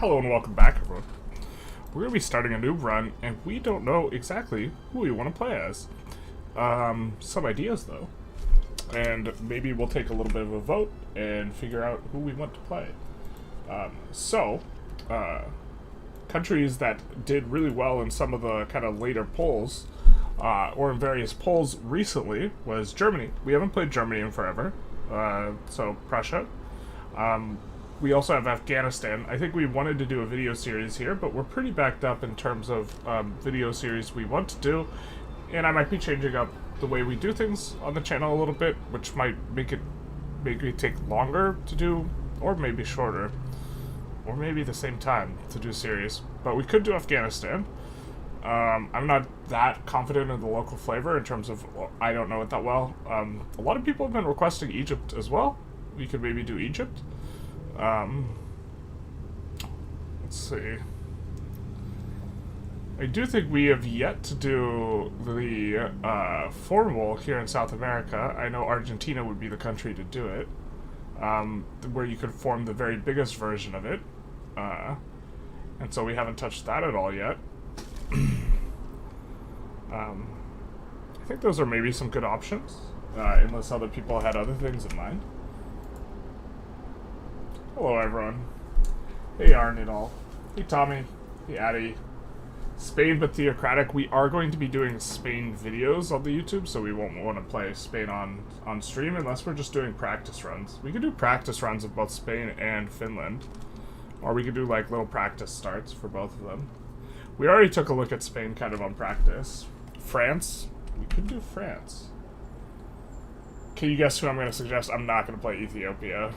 Hello and welcome back, everyone. We're going to be starting a new run, and we don't know exactly who we want to play as. Some ideas, though. And maybe we'll take a little bit of a vote and figure out who we want to play. Countries that did really well in some of the kind of later polls, or in various polls recently, was Germany. We haven't played Germany in forever. So Prussia. We also have Afghanistan. I think we wanted to do a video series here, but we're pretty backed up in terms of video series we want to do, and I might be changing up the way we do things on the channel a little bit, which might make it maybe take longer to do, or maybe shorter, or maybe the same time to do series. But we could do Afghanistan. I'm not that confident in the local flavor in terms of, I don't know it that well. A lot of people have been requesting Egypt as well. We could maybe do Egypt. Let's see. I do think we have yet to do the formal here in South America. I know Argentina would be the country to do it, where you could form the very biggest version of it. And so we haven't touched that at all yet. I think those are maybe some good options, unless other people had other things in mind. Hello, everyone. Hey, Arn and all. Hey, Tommy. Hey, Addie. Spain but theocratic. We are going to be doing Spain videos on the YouTube, so we won't want to play Spain on stream unless we're just doing practice runs. We could do practice runs of both Spain and Finland, or we could do like little practice starts for both of them. We already took a look at Spain kind of on practice. France. We could do France. Can you guess who I'm going to suggest? I'm not going to play Ethiopia.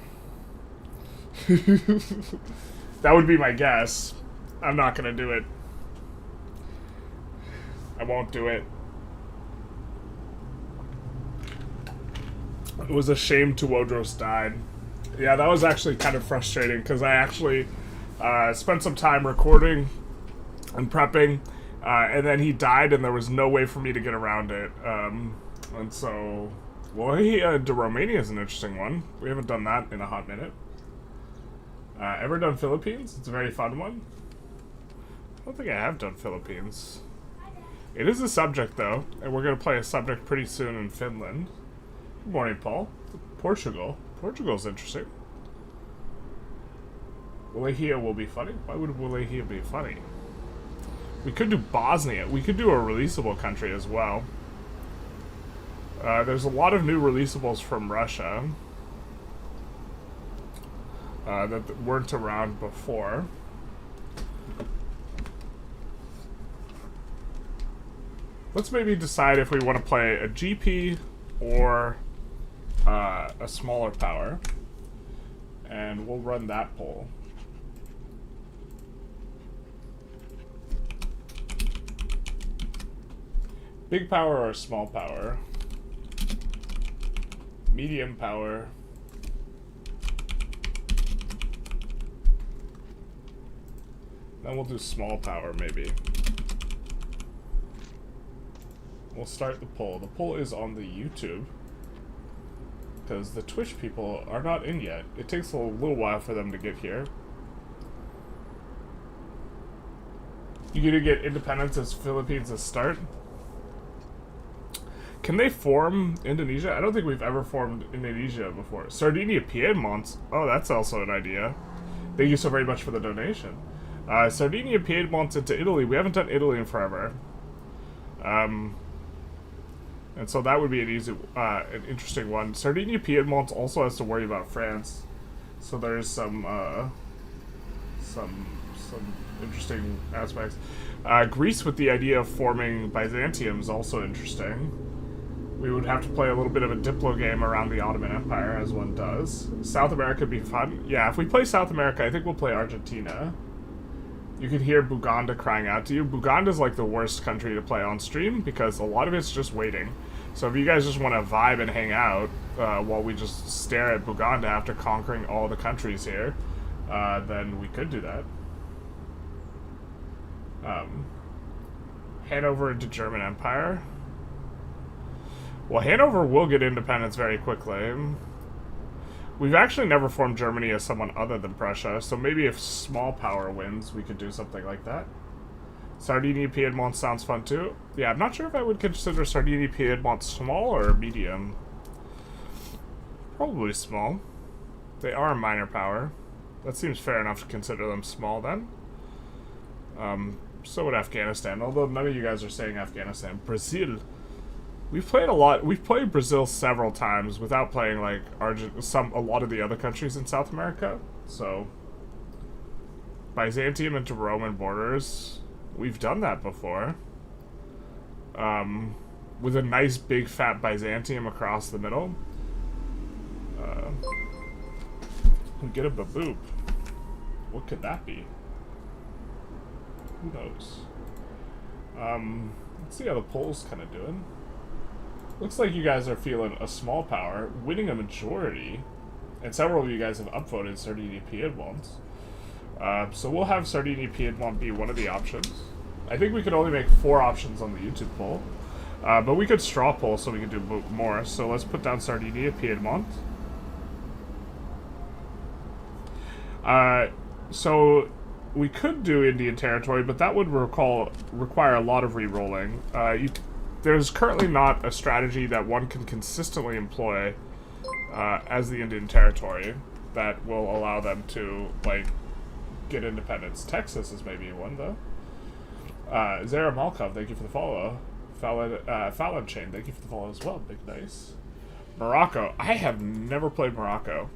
That would be my guess. I'm not gonna do it. I won't do it. It was a shame Tuodros died. Yeah, that was actually kind of frustrating because I actually spent some time recording and prepping, and then he died and there was no way for me to get around it. And so, well, Romania is an interesting one. We haven't done that in a hot minute. Ever done Philippines? It's a very fun one. I don't think I have done Philippines. It is a subject, though, and we're going to play a subject pretty soon in Finland. Good morning, Paul. Portugal. Portugal's interesting. Wallachia will be funny. Why would Wallachia be funny? We could do Bosnia. We could do a releasable country as well. There's a lot of new releasables from Russia. That weren't around before. Let's maybe decide if we want to play a GP or a smaller power. And we'll run that poll. Big power or small power? Medium power. Then we'll do small power, maybe. We'll start the poll. The poll is on the YouTube, because the Twitch people are not in yet. It takes a little while for them to get here. You gonna get independence as Philippines as start? Can they form Indonesia? I don't think we've ever formed Indonesia before. Sardinia Piedmont. Oh, that's also an idea. Thank you so very much for the donation. Sardinia, Piedmont into Italy. We haven't done Italy in forever. And so that would be an interesting one. Sardinia, Piedmont also has to worry about France. So there's some interesting aspects. Greece with the idea of forming Byzantium is also interesting. We would have to play a little bit of a Diplo game around the Ottoman Empire, as one does. South America would be fun. Yeah, if we play South America, I think we'll play Argentina. You can hear Buganda crying out to you. Buganda's like the worst country to play on stream because a lot of it's just waiting. So if you guys just want to vibe and hang out while we just stare at Buganda after conquering all the countries here, then we could do that. Hanover into German Empire. Well, Hanover will get independence very quickly. We've actually never formed Germany as someone other than Prussia, so maybe if small power wins, we could do something like that. Sardinia Piedmont sounds fun too. Yeah, I'm not sure if I would consider Sardinia Piedmont small or medium. Probably small. They are a minor power. That seems fair enough to consider them small then. So would Afghanistan, although none of you guys are saying Afghanistan. Brazil. We've played a lot. We've played Brazil several times without playing like a lot of the other countries in South America. So Byzantium into Roman borders. We've done that before. With a nice big fat Byzantium across the middle. We get a baboop. What could that be? Who knows? Let's see how the Poles kind of doing. Looks like you guys are feeling a small power, winning a majority, and several of you guys have upvoted Sardinia Piedmont. So we'll have Sardinia Piedmont be one of the options. I think we could only make 4 options on the YouTube poll, but we could straw poll so we could do more. So let's put down Sardinia Piedmont. So we could do Indian Territory, but that would require a lot of re-rolling. There's currently not a strategy that one can consistently employ as the Indian Territory that will allow them to, like, get independence. Texas is maybe one, though. Zara Malkov, thank you for the follow. Fallon Chain, thank you for the follow as well. Big nice. Morocco. I have never played Morocco.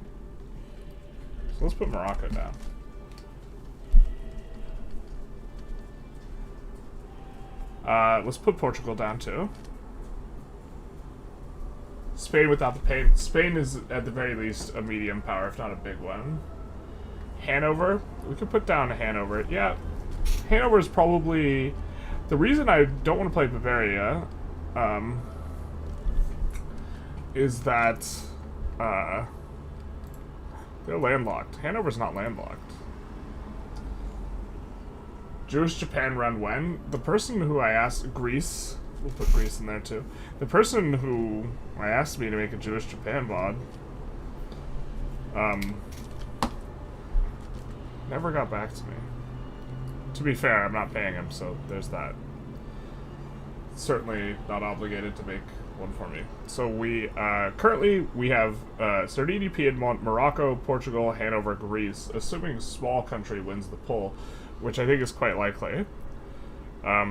So let's put Morocco down. Let's put Portugal down too. Spain without the pain. Spain is at the very least a medium power, if not a big one. Hanover. We could put down Hanover. Yeah. Hanover is probably... The reason I don't want to play Bavaria is that they're landlocked. Hanover's not landlocked. Jewish Japan run when? The person who I asked... Greece. We'll put Greece in there too. The person who I asked me to make a Jewish Japan mod never got back to me. To be fair, I'm not paying him, so there's that. Certainly not obligated to make one for me. So we currently we have Sardinia, Piedmont, Morocco, Portugal, Hanover, Greece, assuming small country wins the poll, which I think is quite likely.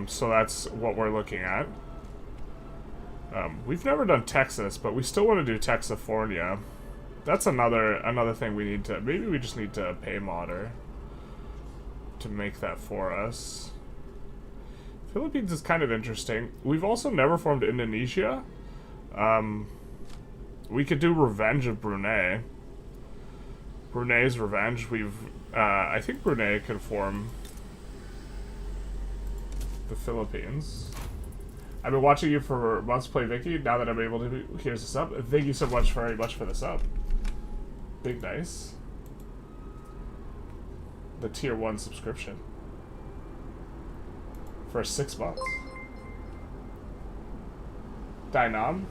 So that's what we're looking at. We've never done Texas, but we still want to do Texifornia. That's another thing we need to... Maybe we just need to pay modder to make that for us. Philippines is kind of interesting. We've also never formed Indonesia. We could do Revenge of Brunei. Brunei's Revenge. I think Brunei could form the Philippines. I've been watching you for months play Vicky. Now that I'm able to, here's the sub. Thank you so much very much for the sub. Big nice. The tier 1 subscription for 6 months. Dynam.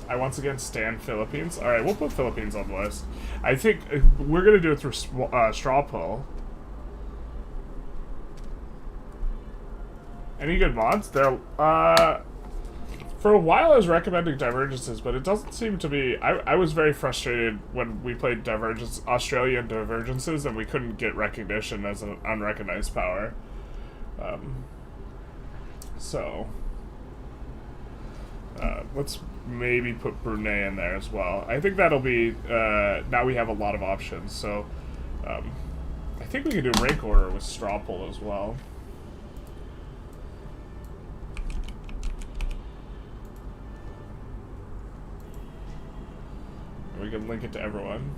I once again stand Philippines. Alright, we'll put Philippines on the list. I think we're going to do it through straw poll. Any good mods? There, for a while I was recommending Divergences, but it doesn't seem to be... I was very frustrated when we played Australian Divergences and we couldn't get recognition as an unrecognized power. Let's maybe put Brunei in there as well. I think that'll be... now we have a lot of options, so... I think we can do rank order with straw poll as well. We can link it to everyone.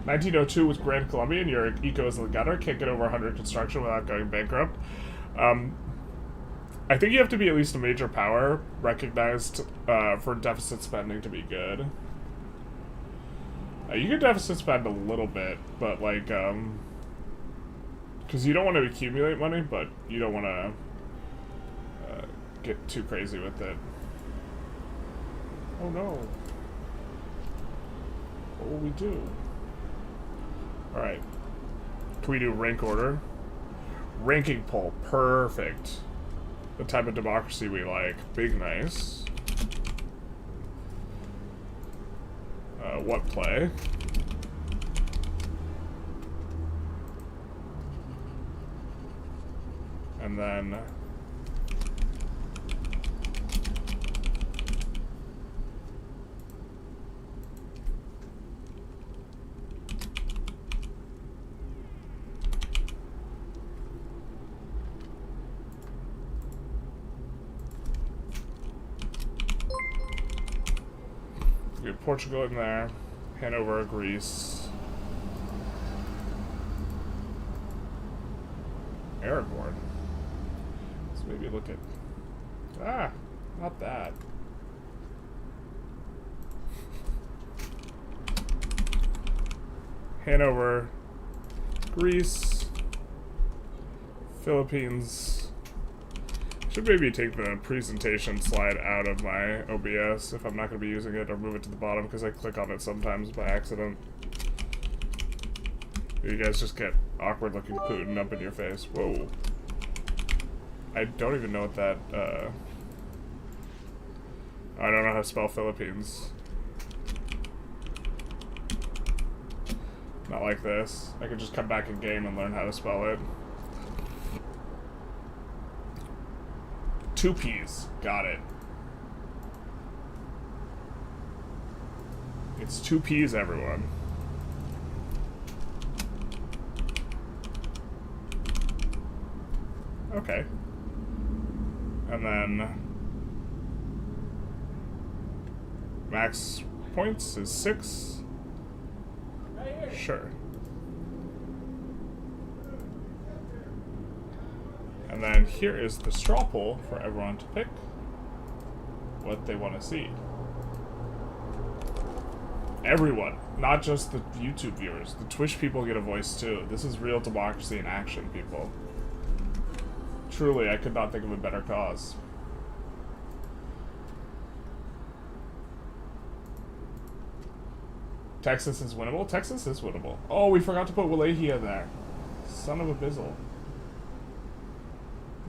1902 with Grand Columbia, and your eco is in the gutter. Can't get over 100 construction without going bankrupt. I think you have to be at least a major power recognized for deficit spending to be good. You can deficit spend a little bit, but like, because you don't want to accumulate money, but you don't want to get too crazy with it. Oh no. What will we do? Alright. Can we do rank order? Ranking poll. Perfect. The type of democracy we like. Big nice. What play? And then... we have Portugal in there. Hanover, Greece. Aragorn. So maybe look at... Ah, not that. Hanover, Greece, Philippines. Should maybe take the presentation slide out of my OBS if I'm not going to be using it, or move it to the bottom because I click on it sometimes by accident. You guys just get awkward looking Putin up in your face. Whoa. I don't even know what that, I don't know how to spell Philippines. Not like this. I could just come back in game and learn how to spell it. 2 P's. Got it. It's 2 P's, everyone. Okay. And then... max points is 6. Sure. And then here is the straw poll for everyone to pick what they want to see. Everyone, not just the YouTube viewers. The Twitch people get a voice too. This is real democracy in action, people. Truly, I could not think of a better cause. Texas is winnable? Texas is winnable. Oh, we forgot to put Wallachia there. Son of a bizzle.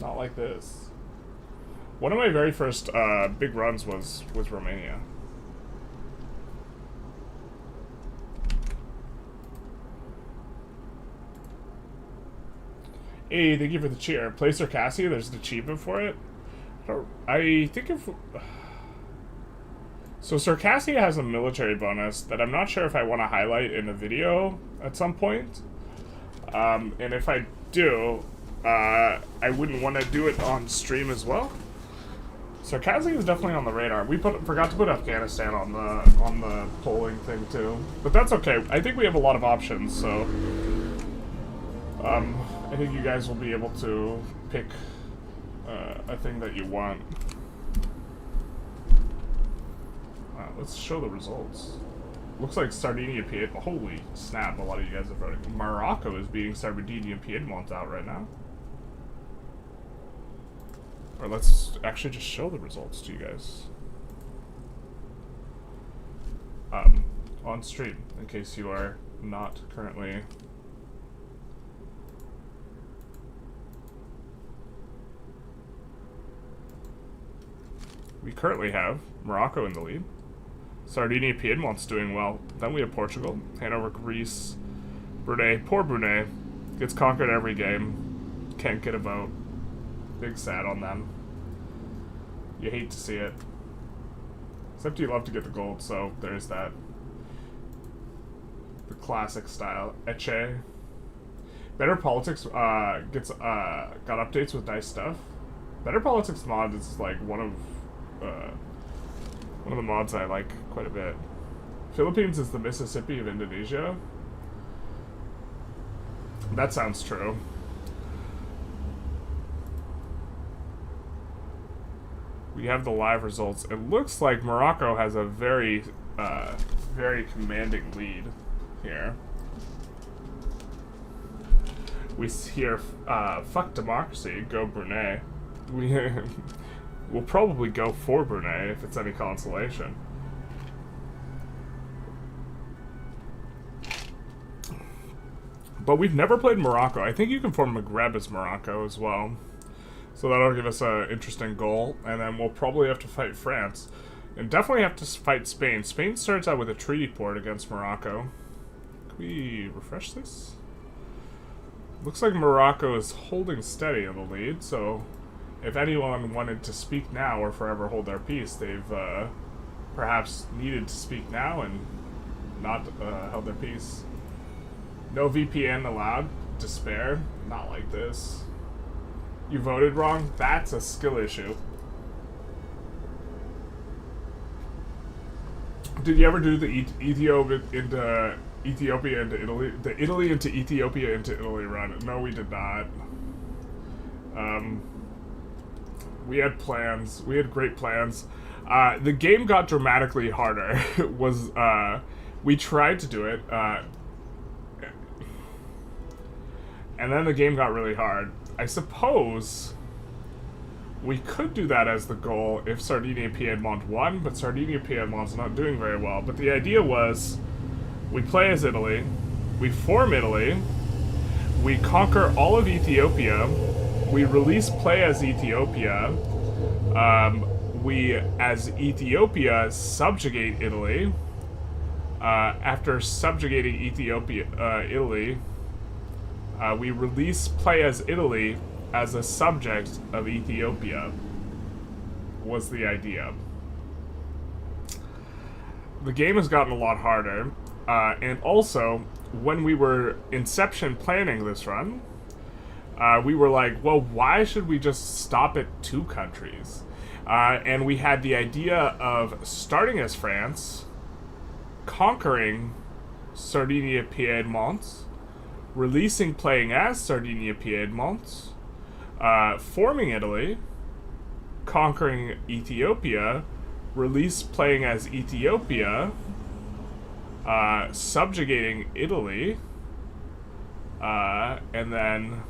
Not like this. One of my very first big runs was Romania. Hey, thank you for the cheer. Play Circassia, there's an achievement for it. I think if... So Circassia has a military bonus that I'm not sure if I want to highlight in a video at some point. And if I do, I wouldn't want to do it on stream as well. Circassia is definitely on the radar. We forgot to put Afghanistan on the polling thing too, but that's okay. I think we have a lot of options, so I think you guys will be able to pick a thing that you want. Let's show the results. Looks like Sardinia Piedmont. Holy snap, a lot of you guys are voting. Morocco is beating Sardinia Piedmont out right now. Or let's actually just show the results to you guys. On stream, in case you are not currently... We currently have Morocco in the lead. Sardinia Piedmont's doing well. Then we have Portugal, Hanover, Greece, Brunei. Poor Brunei. Gets conquered every game. Can't get a vote. Big sad on them. You hate to see it. Except you love to get the gold, so there's that. The classic style. Eche. Better Politics got updates with nice stuff. Better Politics mod is like one of the mods I like quite a bit. Philippines is the Mississippi of Indonesia. That sounds true. We have the live results. It looks like Morocco has a very, very commanding lead here. We hear, fuck democracy, go Brunei. We'll probably go for Brunei if it's any consolation. But we've never played Morocco. I think you can form Maghreb as Morocco as well. So that'll give us an interesting goal. And then we'll probably have to fight France. And definitely have to fight Spain. Spain starts out with a treaty port against Morocco. Can we refresh this? Looks like Morocco is holding steady in the lead, so if anyone wanted to speak now or forever hold their peace, they've perhaps needed to speak now and not held their peace. No VPN allowed. Despair. Not like this. You voted wrong? That's a skill issue. Did you ever do the Ethiopia into Italy? The Italy into Ethiopia into Italy run? No, we did not. We had plans. We had great plans. The game got dramatically harder. We tried to do it, and then the game got really hard. I suppose we could do that as the goal if Sardinia-Piedmont won, but Sardinia-Piedmont's not doing very well. But the idea was, we play as Italy, we form Italy, we conquer all of Ethiopia, we release play as Ethiopia, we, as Ethiopia, subjugate Italy. After subjugating Italy, we release play as Italy as a subject of Ethiopia, was the idea. The game has gotten a lot harder, and also, when we were inception planning this run, we were like, well, why should we just stop at 2 countries? And we had the idea of starting as France, conquering Sardinia-Piedmont, releasing playing as Sardinia-Piedmont, forming Italy, conquering Ethiopia, release playing as Ethiopia, subjugating Italy, and then...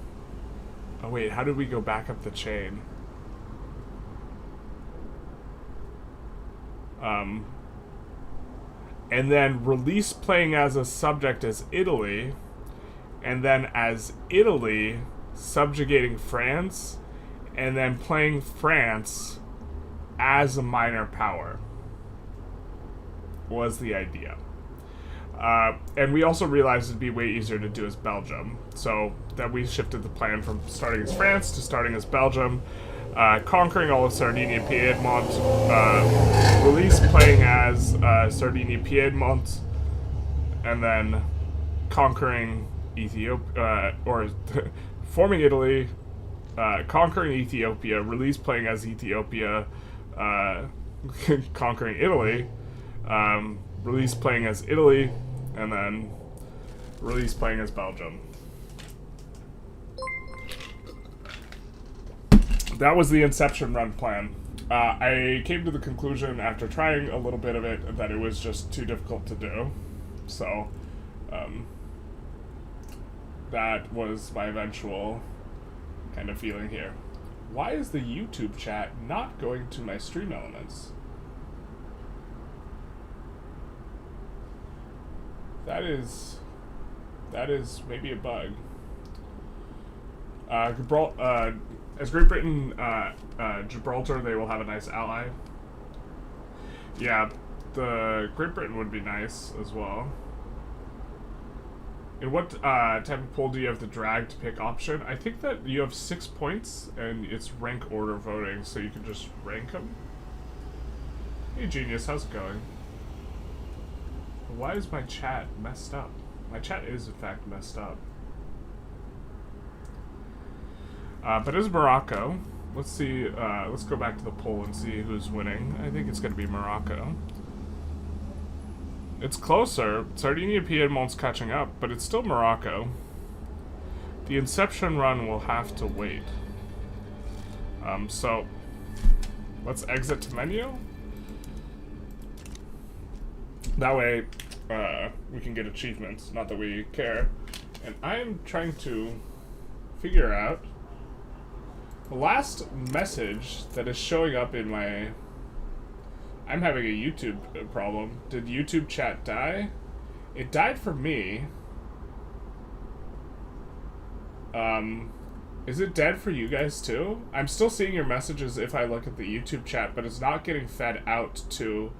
Oh wait, how did we go back up the chain? And then release playing as a subject as Italy, and then as Italy, subjugating France, and then playing France as a minor power, was the idea. And we also realized it'd be way easier to do as Belgium, so that we shifted the plan from starting as France to starting as Belgium, conquering all of Sardinia-Piedmont, release playing as Sardinia-Piedmont, and then conquering Ethiopia, or forming Italy, conquering Ethiopia, release playing as Ethiopia, conquering Italy, release playing as Italy, and then release playing as Belgium. That was the Inception run plan. I came to the conclusion after trying a little bit of it that it was just too difficult to do. So, that was my eventual kind of feeling here. Why is the YouTube chat not going to my stream elements? That is maybe a bug. As Great Britain, Gibraltar, they will have a nice ally. Yeah, the Great Britain would be nice as well. In what type of poll do you have the drag to pick option? I think that you have 6 points, and it's rank order voting, so you can just rank them. Hey Genius, how's it going? Why is my chat messed up? My chat is, in fact, messed up. But it's Morocco. Let's see, let's go back to the poll and see who's winning. I think it's going to be Morocco. It's closer. Sardinia-Piedmont's catching up, but it's still Morocco. The Inception run will have to wait. So, let's exit to menu. That way, we can get achievements, not that we care. And I'm trying to figure out the last message that is showing up in my... I'm having a YouTube problem. Did YouTube chat die? It died for me. Is it dead for you guys too? I'm still seeing your messages if I look at the YouTube chat, but it's not getting fed out to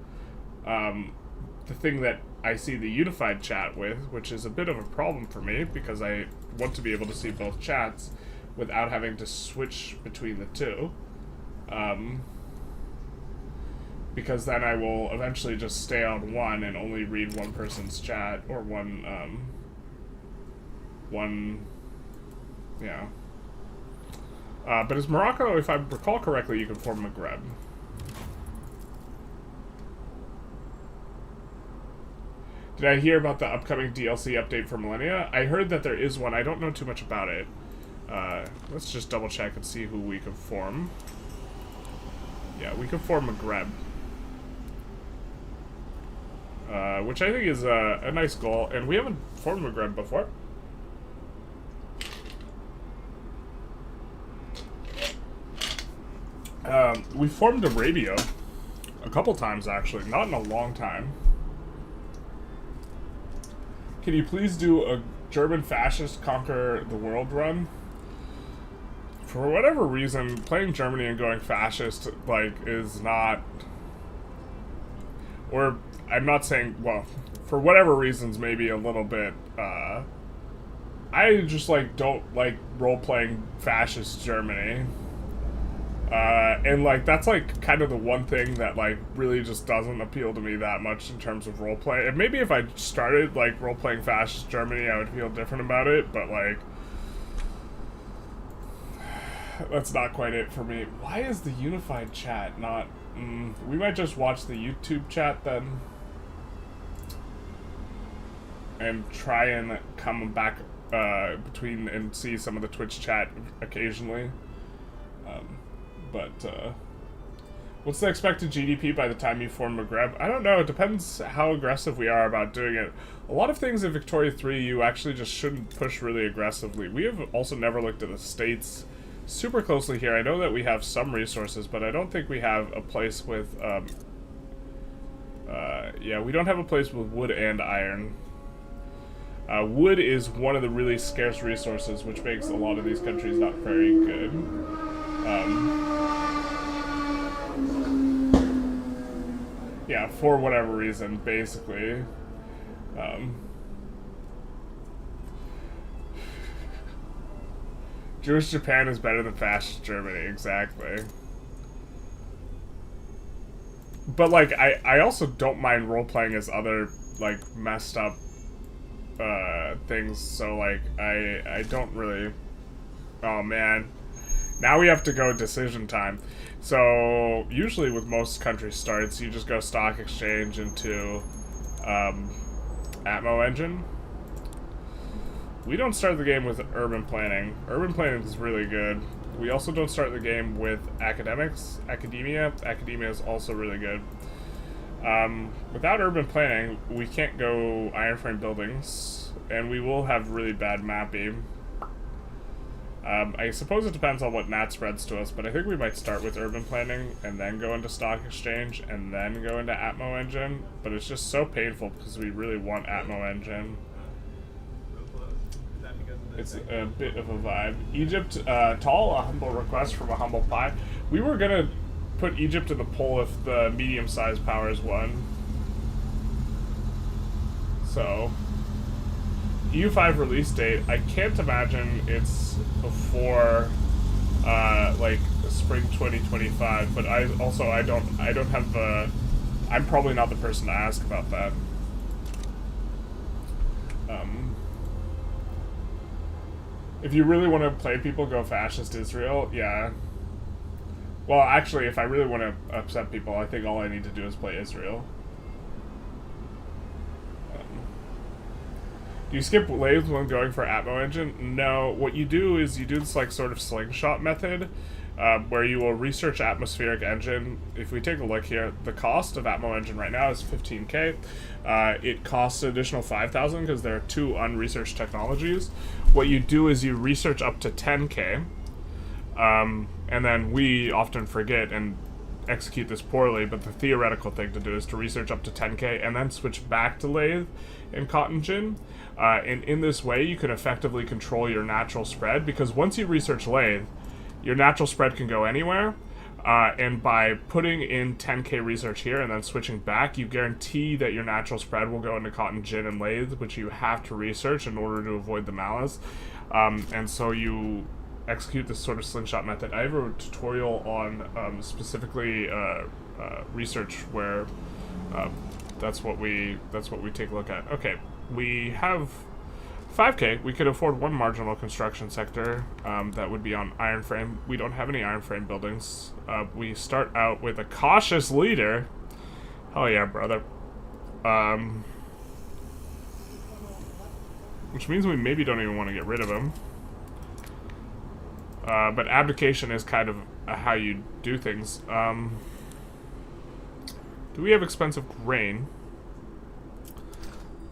the thing that I see the unified chat with, which is a bit of a problem for me because I want to be able to see both chats without having to switch between the two. Because then I will eventually just stay on one and only read one person's chat, or yeah. But as Morocco, if I recall correctly, you can form Maghreb. Did I hear about the upcoming DLC update for Millennia? I heard that there is one. I don't know too much about it. Let's just double check and see who we can form. Yeah, we can form Maghreb. Which I think is a nice goal, and we haven't formed Maghreb before. We formed Arabia a couple times, actually, not in a long time. Can you please do a German fascist conquer the world run? For whatever reason, playing Germany and going fascist, like, is not... Or, I'm not saying, well, for whatever reasons, maybe a little bit, I just, like, don't like role-playing fascist Germany. And, like, that's, like, kind of the one thing that, like, really just doesn't appeal to me that much in terms of roleplay. And maybe if I started, like, role-playing fascist Germany, I would feel different about it, but, like, that's not quite it for me. Why is the unified chat not... we might just watch the YouTube chat, then. And try and come back, between and see some of the Twitch chat occasionally. What's the expected GDP by the time you form Maghreb? I don't know. It depends how aggressive we are about doing it. A lot of things in Victoria 3 you actually just shouldn't push really aggressively. We have also never looked at the states super closely here. I know that we have some resources, but I don't think we have a place with, yeah, we don't have a place with wood and iron. Wood is one of the really scarce resources, which makes a lot of these countries not very good. Yeah, for whatever reason, basically. Jewish Japan is better than fascist Germany, exactly. But, like, I also don't mind role-playing as other, like, messed up, things, so, like, I don't really... Oh, man. Now we have to go decision time. So, usually with most country starts, you just go stock exchange into, Atmo engine. We don't start the game with urban planning. Urban planning is really good. We also don't start the game with academia. Academia is also really good. Without urban planning, we can't go iron frame buildings, and we will have really bad mapping. I suppose it depends on what Nat spreads to us, but I think we might start with urban planning and then go into stock exchange and then go into Atmo engine, but it's just so painful because we really want Atmo engine. It's a bit of a vibe. Egypt, tall, a humble request from a humble pie. We were gonna put Egypt in the poll if the medium-sized powers won. So, EU5 release date, I can't imagine it's before, like, spring 2025, but I don't have the... I'm probably not the person to ask about that. If you really want to play people, go fascist Israel, yeah. Well, actually, if I really want to upset people, I think all I need to do is play Israel. Do you skip lathes when going for Atmo engine? No, what you do is you do this, like, sort of slingshot method, where you will research atmospheric engine. If we take a look here, the cost of Atmo engine right now is 15K. It costs an additional 5,000 because there are 2 unresearched technologies. What you do is you research up to 10K, and then we often forget and execute this poorly, but the theoretical thing to do is to research up to 10K and then switch back to lathe and cotton gin. And in this way, you can effectively control your natural spread, because once you research lathe, your natural spread can go anywhere. And by putting in 10k research here and then switching back, you guarantee that your natural spread will go into cotton, gin, and lathe, which you have to research in order to avoid the malice. And so you execute this sort of slingshot method. I have a tutorial on specifically research where that's what we take a look at. Okay, we have 5k. We could afford one marginal construction sector that would be on iron frame. We don't have any iron frame buildings. We start out with a cautious leader. Oh yeah, brother. Which means we maybe don't even want to get rid of him. But abdication is kind of how you do things. Do we have expensive grain?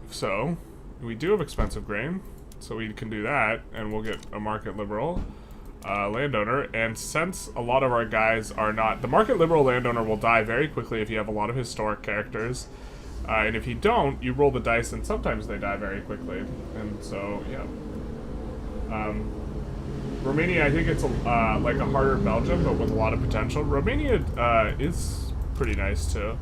If so, we do have expensive grain, so we can do that, and we'll get a market liberal landowner. And since a lot of our guys are not... The market liberal landowner will die very quickly if you have a lot of historic characters. And if you don't, you roll the dice, and sometimes they die very quickly. And so, yeah. Romania, I think it's like a harder Belgium, but with a lot of potential. Romania is pretty nice, too.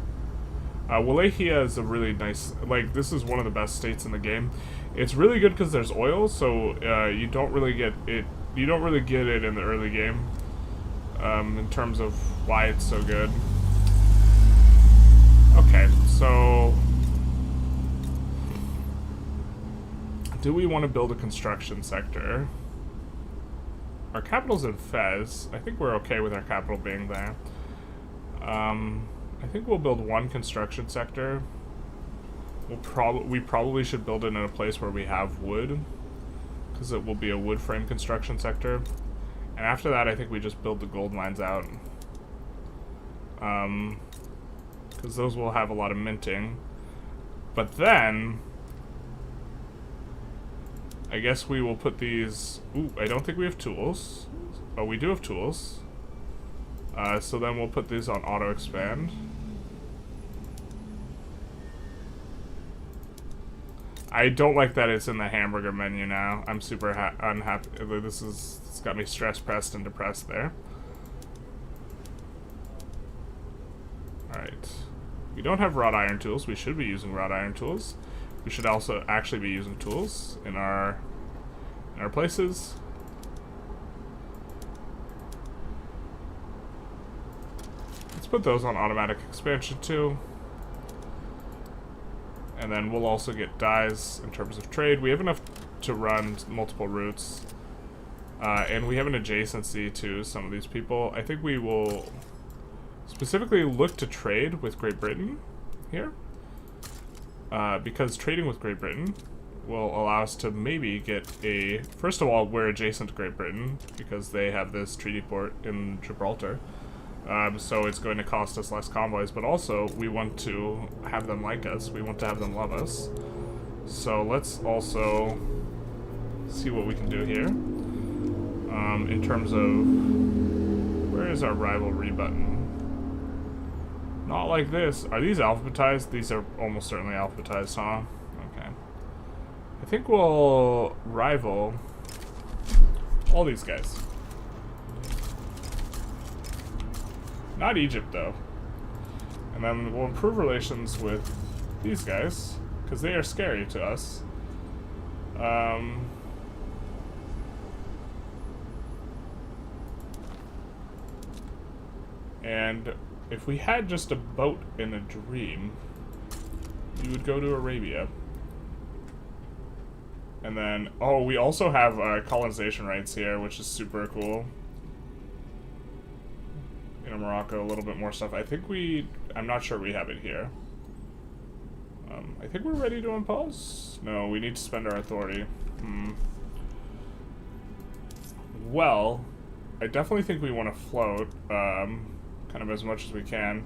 Wallachia is a really nice... Like, this is one of the best states in the game. It's really good because there's oil, so you don't really get it... You don't really get it in the early game. In terms of why it's so good. Okay, so... Do we want to build a construction sector? Our capital's in Fez. I think we're okay with our capital being there. I think we'll build one construction sector. We probably should build it in a place where we have wood, because it will be a wood frame construction sector. And after that, I think we just build the gold mines out. Because those will have a lot of minting. But then... I guess we will put these... Ooh, I don't think we have tools. Oh, we do have tools. So then we'll put these on auto expand. I don't like that it's in the hamburger menu now. I'm super unhappy. It's got me stress pressed and depressed there. Alright. We don't have wrought iron tools. We should be using wrought iron tools. We should also actually be using tools in our places. Let's put those on automatic expansion too. And then we'll also get dyes in terms of trade. We have enough to run multiple routes. And we have an adjacency to some of these people. I think we will specifically look to trade with Great Britain here. Because trading with Great Britain will allow us to maybe get a... First of all, we're adjacent to Great Britain because they have this treaty port in Gibraltar. So it's going to cost us less convoys, but also we want to have them like us. We want to have them love us. So let's also see what we can do here. In terms of... Where is our rivalry button? Not like this. Are these alphabetized? These are almost certainly alphabetized, huh? Okay. I think we'll rival all these guys. Not Egypt, though. And then we'll improve relations with these guys, because they are scary to us. And if we had just a boat in a dream, we would go to Arabia. And then, oh, we also have colonization rights here, which is super cool. In Morocco, a little bit more stuff. I think I'm not sure we have it here. I think we're ready to impose. No, we need to spend our authority. Well, I definitely think we want to float, kind of as much as we can.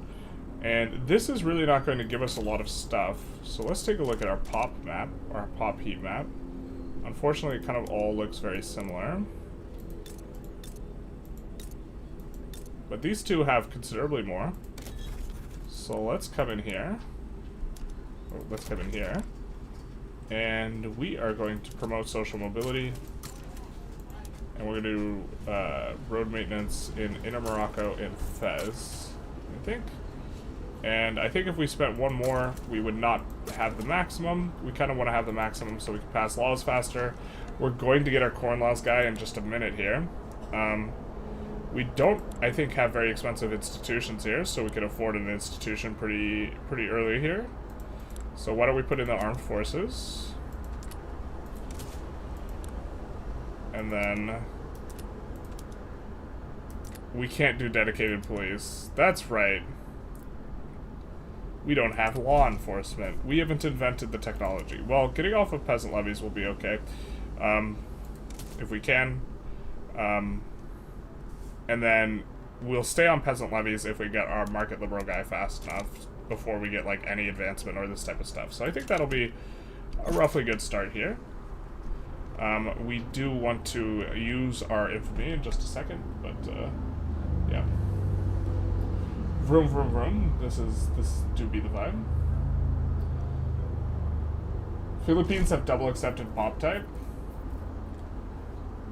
And this is really not going to give us a lot of stuff. So let's take a look at our pop map, our pop heat map. Unfortunately, it kind of all looks very similar. But these two have considerably more. So let's come in here. Oh, let's come in here. And we are going to promote social mobility. And we're going to do road maintenance in Inner Morocco and Fez, I think. And I think if we spent one more, we would not have the maximum. We kind of want to have the maximum so we can pass laws faster. We're going to get our corn laws guy in just a minute here. We don't, I think, have very expensive institutions here, so we can afford an institution pretty early here. So why don't we put in the armed forces? And then we can't do dedicated police. That's right. We don't have law enforcement. We haven't invented the technology. Well, getting off of peasant levies will be okay. If we can. And then we'll stay on peasant levies if we get our market liberal guy fast enough before we get like any advancement or this type of stuff. So I think that'll be a roughly good start here. We do want to use our infamy in just a second, but yeah. Vroom vroom vroom. This do be the vibe. Philippines have double accepted mob type.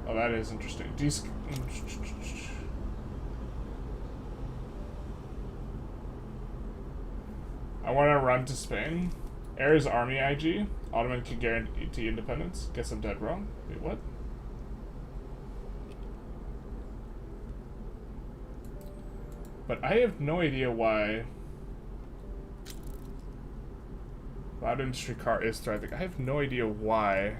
Oh, that is interesting. I want to run to Spain. Air's army IG. Ottoman can guarantee independence. Guess I'm dead wrong. Wait, what? But I have no idea why Loud Industry Car is thriving. I have no idea why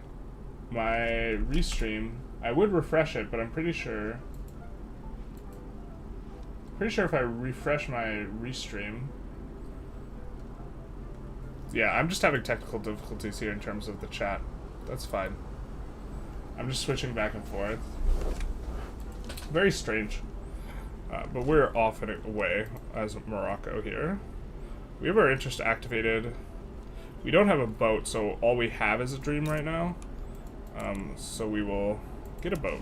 my restream... I would refresh it, but I'm pretty sure... if I refresh my restream... Yeah, I'm just having technical difficulties here in terms of the chat. That's fine. I'm just switching back and forth. Very strange. But we're off and away as Morocco here. We have our interest activated. We don't have a boat, so all we have is a dream right now. So we will get a boat.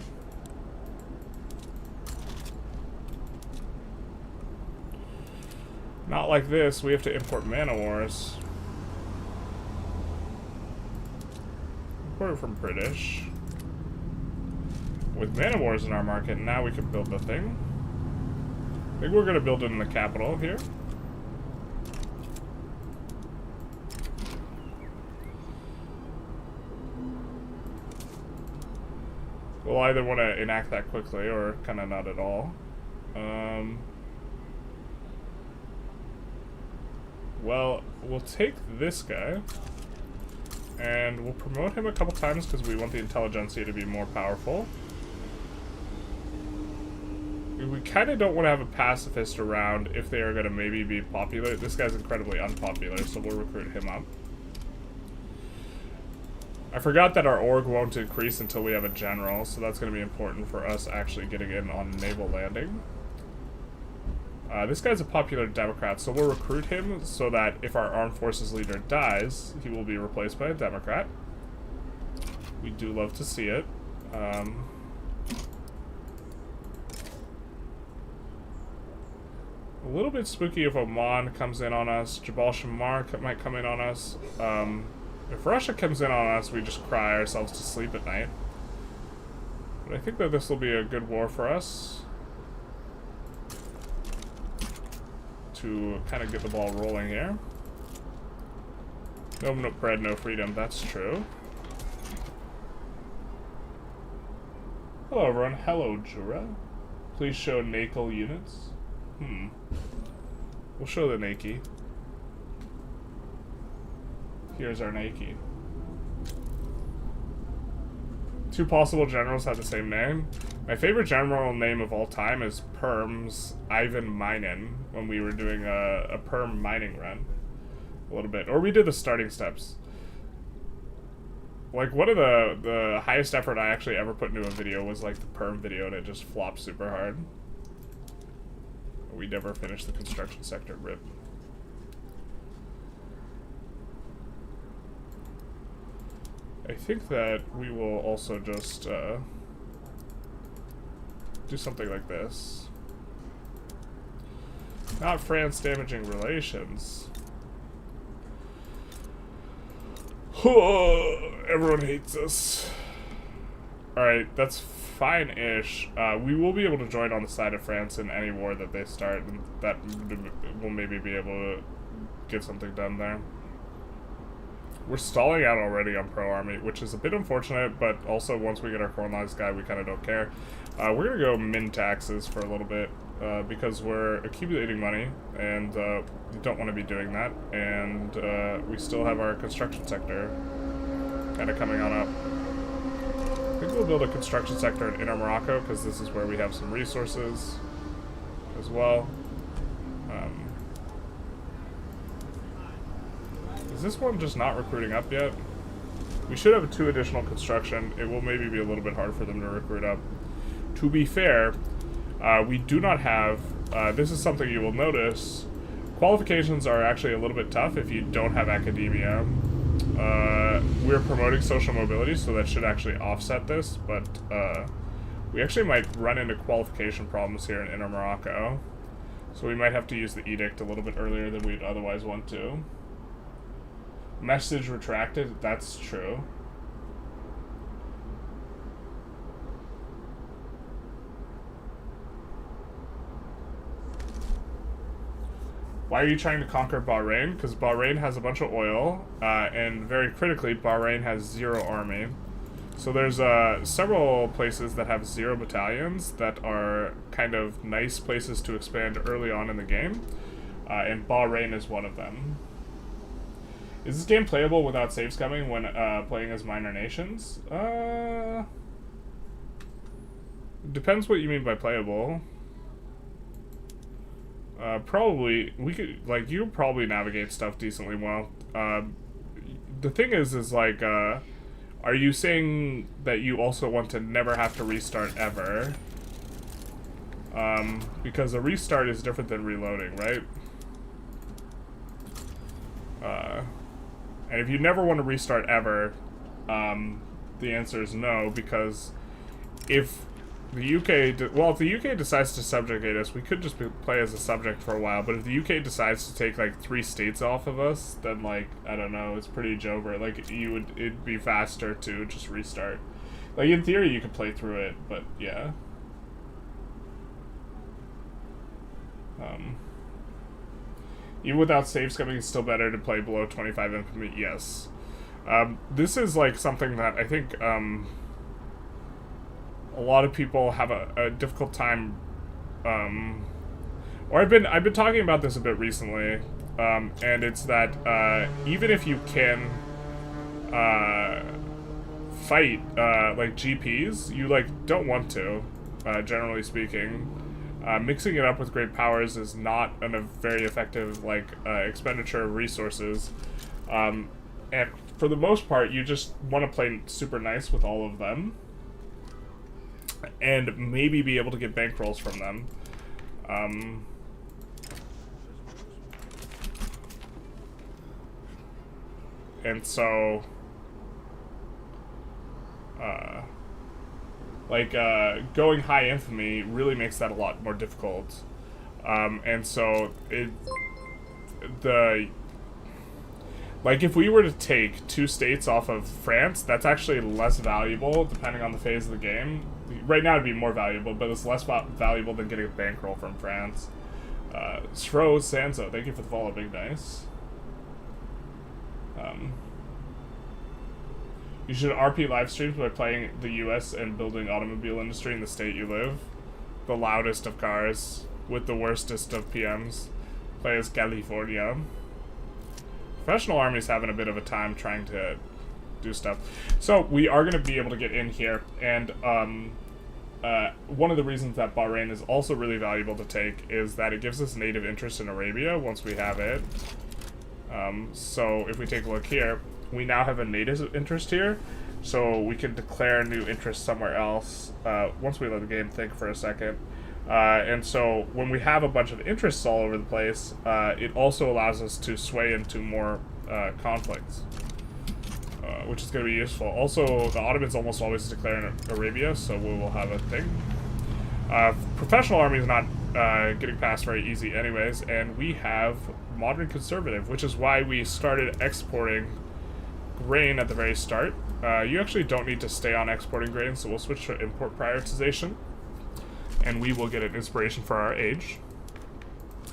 Not like this. We have to import man-o-wars. Import it from British. With man-o-wars in our market, now we can build the thing. I think we're going to build it in the capital here. We'll either want to enact that quickly or kind of not at all. Well, we'll take this guy and we'll promote him a couple times because we want the Intelligentsia to be more powerful. We kind of don't want to have a pacifist around if they are going to maybe be popular. This guy's incredibly unpopular, so we'll recruit him up. I forgot that our org won't increase until we have a general, so that's going to be important for us actually getting in on naval landing. This guy's a popular Democrat, so we'll recruit him so that if our armed forces leader dies, he will be replaced by a Democrat. We do love to see it. A little bit spooky if Oman comes in on us. Jabal Shammar might come in on us. If Russia comes in on us, we just cry ourselves to sleep at night. But I think that this will be a good war for us. To kind of get the ball rolling here. No bread, no freedom. That's true. Hello, everyone. Hello, Jura. Please show NACL units. We'll show the Nike. Here's our Nike. Two possible generals have the same name. My favorite general name of all time is Perm's Ivan Minen, when we were doing a Perm mining run. A little bit. Or we did the starting steps. Like, one of the highest effort I actually ever put into a video was like the Perm video, and it just flopped super hard. We never finished the construction sector. RIP. I think that we will also just do something like this. Not France damaging relations. Everyone hates us. Alright, that's fine-ish. We will be able to join on the side of France in any war that they start, and that will maybe be able to get something done there. We're stalling out already on pro-army, which is a bit unfortunate, but also once we get our colonized guy, we kind of don't care. We're going to go min taxes for a little bit, because we're accumulating money, and we don't want to be doing that, and we still have our construction sector kind of coming on up. I think we'll build a construction sector in Inner Morocco, because this is where we have some resources as well. Is this one just not recruiting up yet? We should have 2 additional construction. It will maybe be a little bit hard for them to recruit up. To be fair, we do not have, this is something you will notice, qualifications are actually a little bit tough if you don't have academia. We're promoting social mobility, so that should actually offset this, but we actually might run into qualification problems here in Inner Morocco. So we might have to use the edict a little bit earlier than we'd otherwise want to. Message retracted, that's true. Why are you trying to conquer Bahrain? Because Bahrain has a bunch of oil, and very critically, Bahrain has 0 army. So there's several places that have 0 battalions that are kind of nice places to expand early on in the game, and Bahrain is one of them. Is this game playable without saves coming when playing as minor nations? Depends what you mean by playable. Probably, we could, like, you probably navigate stuff decently well. The thing is like, are you saying that you also want to never have to restart ever? Because a restart is different than reloading, right? And if you never want to restart ever, the answer is no, because if the UK, if the UK decides to subjugate us, we could just play as a subject for a while, but if the UK decides to take, like, 3 states off of us, then, like, I don't know, it's pretty Jover. Like, it'd be faster to just restart. Like, in theory, you could play through it, but, yeah. Even without saves coming, it's still better to play below 25 infamy, yes. This is, like, something that I think, a lot of people have a difficult time, or I've been talking about this a bit recently, and it's that, even if you can, fight, like, GPs, you, like, don't want to, generally speaking. Mixing it up with great powers is not a very effective, like, expenditure of resources, and for the most part, you just want to play super nice with all of them, and maybe be able to get bankrolls from them. And so, going high infamy really makes that a lot more difficult. And so, like, if we were to take 2 states off of France, that's actually less valuable, depending on the phase of the game. Right now it'd be more valuable, but it's less valuable than getting a bankroll from France. Sro Sanzo, thank you for the follow, Big Dice. You should RP live streams by playing the US and building automobile industry in the state you live. The loudest of cars, with the worstest of PMs. Play as California. Professional Army's having a bit of a time trying to do stuff. So, we are going to be able to get in here, and one of the reasons that Bahrain is also really valuable to take is that it gives us native interest in Arabia once we have it. So, if we take a look here, we now have a native interest here, so we can declare new interest somewhere else once we let the game think for a second. And so when we have a bunch of interests all over the place, it also allows us to sway into more conflicts, which is going to be useful. Also, the Ottomans almost always declare in Arabia, so we will have a thing. Professional army is not getting past very easy anyways, and we have modern conservative, which is why we started exporting grain at the very start. You actually don't need to stay on exporting grain, so we'll switch to import prioritization. And we will get an inspiration for our age.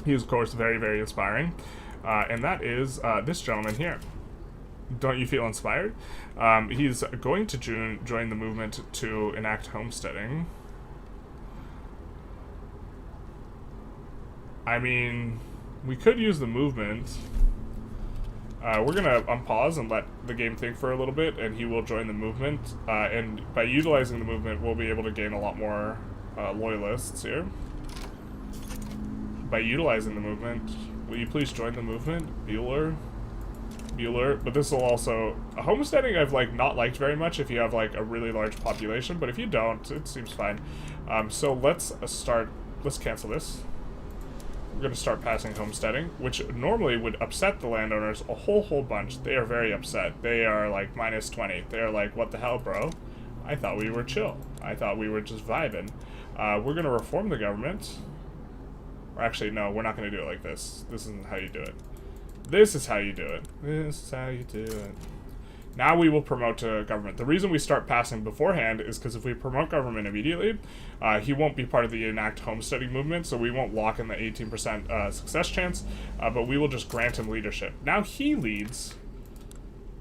He is, of course, very, very inspiring. And that is this gentleman here. Don't you feel inspired? He's going to join the movement to enact homesteading. I mean, we could use the movement. We're going to unpause and let the game think for a little bit, and he will join the movement. And by utilizing the movement, we'll be able to gain a lot more loyalists here. By utilizing the movement, will you please join the movement? Bueller, but this will also... homesteading I've, like, not liked very much if you have, like, a really large population, but if you don't, it seems fine. So let's cancel this. We're going to start passing homesteading, which normally would upset the landowners a whole bunch. They are very upset. They are, like, minus 20. They're like, what the hell, bro? I thought we were chill. I thought we were just vibing. We're going to reform the government. Or actually, no, we're not going to do it like this. This isn't how you do it. This is how you do it. This is how you do it. Now we will promote to government. The reason we start passing beforehand is because if we promote government immediately, he won't be part of the enact homesteading movement, so we won't lock in the 18% success chance, but we will just grant him leadership. Now he leads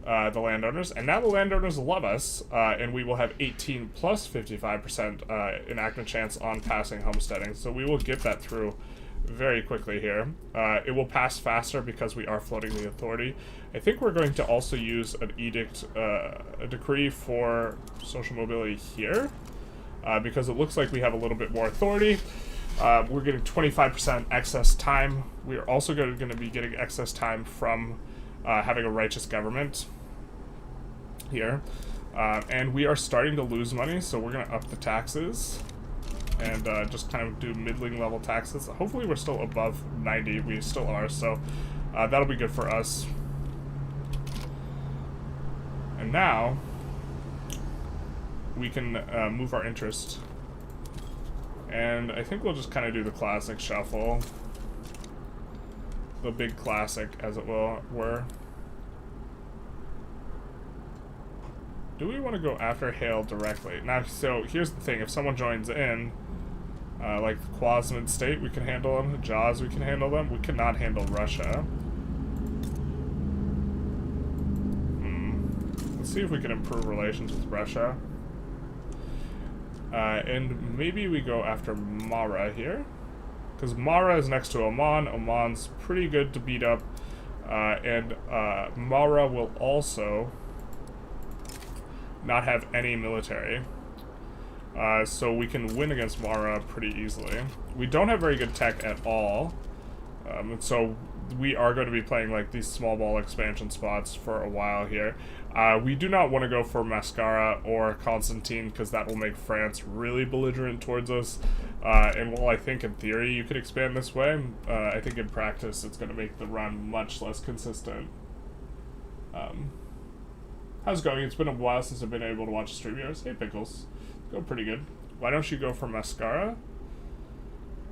the landowners, and now the landowners love us, and we will have 18 plus 55% enactment chance on passing homesteading, so we will get that through very quickly here. It will pass faster because we are floating the authority. I think we're going to also use an edict, a decree for social mobility here, because it looks like we have a little bit more authority. We're getting 25% excess time. We are also going to be getting excess time from having a righteous government here. And we are starting to lose money, so we're going to up the taxes. And just kind of do middling level taxes. Hopefully we're still above 90. We still are, so that'll be good for us. And now we can move our interest. And I think we'll just kind of do the classic shuffle. The big classic, as it were. Do we want to go after Hale directly? Now, so here's the thing. If someone joins in, like the Quasman State, we can handle them. Jaws, we can handle them. We cannot handle Russia. Let's see if we can improve relations with Russia. And maybe we go after Mara here. Because Mara is next to Oman. Oman's pretty good to beat up. And Mara will also not have any military. So we can win against Mara pretty easily. We don't have very good tech at all. And so we are going to be playing like these small ball expansion spots for a while here. We do not want to go for Mascara or Constantine because that will make France really belligerent towards us. And while I think in theory you could expand this way, I think in practice it's going to make the run much less consistent. How's it going? It's been a while since I've been able to watch stream yours. Hey, Pickles. Go pretty good. Why don't you go for Mascara?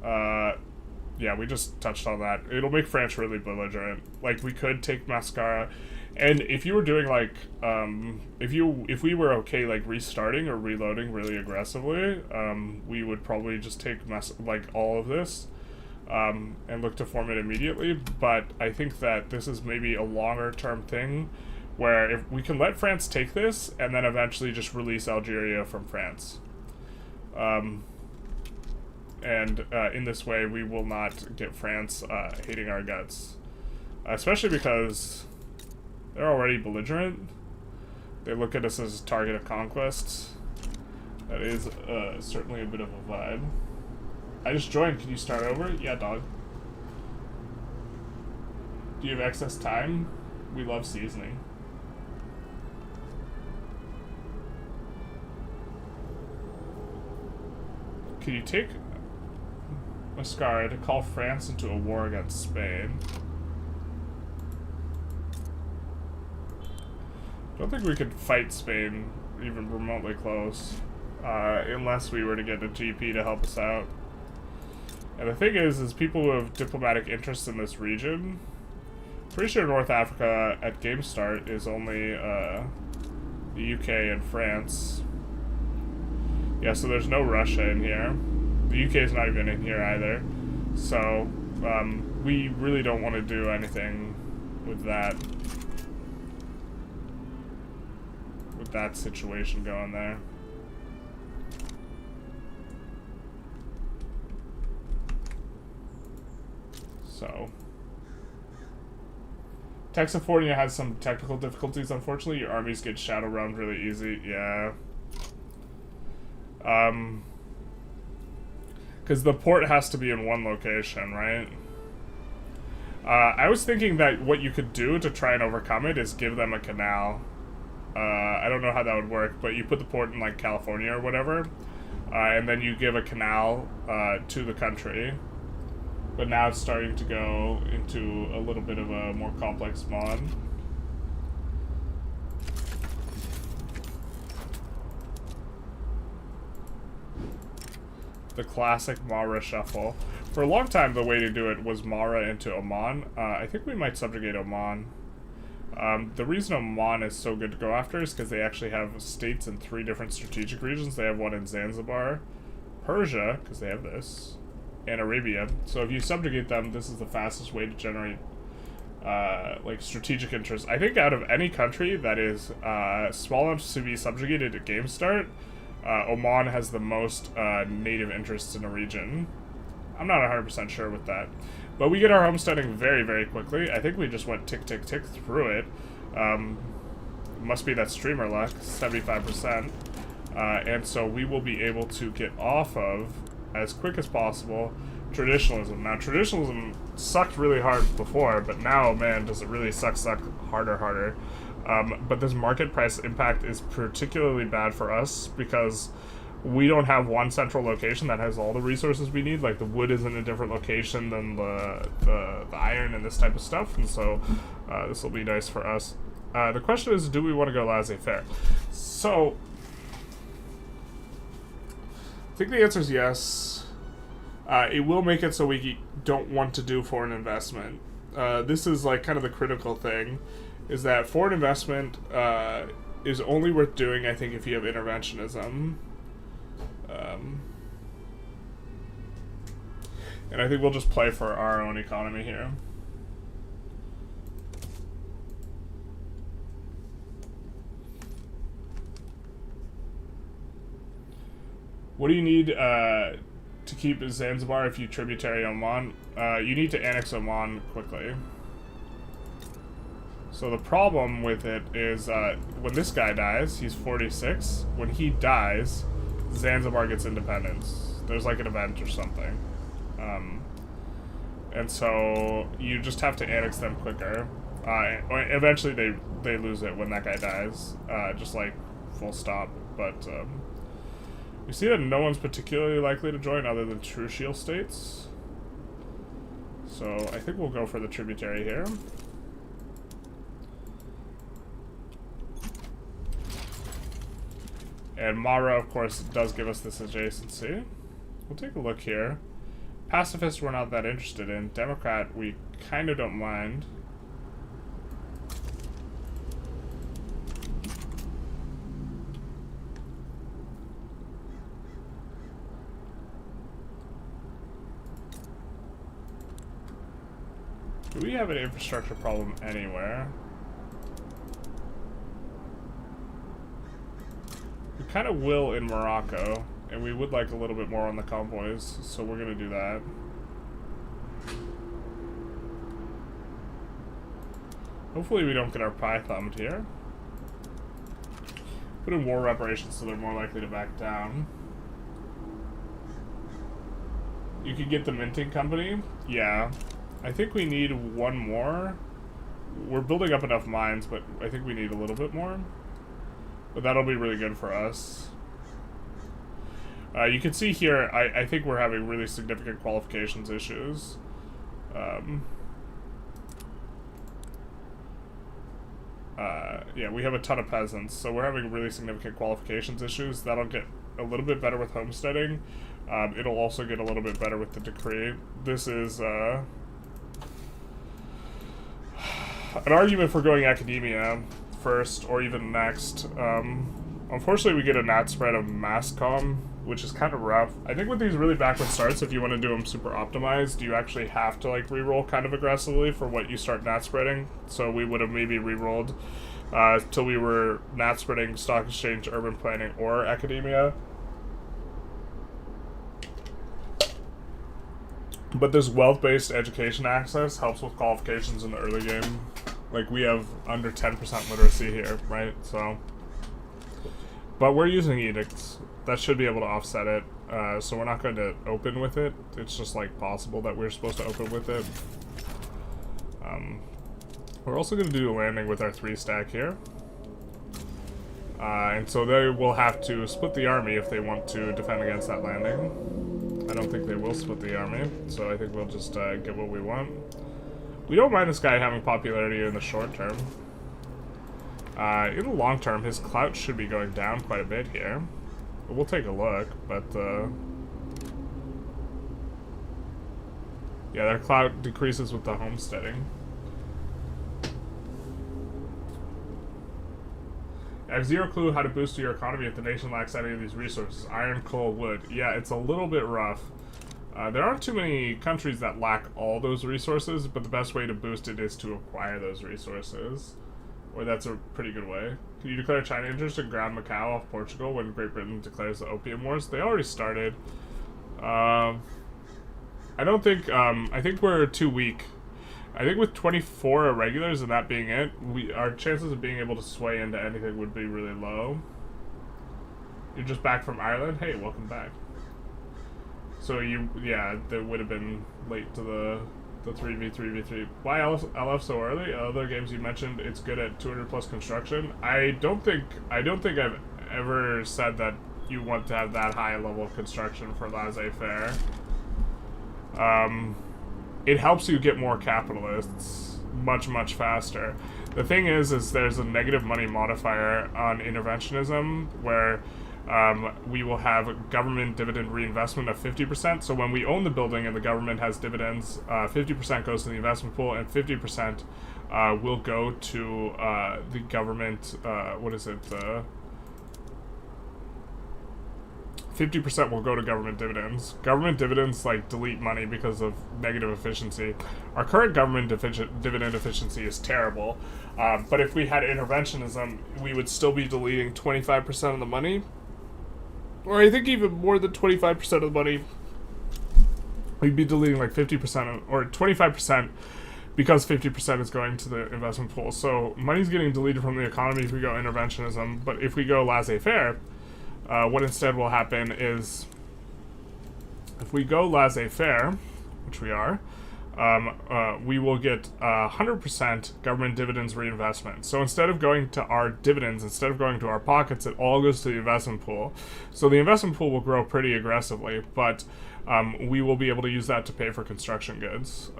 Yeah, we just touched on that. It'll make France really belligerent. Like, we could take Mascara. And if you were doing, like, if we were okay, like, restarting or reloading really aggressively, we would probably just take, like, all of this, and look to form it immediately. But I think that this is maybe a longer-term thing, where if we can let France take this, and then eventually just release Algeria from France. In this way, we will not get France hating our guts. Especially because they're already belligerent. They look at us as a target of conquest. That is certainly a bit of a vibe. I just joined. Can you start over? Yeah, dog. Do you have excess time? We love seasoning. Can you take Mascara to call France into a war against Spain? I don't think we could fight Spain even remotely close, unless we were to get a GP to help us out. And the thing is people who have diplomatic interests in this region Pretty sure North Africa at game start is only the UK and France. Yeah, so there's no Russia in here. The UK is not even in here either. So we really don't want to do anything with that. With that situation going there. So Texafornia has some technical difficulties, unfortunately. Your armies get shadow roamed really easy. Yeah. Because the port has to be in one location, right? I was thinking that what you could do to try and overcome it is give them a canal. I don't know how that would work, but you put the port in, like, California or whatever, and then you give a canal to the country. But now it's starting to go into a little bit of a more complex mod. The classic Mara shuffle. For a long time, the way to do it was Mara into Oman. I think we might subjugate Oman. The reason Oman is so good to go after is because they actually have states in 3 different strategic regions. They have one in Zanzibar, Persia, because they have this, and Arabia. So if you subjugate them, this is the fastest way to generate like strategic interest. I think out of any country that is small enough to be subjugated at game start, Oman has the most native interests in a region. I'm not 100% sure with that. But we get our homesteading very, very quickly. I think we just went tick, tick, tick through it. Must be that streamer luck, 75%. And so we will be able to get off of, as quick as possible, traditionalism. Now, traditionalism sucked really hard before, but now, man, does it really suck harder. But this market price impact is particularly bad for us because we don't have one central location that has all the resources we need. Like, the wood is in a different location than the iron and this type of stuff, and so this will be nice for us. The question is, do we want to go laissez-faire? So, I think the answer is yes. It will make it so we don't want to do foreign investment. This is like kind of the critical thing, is that foreign investment is only worth doing, I think, if you have interventionism. And I think we'll just play for our own economy here. What do you need to keep Zanzibar if you tributary Oman? You need to annex Oman quickly. So the problem with it is when this guy dies, he's 46. When he dies, Zanzibar gets independence. There's like an event or something. And so you just have to annex them quicker. Eventually they lose it when that guy dies. Just like full stop. But you see that no one's particularly likely to join other than true shield states. So I think we'll go for the tributary here. And Mara, of course, does give us this adjacency. We'll take a look here. Pacifist, we're not that interested in. Democrat, we kind of don't mind. Do we have an infrastructure problem anywhere? We kind of will in Morocco, and we would like a little bit more on the convoys, so we're going to do that. Hopefully we don't get our pie thumbed here. Put in war reparations so they're more likely to back down. You could get the minting company? Yeah. I think we need one more. We're building up enough mines, but I think we need a little bit more. But that'll be really good for us. You can see here, I think we're having really significant qualifications issues. Yeah, we have a ton of peasants, so we're having really significant qualifications issues. That'll get a little bit better with homesteading. It'll also get a little bit better with the decree. This is, an argument for going academia first or even next. Unfortunately, we get a nat spread of masscom, which is kind of rough. I think with these really backward starts, if you want to do them super optimized, you actually have to like reroll kind of aggressively for what you start nat spreading. So we would have maybe rerolled till we were nat spreading stock exchange, urban planning, or academia. But this wealth-based education access helps with qualifications in the early game. Like, we have under 10% literacy here, right? So, but we're using edicts. That should be able to offset it. So we're not going to open with it. It's just, like, possible that we're supposed to open with it. We're also going to do a landing with our 3-stack here. And so they will have to split the army if they want to defend against that landing. I don't think they will split the army, so I think we'll just get what we want. We don't mind this guy having popularity in the short term. In the long term, his clout should be going down quite a bit here. We'll take a look, but yeah, their clout decreases with the homesteading. I have zero clue how to boost your economy if the nation lacks any of these resources. Iron, coal, wood. Yeah, it's a little bit rough. There aren't too many countries that lack all those resources, but the best way to boost it is to acquire those resources. Or that's a pretty good way. Can you declare China interest in ground Macau off Portugal when Great Britain declares the Opium Wars? They already started. I don't think, I think we're too weak. I think with 24 irregulars and that being it, our chances of being able to sway into anything would be really low. You're just back from Ireland? Hey, welcome back. So yeah, they would have been late to the 3v3v3. Why LF so early? Other games you mentioned, it's good at 200 plus construction. I don't think I've ever said that you want to have that high level of construction for laissez-faire. It helps you get more capitalists much faster. The thing is there's a negative money modifier on interventionism where we will have government dividend reinvestment of 50%. So when we own the building and the government has dividends, 50% goes to the investment pool and 50% will go to the government, 50% will go to government dividends. Government dividends, like, delete money because of negative efficiency. Our current government dividend efficiency is terrible. But if we had interventionism, we would still be deleting 25% of the money. Or I think even more than 25% of the money. We'd be deleting, like, 50% or 25% because 50% is going to the investment pool. So money's getting deleted from the economy if we go interventionism. But if we go laissez-faire, what instead will happen is, if we go laissez-faire, which we are, we will get 100% government dividends reinvestment. So instead of going to our dividends, instead of going to our pockets, it all goes to the investment pool. So the investment pool will grow pretty aggressively, but we will be able to use that to pay for construction goods.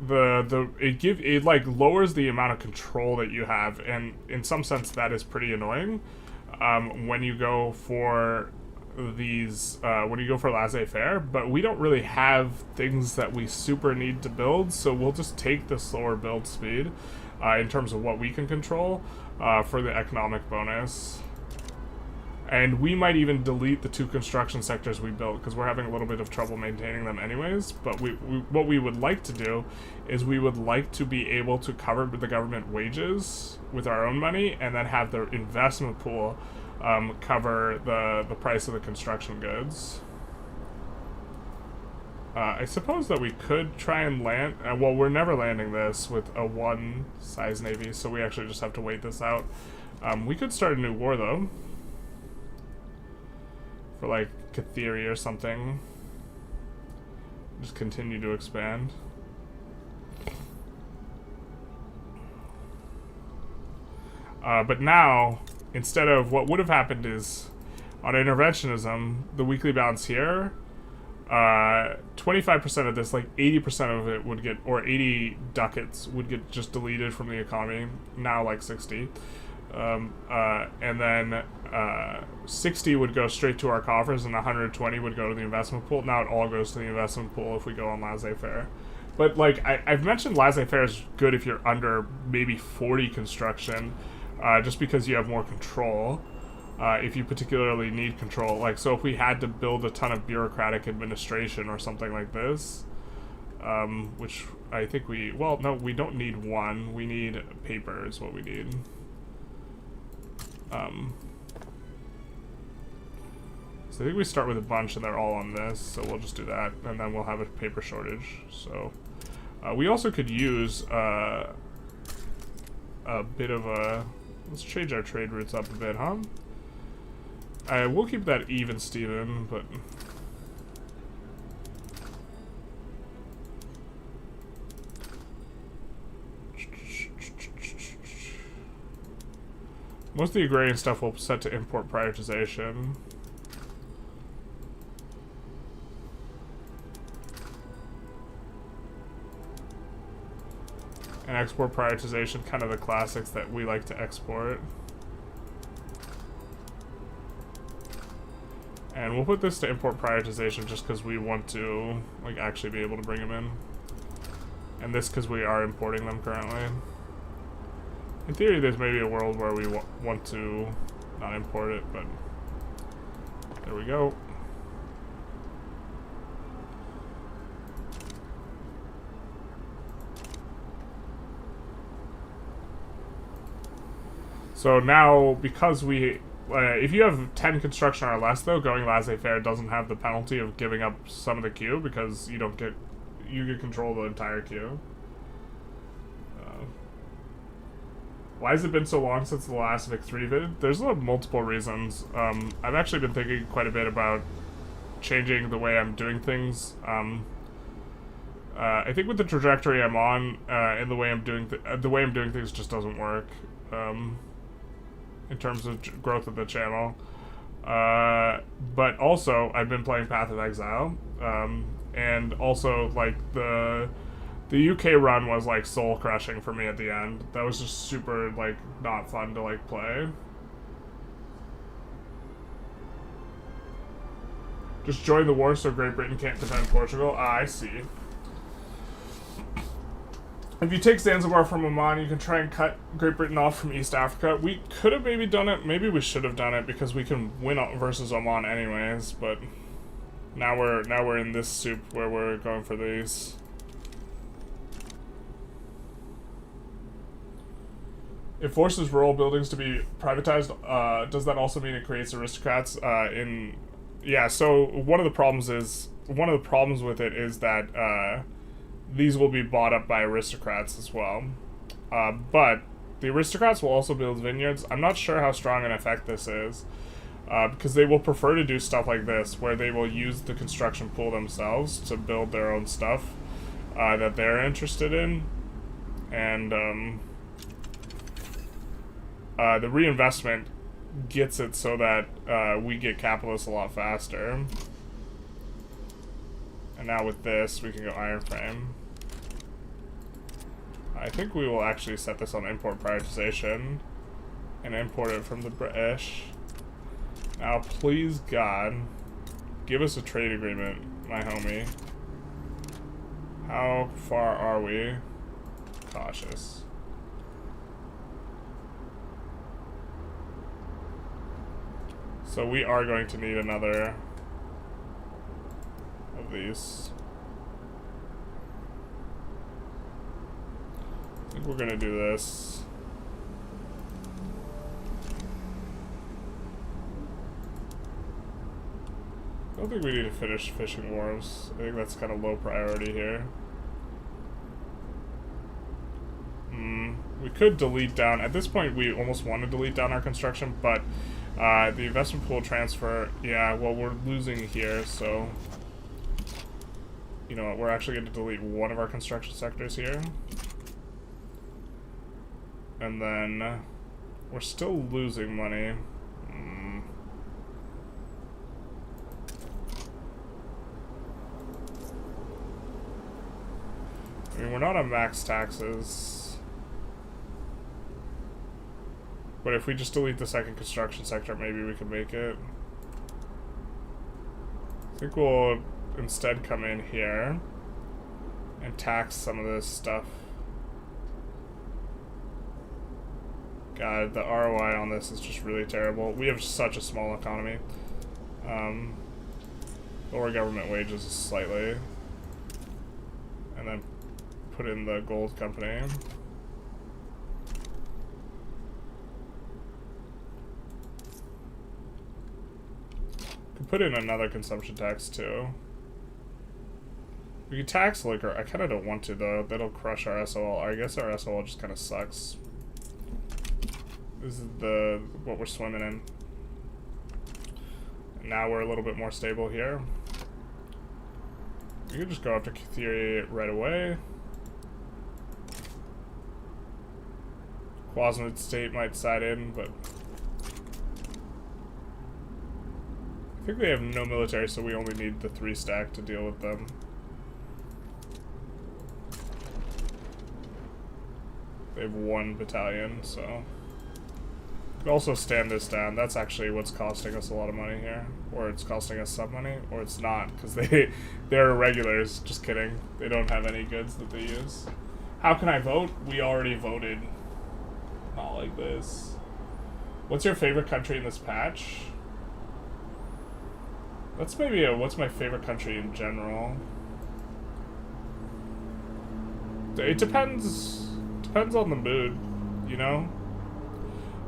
It like lowers the amount of control that you have, and in some sense that is pretty annoying when you go for these laissez-faire, but we don't really have things that we super need to build, so we'll just take the slower build speed in terms of what we can control for the economic bonus. And we might even delete the 2 construction sectors we built because we're having a little bit of trouble maintaining them anyways. But what we would like to do is we would like to be able to cover the government wages with our own money and then have the investment pool cover the price of the construction goods. I suppose that we could try and land... well, we're never landing this with a 1 size navy, so we actually just have to wait this out. We could start a new war, though. For, like, Catheri or something. Just continue to expand. But now, instead of what would have happened is, on interventionism, the weekly balance here, 25% of this, like 80% of it would get, or 80 ducats would get just deleted from the economy. Now, like 60. And then 60 would go straight to our coffers, and 120 would go to the investment pool. Now it all goes to the investment pool if we go on laissez-faire. But, like, I've mentioned laissez-faire is good if you're under maybe 40 construction, just because you have more control, if you particularly need control. Like, so if we had to build a ton of bureaucratic administration or something like this, which I think well, no, we don't need one. We need paper is what we need. So I think we start with a bunch and they're all on this, so we'll just do that, and then we'll have a paper shortage. So we also could use a bit of a... Let's change our trade routes up a bit, huh? We'll keep that even, Steven, but... Most of the agrarian stuff we'll set to import prioritization. And export prioritization, kind of the classics that we like to export. And we'll put this to import prioritization just because we want to, like, actually be able to bring them in. And this because we are importing them currently. In theory, there's maybe a world where we want to not import it, but there we go. So now, because we, if you have 10 construction or less, though, going laissez-faire doesn't have the penalty of giving up some of the queue because you don't get, you get control of the entire queue. Why has it been so long since the last Vic 3 vid? There's multiple reasons. I've actually been thinking quite a bit about changing the way I'm doing things. I think with the trajectory I'm on, and the way I'm doing things just doesn't work. In terms of growth of the channel. But also, I've been playing Path of Exile, and also, like, the UK run was, like, soul-crushing for me at the end. That was just super, like, not fun to, like, play. Just join the war so Great Britain can't defend Portugal? Ah, I see. If you take Zanzibar from Oman, you can try and cut Great Britain off from East Africa. We could have maybe done it. Maybe we should have done it because we can win versus Oman anyways. But now we're in this soup where we're going for these. It forces rural buildings to be privatized. Does that also mean it creates aristocrats? Yeah. So one of the problems with it is that. These will be bought up by aristocrats as well. But the aristocrats will also build vineyards. I'm not sure how strong an effect this is, because they will prefer to do stuff like this, where they will use the construction pool themselves to build their own stuff that they're interested in. And the reinvestment gets it so that we get capitalists a lot faster. And now with this, we can go iron frame. I think we will actually set this on import prioritization and import it from the British. Now, please God, give us a trade agreement, my homie. How far are we? Cautious. So we are going to need another of these. I think we're gonna do this. I don't think we need to finish fishing wharves. I think that's kind of low priority here. We could delete down. At this point, we almost want to delete down our construction, but the investment pool transfer, yeah, well, we're losing here, so you know what, we're actually going to delete one of our construction sectors here. And then we're still losing money. I mean, we're not on max taxes. But if we just delete the second construction sector, maybe we can make it. I think we'll instead come in here. and tax some of this stuff. God, the ROI on this is just really terrible. We have such a small economy. Lower government wages slightly. And then put in the gold company. Could put in another consumption tax too. We could tax liquor. I kind of don't want to though. That'll crush our SOL. I guess our SOL just kind of sucks. This is what we're swimming in. And now we're a little bit more stable here. We could just go after theory right away. Quasimid state might side in, but I think they have no military, so we only need the 3 stack to deal with them. They have 1 battalion, so could also stand this down. That's actually what's costing us a lot of money here, or it's costing us some money, or it's not because they're irregulars. Just kidding. They don't have any goods that they use. How can I vote? We already voted. Not like this. What's your favorite country in this patch? That's maybe what's my favorite country in general. It depends on the mood, you know?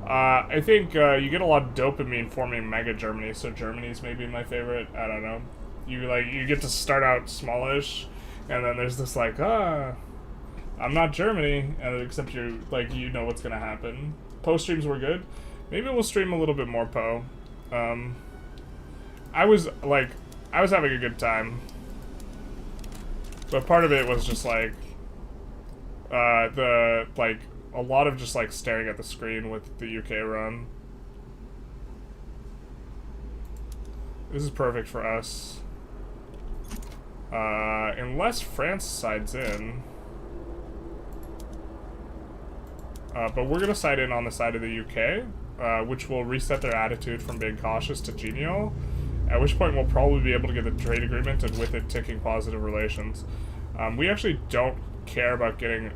I think you get a lot of dopamine forming Mega Germany, so Germany's maybe my favorite. I don't know. You get to start out smallish, and then there's this like, I'm not Germany, and except you know what's gonna happen. Poe streams were good. Maybe we'll stream a little bit more Poe. I was having a good time, but part of it was just like a lot of just like staring at the screen with the UK run. This is perfect for us, unless France sides in. But we're gonna side in on the side of the UK, which will reset their attitude from being cautious to genial. At which point we'll probably be able to get the trade agreement and with it ticking positive relations. We actually don't care about getting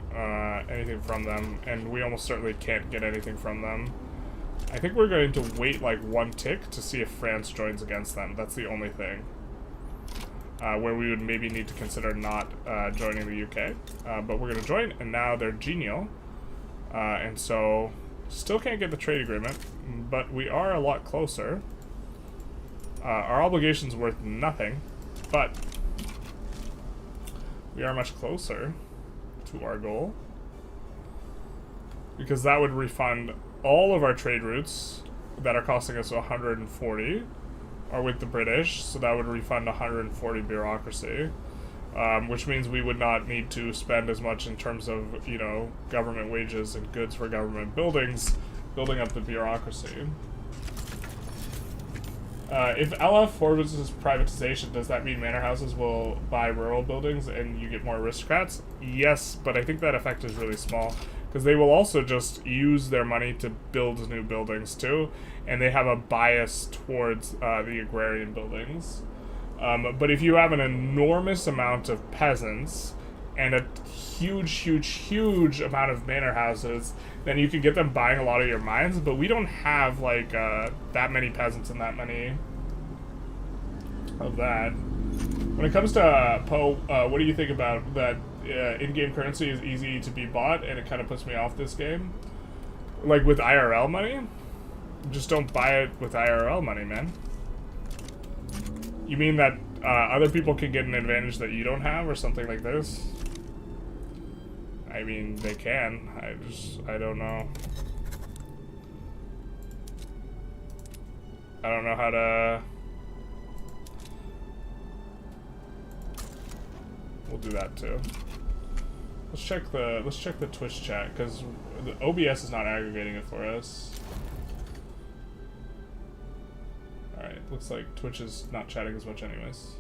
anything from them, and we almost certainly can't get anything from them. I think we're going to wait like 1 tick to see if France joins against them. That's the only thing. Where we would maybe need to consider not joining the UK. But we're going to join, and now they're genial. And so, still can't get the trade agreement, but we are a lot closer. Our obligation's worth nothing, but we are much closer to our goal, because that would refund all of our trade routes that are costing us 140 are with the British, so that would refund 140 bureaucracy, which means we would not need to spend as much in terms of, you know, government wages and goods for government buildings, building up the bureaucracy. If LF forwards privatization, does that mean manor houses will buy rural buildings and you get more aristocrats? Yes, but I think that effect is really small, because they will also just use their money to build new buildings too, and they have a bias towards the agrarian buildings. But if you have an enormous amount of peasants and a huge amount of manor houses, then you can get them buying a lot of your mines, but we don't have like that many peasants and that many of that. When it comes to Poe, what do you think about that? In-game currency is easy to be bought, and it kind of puts me off this game. Like with IRL money, just don't buy it with IRL money, man. You mean that other people can get an advantage that you don't have, or something like this? I mean, they can. I don't know. I don't know how to... We'll do that too. Let's check the Twitch chat, because the OBS is not aggregating it for us. Alright, looks like Twitch is not chatting as much anyways.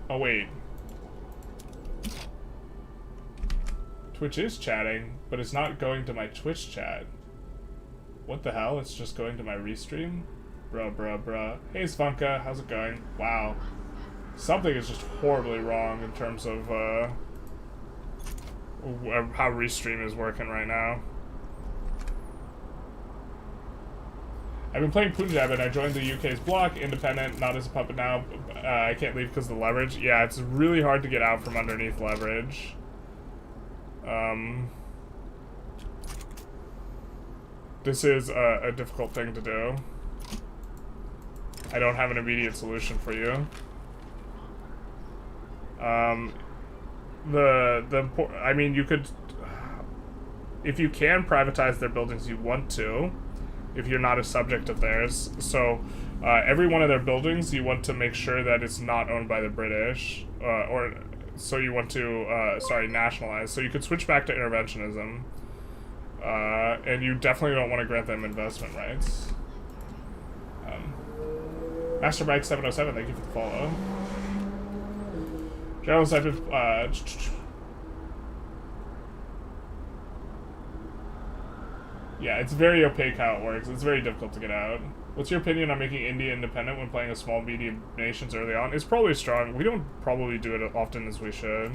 Oh wait. Twitch is chatting, but it's not going to my Twitch chat. What the hell? It's just going to my restream? Bruh. Hey, Svanka, how's it going? Wow. Something is just horribly wrong in terms of, how Restream is working right now. I've been playing Punjab and I joined the UK's bloc, independent, not as a puppet now. I can't leave because of the leverage. Yeah, it's really hard to get out from underneath leverage. This is a difficult thing to do. I don't have an immediate solution for you. I mean, you could, if you can privatize their buildings, you want to, if you're not a subject of theirs. So, every one of their buildings, you want to make sure that it's not owned by the British, so you want to, nationalize. So you could switch back to interventionism, and you definitely don't want to grant them investment rights. Master Mike 707, thank you for the follow. General Cypher, yeah, it's very opaque how it works. It's very difficult to get out. What's your opinion on making India independent when playing a small medium nations early on? It's probably strong. We don't probably do it as often as we should.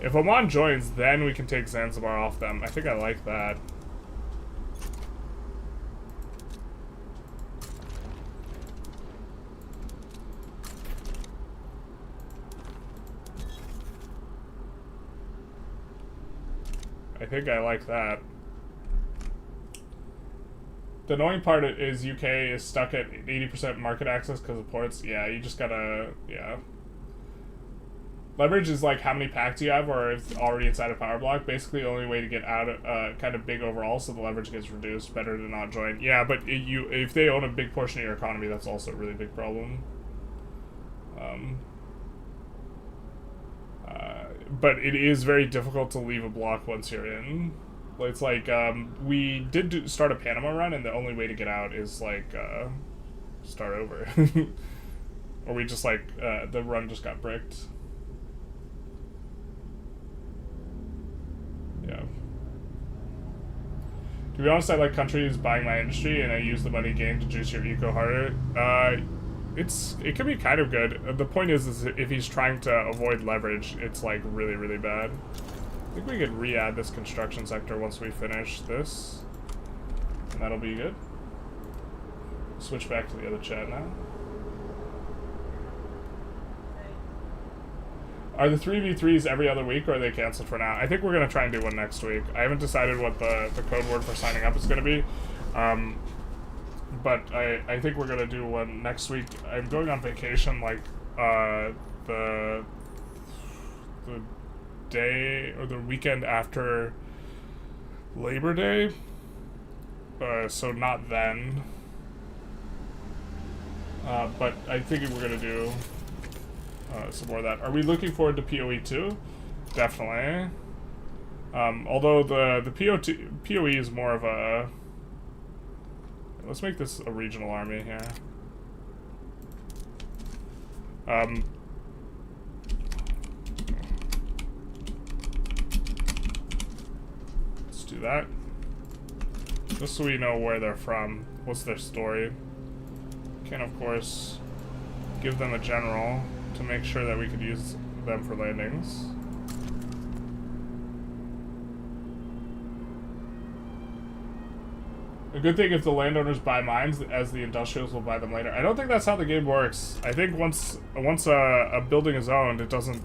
If Oman joins, then we can take Zanzibar off them. I think I like that. I think I like that. The annoying part is UK is stuck at 80% market access because of ports. Yeah, you just gotta, yeah. Leverage is like how many packs you have or if it's already inside a power block. Basically, the only way to get out of, kind of big overall so the leverage gets reduced. Better to not join. Yeah, but if they own a big portion of your economy, that's also a really big problem. But it is very difficult to leave a block once you're in. It's like, we did start a Panama run, and the only way to get out is, like, start over. Or we just, like, the run just got bricked. Yeah. To be honest, I like countries buying my industry, and I use the money gained to juice your eco harder. It can be kind of good. The point is if he's trying to avoid leverage, it's like really, really bad. I think we could re-add this construction sector once we finish this. And that'll be good. Switch back to the other chat now. Are the 3v3s every other week or are they canceled for now? I think we're going to try and do one next week. I haven't decided what the code word for signing up is going to be. But I think we're going to do one next week. I'm going on vacation, like, the day, or the weekend after Labor Day. So not then. But I think we're going to do some more of that. Are we looking forward to PoE 2? Definitely. Although the PoE is more of a... Let's make this a regional army here. Let's do that. Just so we know where they're from. What's their story. Can, of course, give them a general to make sure that we could use them for landings. A good thing if the landowners buy mines, as the industrials will buy them later. I don't think that's how the game works. I think once a building is owned, it doesn't...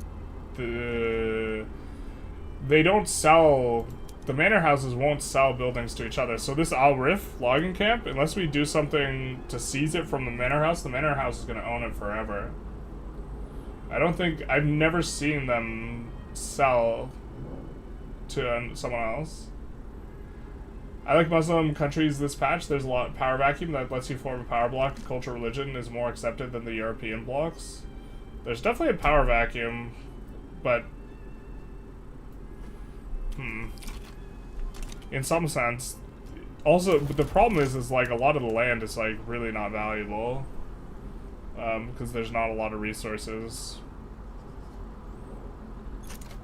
they don't sell... The manor houses won't sell buildings to each other. So this Al Rif logging camp, unless we do something to seize it from the manor house is going to own it forever. I don't think... I've never seen them sell to someone else. I like Muslim countries this patch. There's a lot of power vacuum that lets you form a power block. Culture religion is more accepted than the European blocks. There's definitely a power vacuum, but in some sense, also the problem is like a lot of the land is like really not valuable because there's not a lot of resources.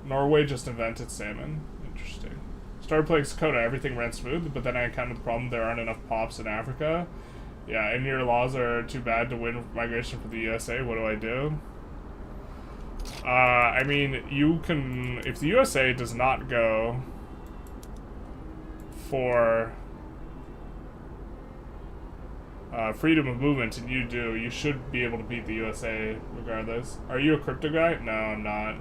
Norway just invented salmon. Interesting. Started playing Sakota, everything ran smooth, but then I encountered the problem there aren't enough pops in Africa. Yeah, and your laws are too bad to win migration for the USA. What do I do? I mean, you can... If the USA does not go for freedom of movement and you do, you should be able to beat the USA regardless. Are you a crypto guy? No, I'm not.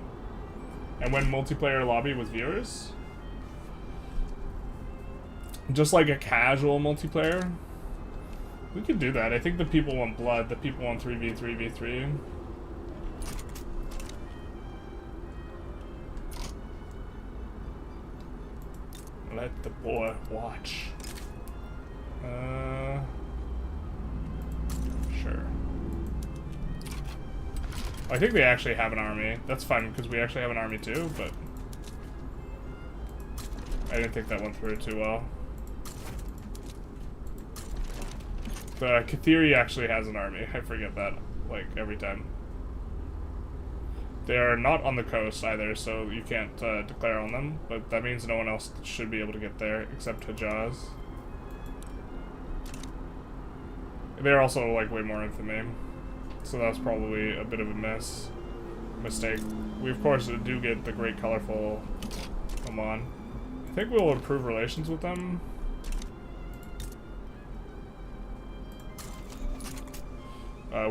And when multiplayer lobby with viewers? Just like a casual multiplayer? We could do that. I think the people want blood. The people want 3v3v3. Let the boy watch. Sure. I think they actually have an army. That's fine, because we actually have an army too, but... I didn't think that went through too well. The Kathiri actually has an army. I forget that, like, every time. They are not on the coast either, so you can't declare on them, but that means no one else should be able to get there, except Hijaz. They're also, like, way more infamy. So that's probably a bit of a mistake. We, of course, do get the Great Colorful Oman. I think we'll improve relations with them.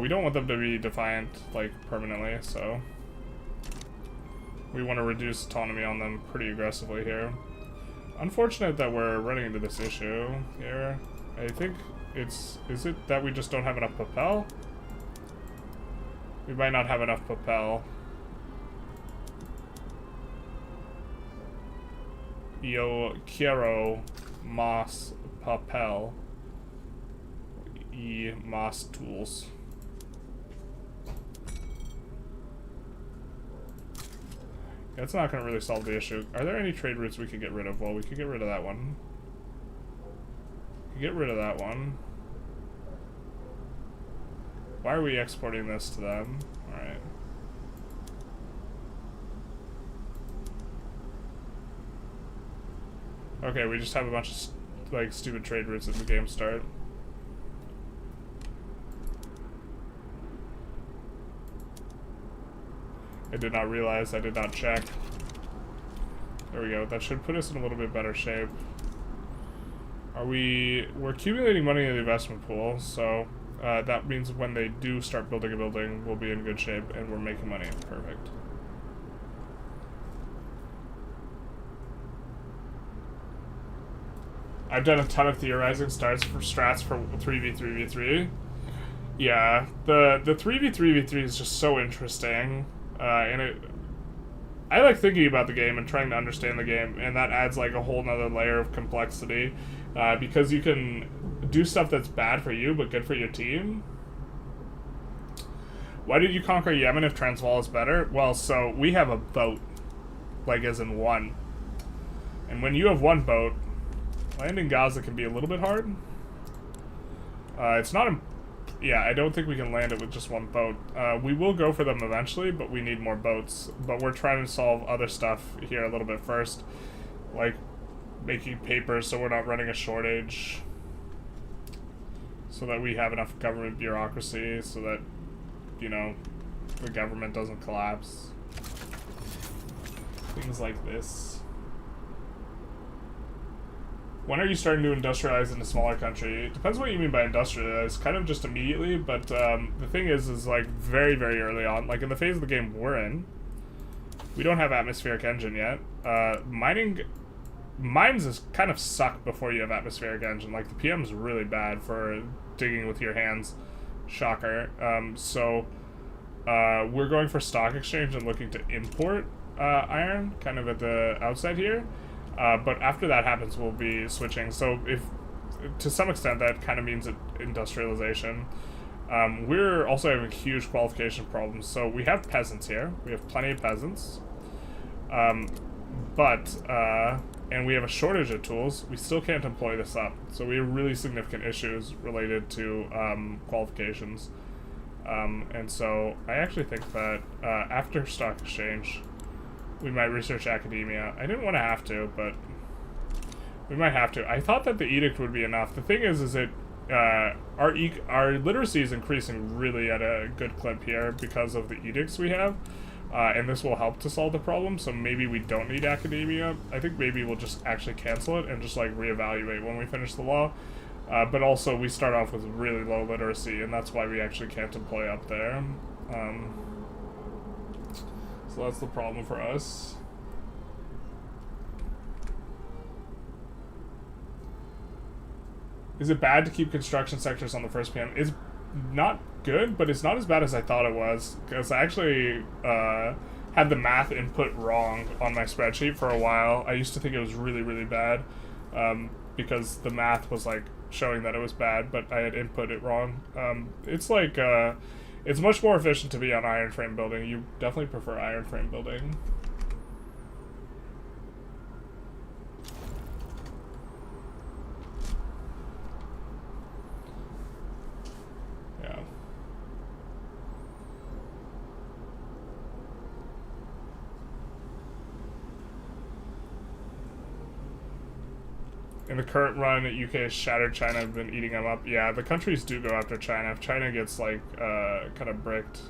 We don't want them to be defiant, like, permanently, so... We want to reduce autonomy on them pretty aggressively here. Unfortunate that we're running into this issue here. I think it's... Is it that we just don't have enough papel? We might not have enough papel. Yo quiero más papel y más tools. That's not going to really solve the issue. Are there any trade routes we could get rid of? Well, we could get rid of that one. We could get rid of that one. Why are we exporting this to them? Alright. Okay, we just have a bunch of, like, stupid trade routes at the game start. I did not realize, I did not check. There we go, that should put us in a little bit better shape. We're accumulating money in the investment pool, so that means when they do start building a building, we'll be in good shape and we're making money. Perfect. I've done a ton of theorizing strats for 3v3v3. Yeah, the 3v3v3 is just so interesting. And I like thinking about the game and trying to understand the game, and that adds like a whole nother layer of complexity, because you can do stuff that's bad for you but good for your team. Why did you conquer Yemen if Transvaal is better? Well, so we have a boat, like as in one. And when you have one boat, landing Gaza can be a little bit hard. It's not... Yeah, I don't think we can land it with just one boat. We will go for them eventually, but we need more boats. But we're trying to solve other stuff here a little bit first. Like making paper so we're not running a shortage. So that we have enough government bureaucracy so that, you know, the government doesn't collapse. Things like this. When are you starting to industrialize in a smaller country? It depends what you mean by industrialize, kind of just immediately, but the thing is like very, very early on, like in the phase of the game we're in, we don't have atmospheric engine yet. Mines is kind of suck before you have atmospheric engine, like the PM's really bad for digging with your hands, shocker. So we're going for stock exchange and looking to import iron, kind of at the outside here. But after that happens, we'll be switching. So if, to some extent, that kind of means industrialization. We're also having huge qualification problems. So we have peasants here. We have plenty of peasants. And we have a shortage of tools. We still can't employ this up. So we have really significant issues related to qualifications. And so I actually think that after stock exchange, We might research academia. I didn't want to have to, but we might have to. I thought that the edict would be enough. The thing is it our literacy is increasing really at a good clip here because of the edicts we have, and this will help to solve the problem. So maybe we don't need academia. I think maybe we'll just actually cancel it and just like reevaluate when we finish the law. But also we start off with really low literacy, and that's why we actually can't employ up there. So that's the problem for us. Is it bad to keep construction sectors on the first PM? It's not good, but it's not as bad as I thought it was, because I actually had the math input wrong on my spreadsheet for a while. I used to think it was really, really bad, because the math was like showing that it was bad, but I had input it wrong. It's like, it's much more efficient to be on iron frame building. You definitely prefer iron frame building. Yeah. In the current run, UK has shattered China, have been eating them up. Yeah, the countries do go after China. If China gets, like, kind of bricked.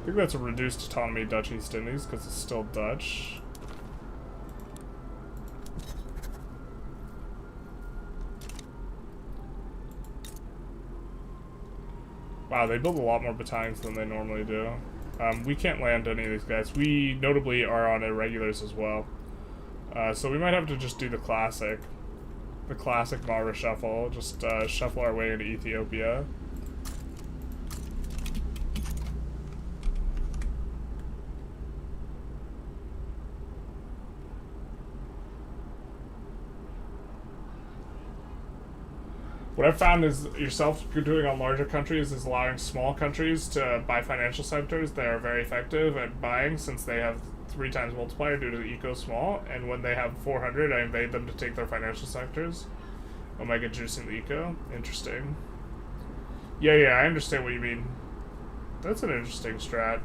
I think that's a reduced autonomy Dutch East Indies, because it's still Dutch. Wow, they build a lot more battalions than they normally do. We can't land any of these guys. We notably are on irregulars as well. So we might have to just do the classic Mara shuffle. Just shuffle our way into Ethiopia. What I've found is yourself doing on larger countries is allowing small countries to buy financial sectors. They are very effective at buying since they have 3 times multiplier due to the eco small, and when they have 400, I invade them to take their financial sectors. Omega juicing the eco. Interesting. Yeah, I understand what you mean. That's an interesting strat.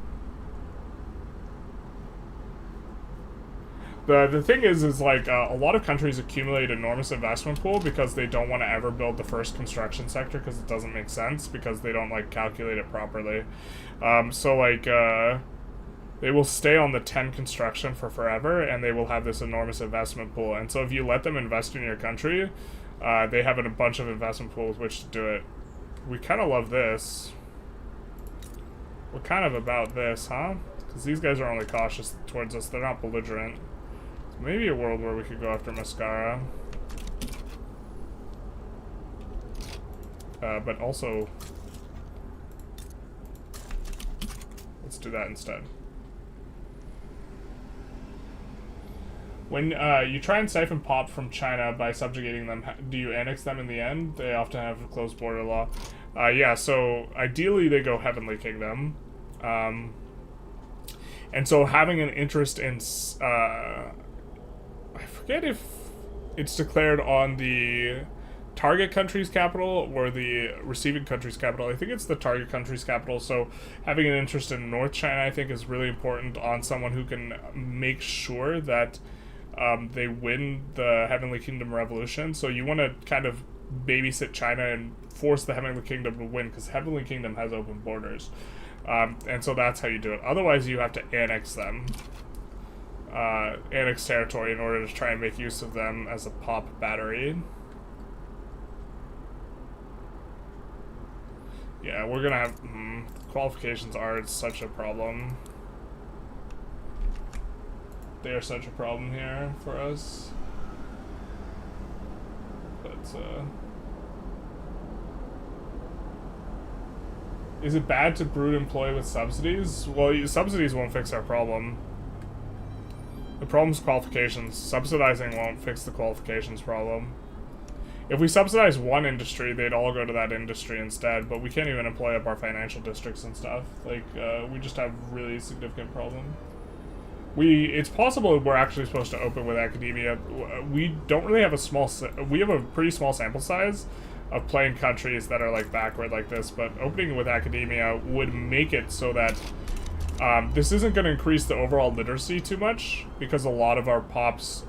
The thing is like, a lot of countries accumulate enormous investment pool because they don't want to ever build the first construction sector because it doesn't make sense, because they don't, like, calculate it properly. So, like, they will stay on the 10 construction for forever, and they will have this enormous investment pool. And so if you let them invest in your country, they have a bunch of investment pools which to do it. We kind of love this. We're kind of about this, huh? Because these guys are only cautious towards us. They're not belligerent. Maybe a world where we could go after Mascara. But also, let's do that instead. When you try and siphon pop from China by subjugating them, do you annex them in the end? They often have a closed border law. Yeah, so ideally they go Heavenly Kingdom. And so having an interest in... I forget if it's declared on the target country's capital or the receiving country's capital. I think it's the target country's capital. So having an interest in North China, I think, is really important on someone who can make sure that they win the Heavenly Kingdom Revolution. So you want to kind of babysit China and force the Heavenly Kingdom to win, because Heavenly Kingdom has open borders. And so that's how you do it. Otherwise, you have to annex them. Annex territory in order to try and make use of them as a pop battery. Yeah, we're gonna have... qualifications are such a problem. They are such a problem here for us. But, is it bad to brood employ with subsidies? Well, subsidies won't fix our problem. The problem's qualifications. Subsidizing won't fix the qualifications problem. If we subsidize one industry, they'd all go to that industry instead, but we can't even employ up our financial districts and stuff. Like, we just have really significant problem. It's possible we're actually supposed to open with academia. We don't really have a we have a pretty small sample size, of playing countries that are like backward like this, but opening with academia would make it so that this isn't going to increase the overall literacy too much, because a lot of our pops,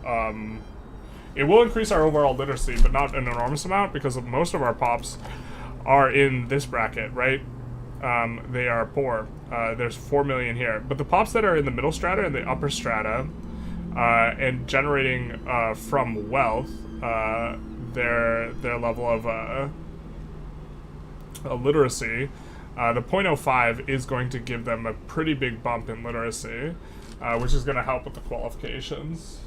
it will increase our overall literacy, but not an enormous amount, because most of our pops are in this bracket, right? They are poor. There's 4 million here, but the pops that are in the middle strata and the upper strata, and generating from wealth, their level of literacy, the 0.05 is going to give them a pretty big bump in literacy, which is going to help with the qualifications.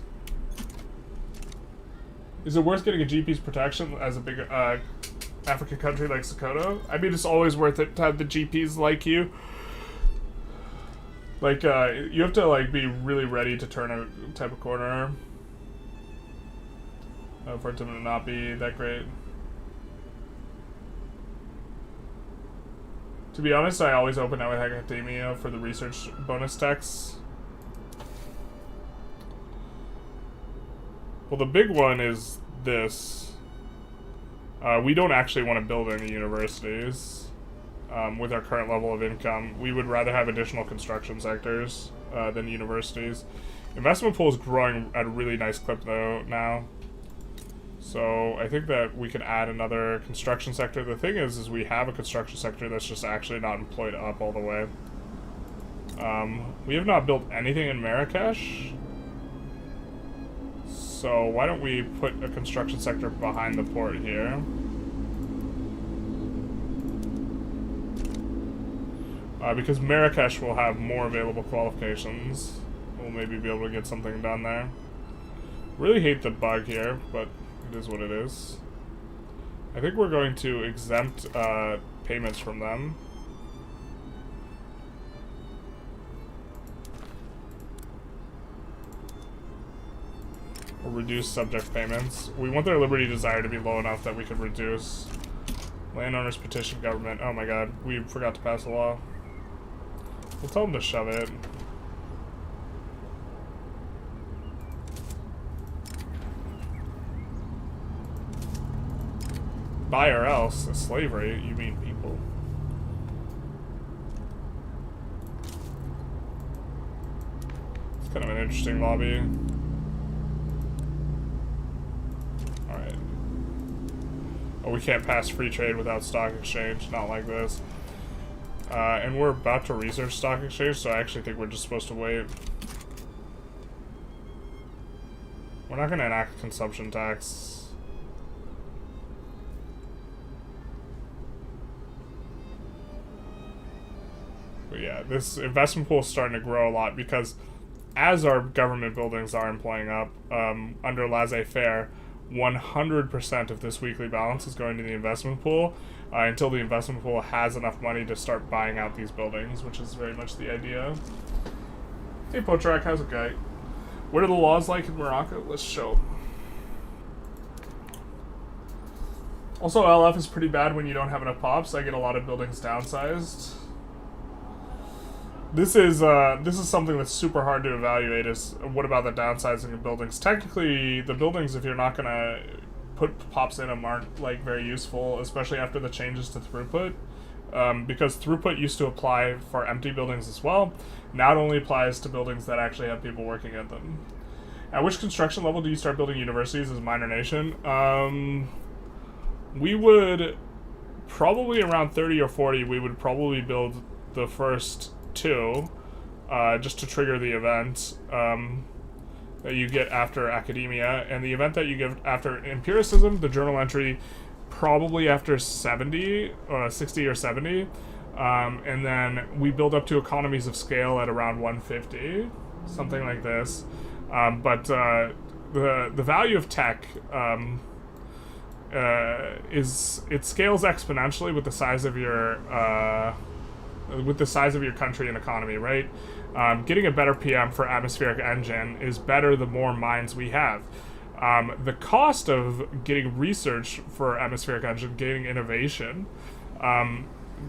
Is it worth getting a GP's protection as a big African country like Sokoto? I mean, it's always worth it to have the GPs like you. Like, you have to, like, be really ready to turn a type of corner for it to not be that great. To be honest, I always open out with academia for the research bonus texts. Well, the big one is this. We don't actually want to build any universities with our current level of income. We would rather have additional construction sectors than universities. Investment pool is growing at a really nice clip, though, now. So I think that we could add another construction sector. The thing is we have a construction sector that's just actually not employed up all the way. We have not built anything in Marrakesh. So why don't we put a construction sector behind the port here? Because Marrakesh will have more available qualifications. We'll maybe be able to get something done there. Really hate the bug here, but it is what it is. I think we're going to exempt payments from them. Or reduce subject payments. We want their liberty desire to be low enough that we could reduce. Landowners petition government. Oh my god, we forgot to pass a law. We'll tell them to shove it. Buy or else. Slavery? You mean people. It's kind of an interesting lobby. Alright. Oh, we can't pass free trade without stock exchange. Not like this. And we're about to research stock exchange, so I actually think we're just supposed to wait. We're not going to enact consumption tax. But yeah, this investment pool is starting to grow a lot because as our government buildings are employing up, under laissez-faire, 100% of this weekly balance is going to the investment pool until the investment pool has enough money to start buying out these buildings, which is very much the idea. Hey, Potrak, how's it going? What are the laws like in Morocco? Let's show. Also, LF is pretty bad when you don't have enough pops. I get a lot of buildings downsized. This is something that's super hard to evaluate, is what about the downsizing of buildings. Technically, the buildings, if you're not going to put pops in them, aren't like very useful, especially after the changes to throughput. Because throughput used to apply for empty buildings as well. Now it only applies to buildings that actually have people working at them. At which construction level do you start building universities as a minor nation? We would probably around 30 or 40, we would probably build the first two, just to trigger the event that you get after academia, and the event that you get after empiricism, the journal entry, probably after 70, 60 or 70, and then we build up to economies of scale at around 150, something like this. But the value of tech is it scales exponentially with the size of your country and economy, right? Getting a better PM for atmospheric engine is better the more mines we have. The cost of getting research for atmospheric engine, getting innovation,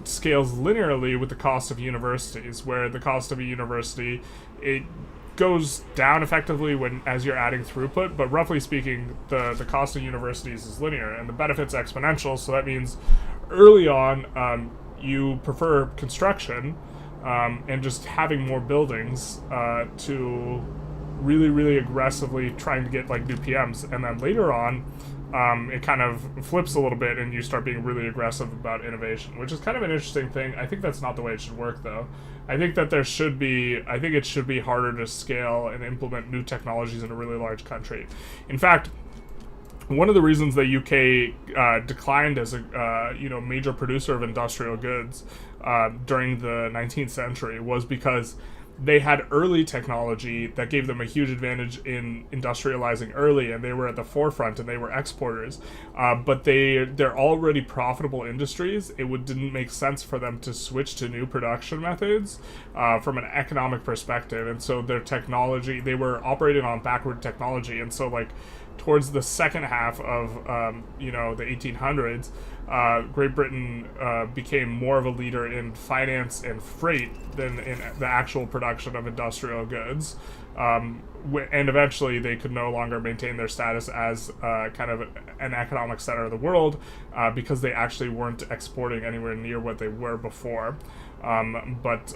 scales linearly with the cost of universities, where the cost of a university, goes down effectively as you're adding throughput, but roughly speaking, the cost of universities is linear, and the benefit's exponential, so that means early on, you prefer construction, and just having more buildings, to really, really aggressively trying to get, like, new PMs, and then later on, it kind of flips a little bit and you start being really aggressive about innovation, which is kind of an interesting thing. I think that's not the way it should work, though. I think that it should be harder to scale and implement new technologies in a really large country. In fact, one of the reasons the UK declined as a major producer of industrial goods during the 19th century was because they had early technology that gave them a huge advantage in industrializing early, and they were at the forefront and they were exporters. But they're already profitable industries. Didn't make sense for them to switch to new production methods from an economic perspective. And so their technology, they were operating on backward technology. And so, like, towards the second half of the 1800s, Great Britain became more of a leader in finance and freight than in the actual production of industrial goods. And eventually they could no longer maintain their status as kind of an economic center of the world because they actually weren't exporting anywhere near what they were before. But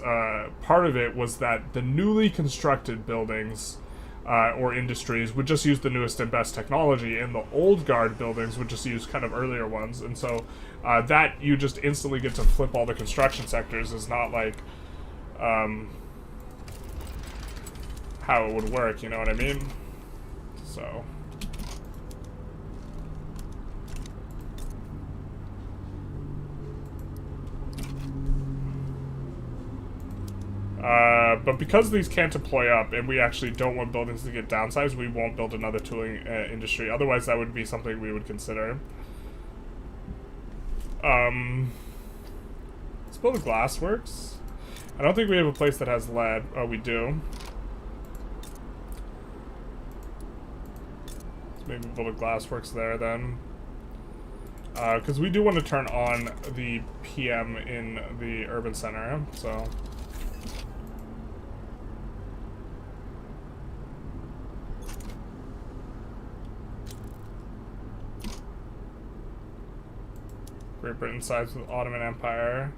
part of it was that the newly constructed buildings or industries would just use the newest and best technology, and the old guard buildings would just use kind of earlier ones. And so that you just instantly get to flip all the construction sectors is not like how it would work, you know what I mean? So but because these can't deploy up, and we actually don't want buildings to get downsized, we won't build another tooling industry. Otherwise, that would be something we would consider. Let's build a glassworks. I don't think we have a place that has lead. Oh, we do. Let's maybe build a glassworks there then. Because we do want to turn on the PM in the urban center, so... Great Britain sides with the Ottoman Empire,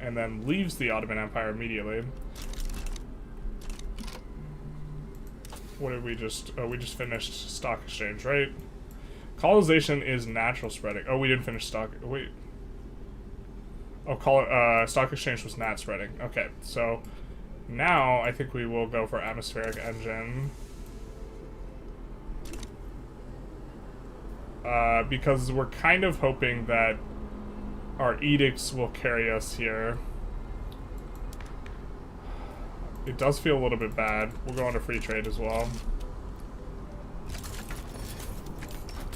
and then leaves the Ottoman Empire immediately. What did we just... Oh, we just finished stock exchange, right? Colonization is natural spreading. Oh, we didn't finish stock... Wait. Oh, stock exchange was nat spreading. Okay, so now I think we will go for atmospheric engine. Because we're kind of hoping that our edicts will carry us here. It does feel a little bit bad. We'll go on to free trade as well.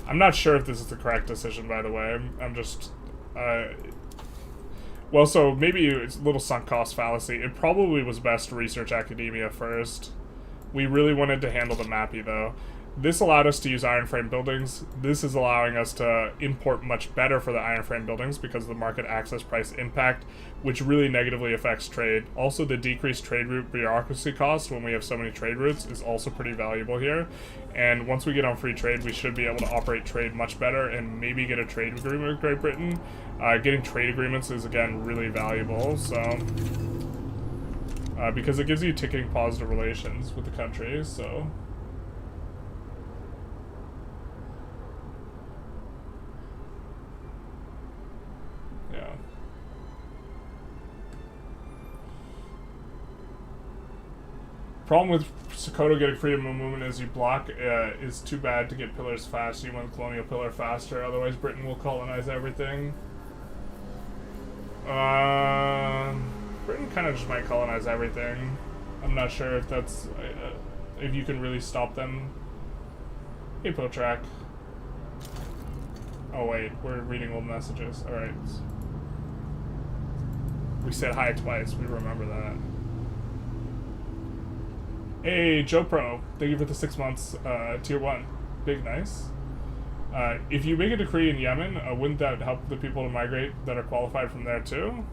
I'm not sure if this is the correct decision, by the way. I'm just... well, so maybe it's a little sunk cost fallacy. It probably was best to research academia first. We really wanted to handle the MAPI, though. This allowed us to use iron frame buildings. This is allowing us to import much better for the iron frame buildings because of the market access price impact, which really negatively affects trade. Also, the decreased trade route bureaucracy cost when we have so many trade routes is also pretty valuable here. And once we get on free trade, we should be able to operate trade much better and maybe get a trade agreement with Great Britain. Getting trade agreements is, again, really valuable, so... because it gives you ticketing positive relations with the country, so... Problem with Sokoto getting freedom of movement as you block is too bad to get pillars fast. You want the colonial pillar faster, otherwise Britain will colonize everything. Britain kind of just might colonize everything. I'm not sure if that's... if you can really stop them. Hey, Potrack. Oh wait, we're reading old messages. Alright. We said hi twice, we remember that. Hey, Joe Pro, thank you for the 6 months, tier 1. Big nice. If you make a decree in Yemen, wouldn't that help the people to migrate that are qualified from there too?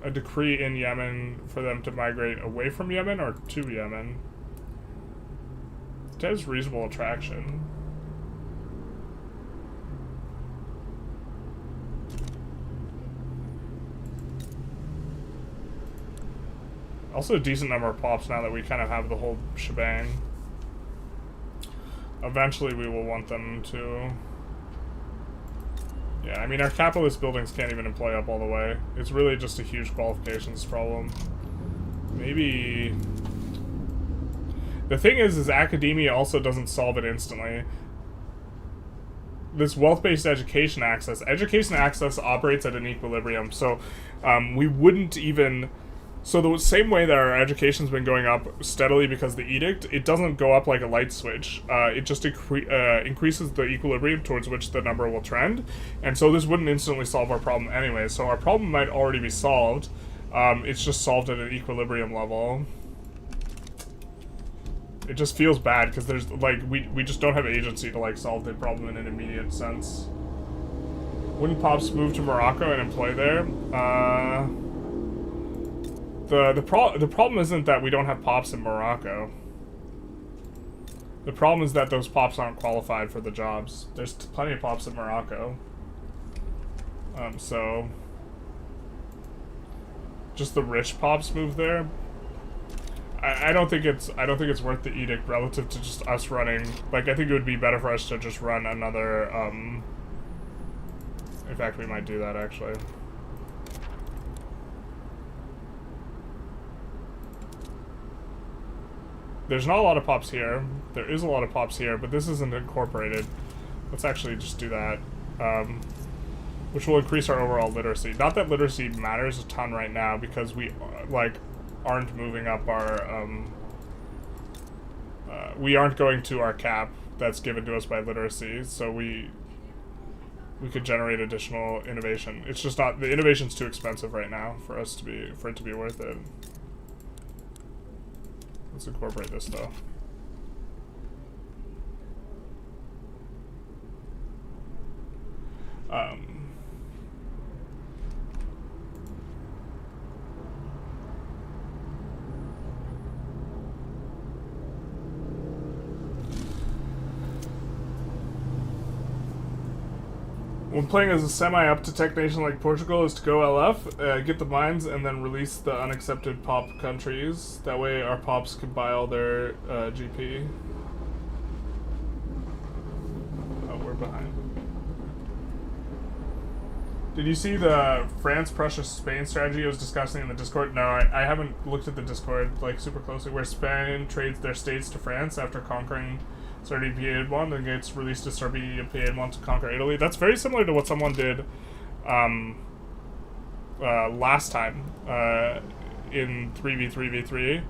a decree in Yemen for them to migrate away from Yemen or to Yemen. It has reasonable attraction. Also a decent number of pops now that we kind of have the whole shebang. Eventually we will want them to... Yeah, I mean, our capitalist buildings can't even employ up all the way. It's really just a huge qualifications problem. Maybe... The thing is academia also doesn't solve it instantly. This wealth-based education access operates at an equilibrium, so we wouldn't even... So the same way that our education's been going up steadily because of the edict, it doesn't go up like a light switch. It just increases the equilibrium towards which the number will trend. And so this wouldn't instantly solve our problem anyway. So our problem might already be solved. It's just solved at an equilibrium level. It just feels bad because there's like we just don't have agency to like solve the problem in an immediate sense. Wouldn't pops move to Morocco and employ there? The problem isn't that we don't have pops in Morocco. The problem is that those pops aren't qualified for the jobs. There's plenty of pops in Morocco. So just the rich pops move there. I don't think it's worth the edict relative to just us running. Like, I think it would be better for us to just run another. In fact, we might do that actually. There's not a lot of pops here. There is a lot of pops here, but this isn't incorporated. Let's actually just do that. Which will increase our overall literacy. Not that literacy matters a ton right now, because we, like, aren't moving up our, we aren't going to our cap that's given to us by literacy, so we could generate additional innovation. It's just not, the innovation's too expensive right now for us to be, for it to be worth it. Let's incorporate this though. When playing as a semi-up-to-tech nation like Portugal is to go LF, get the mines, and then release the unaccepted pop countries. That way our pops can buy all their GP. Oh, we're behind. Did you see the France, Prussia, Spain strategy I was discussing in the Discord? No, I haven't looked at the Discord like super closely, where Spain trades their states to France after conquering Sardinia Piedmont, then gets released to Sardinia Piedmont to conquer Italy. That's very similar to what someone did last time in 3v3v3.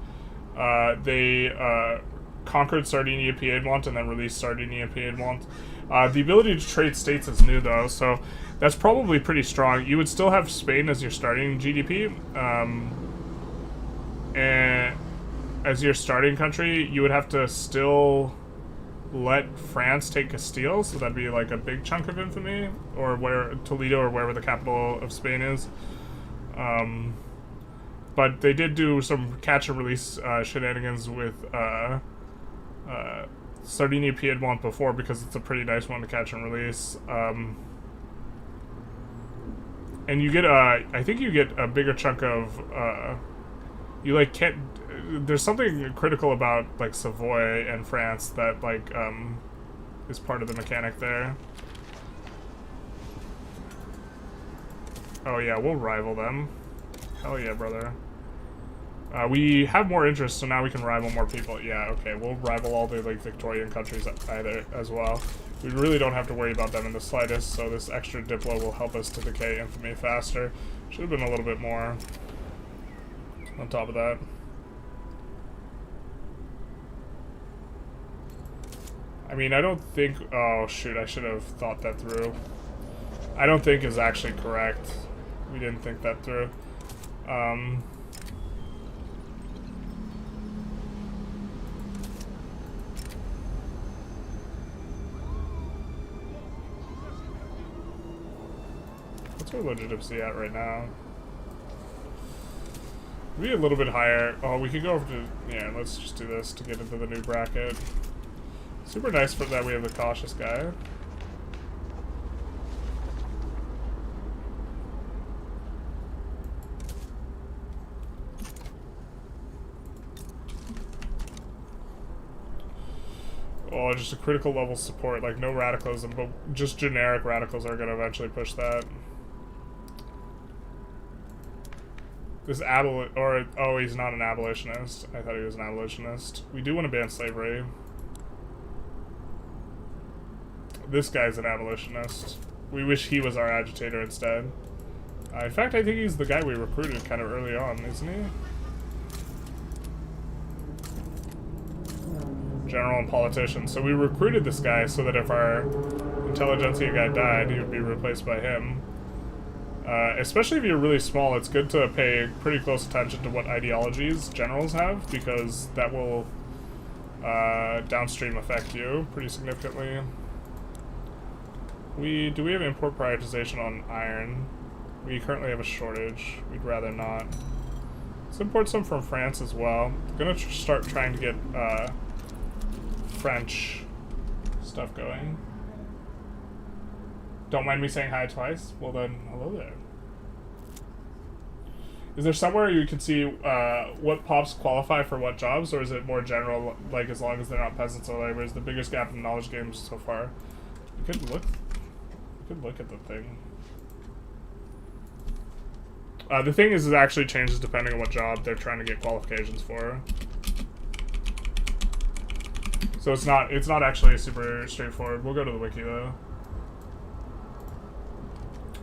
They conquered Sardinia Piedmont and then released Sardinia Piedmont. The ability to trade states is new though, so that's probably pretty strong. You would still have Spain as your starting GDP, and as your starting country, you would have to still let France take Castile, so that'd be like a big chunk of infamy, or where Toledo or wherever the capital of Spain is. But they did do some catch and release shenanigans with Sardinia Piedmont before, because it's a pretty nice one to catch and release. And you get I think you get a bigger chunk of you like can't. There's something critical about like Savoy and France that like is part of the mechanic there. Oh yeah, we'll rival them. Hell yeah, brother. We have more interest, so now we can rival more people. Yeah, okay, we'll rival all the like Victorian countries either as well. We really don't have to worry about them in the slightest, so this extra Diplo will help us to decay infamy faster. Should have been a little bit more on top of that. I mean, I don't think... Oh, shoot, I should have thought that through. I don't think is actually correct. We didn't think that through. What's our legitimacy at right now? Maybe a little bit higher. Oh, we could go over to... Yeah, let's just do this to get into the new bracket. Super nice for that we have the cautious guy. Oh, just a critical level support, like no radicalism, but just generic radicals are gonna eventually push that. This oh, he's not an abolitionist. I thought he was an abolitionist. We do want to ban slavery. This guy's an abolitionist. We wish he was our agitator instead. In fact, I think he's the guy we recruited kind of early on, isn't he? General and politician. So we recruited this guy so that if our Intelligentsia guy died, he would be replaced by him. Especially if you're really small, it's good to pay pretty close attention to what ideologies generals have, because that will downstream affect you pretty significantly. Do we have import prioritization on iron? We currently have a shortage. We'd rather not. Let's import some from France as well. I'm gonna start trying to get French stuff going. Don't mind me saying hi twice. Well then, hello there. Is there somewhere you can see what pops qualify for what jobs, or is it more general, like as long as they're not peasants or laborers? The biggest gap in knowledge games so far. You could look at the thing. The thing is, it actually changes depending on what job they're trying to get qualifications for. So it's not actually super straightforward. We'll go to the wiki though.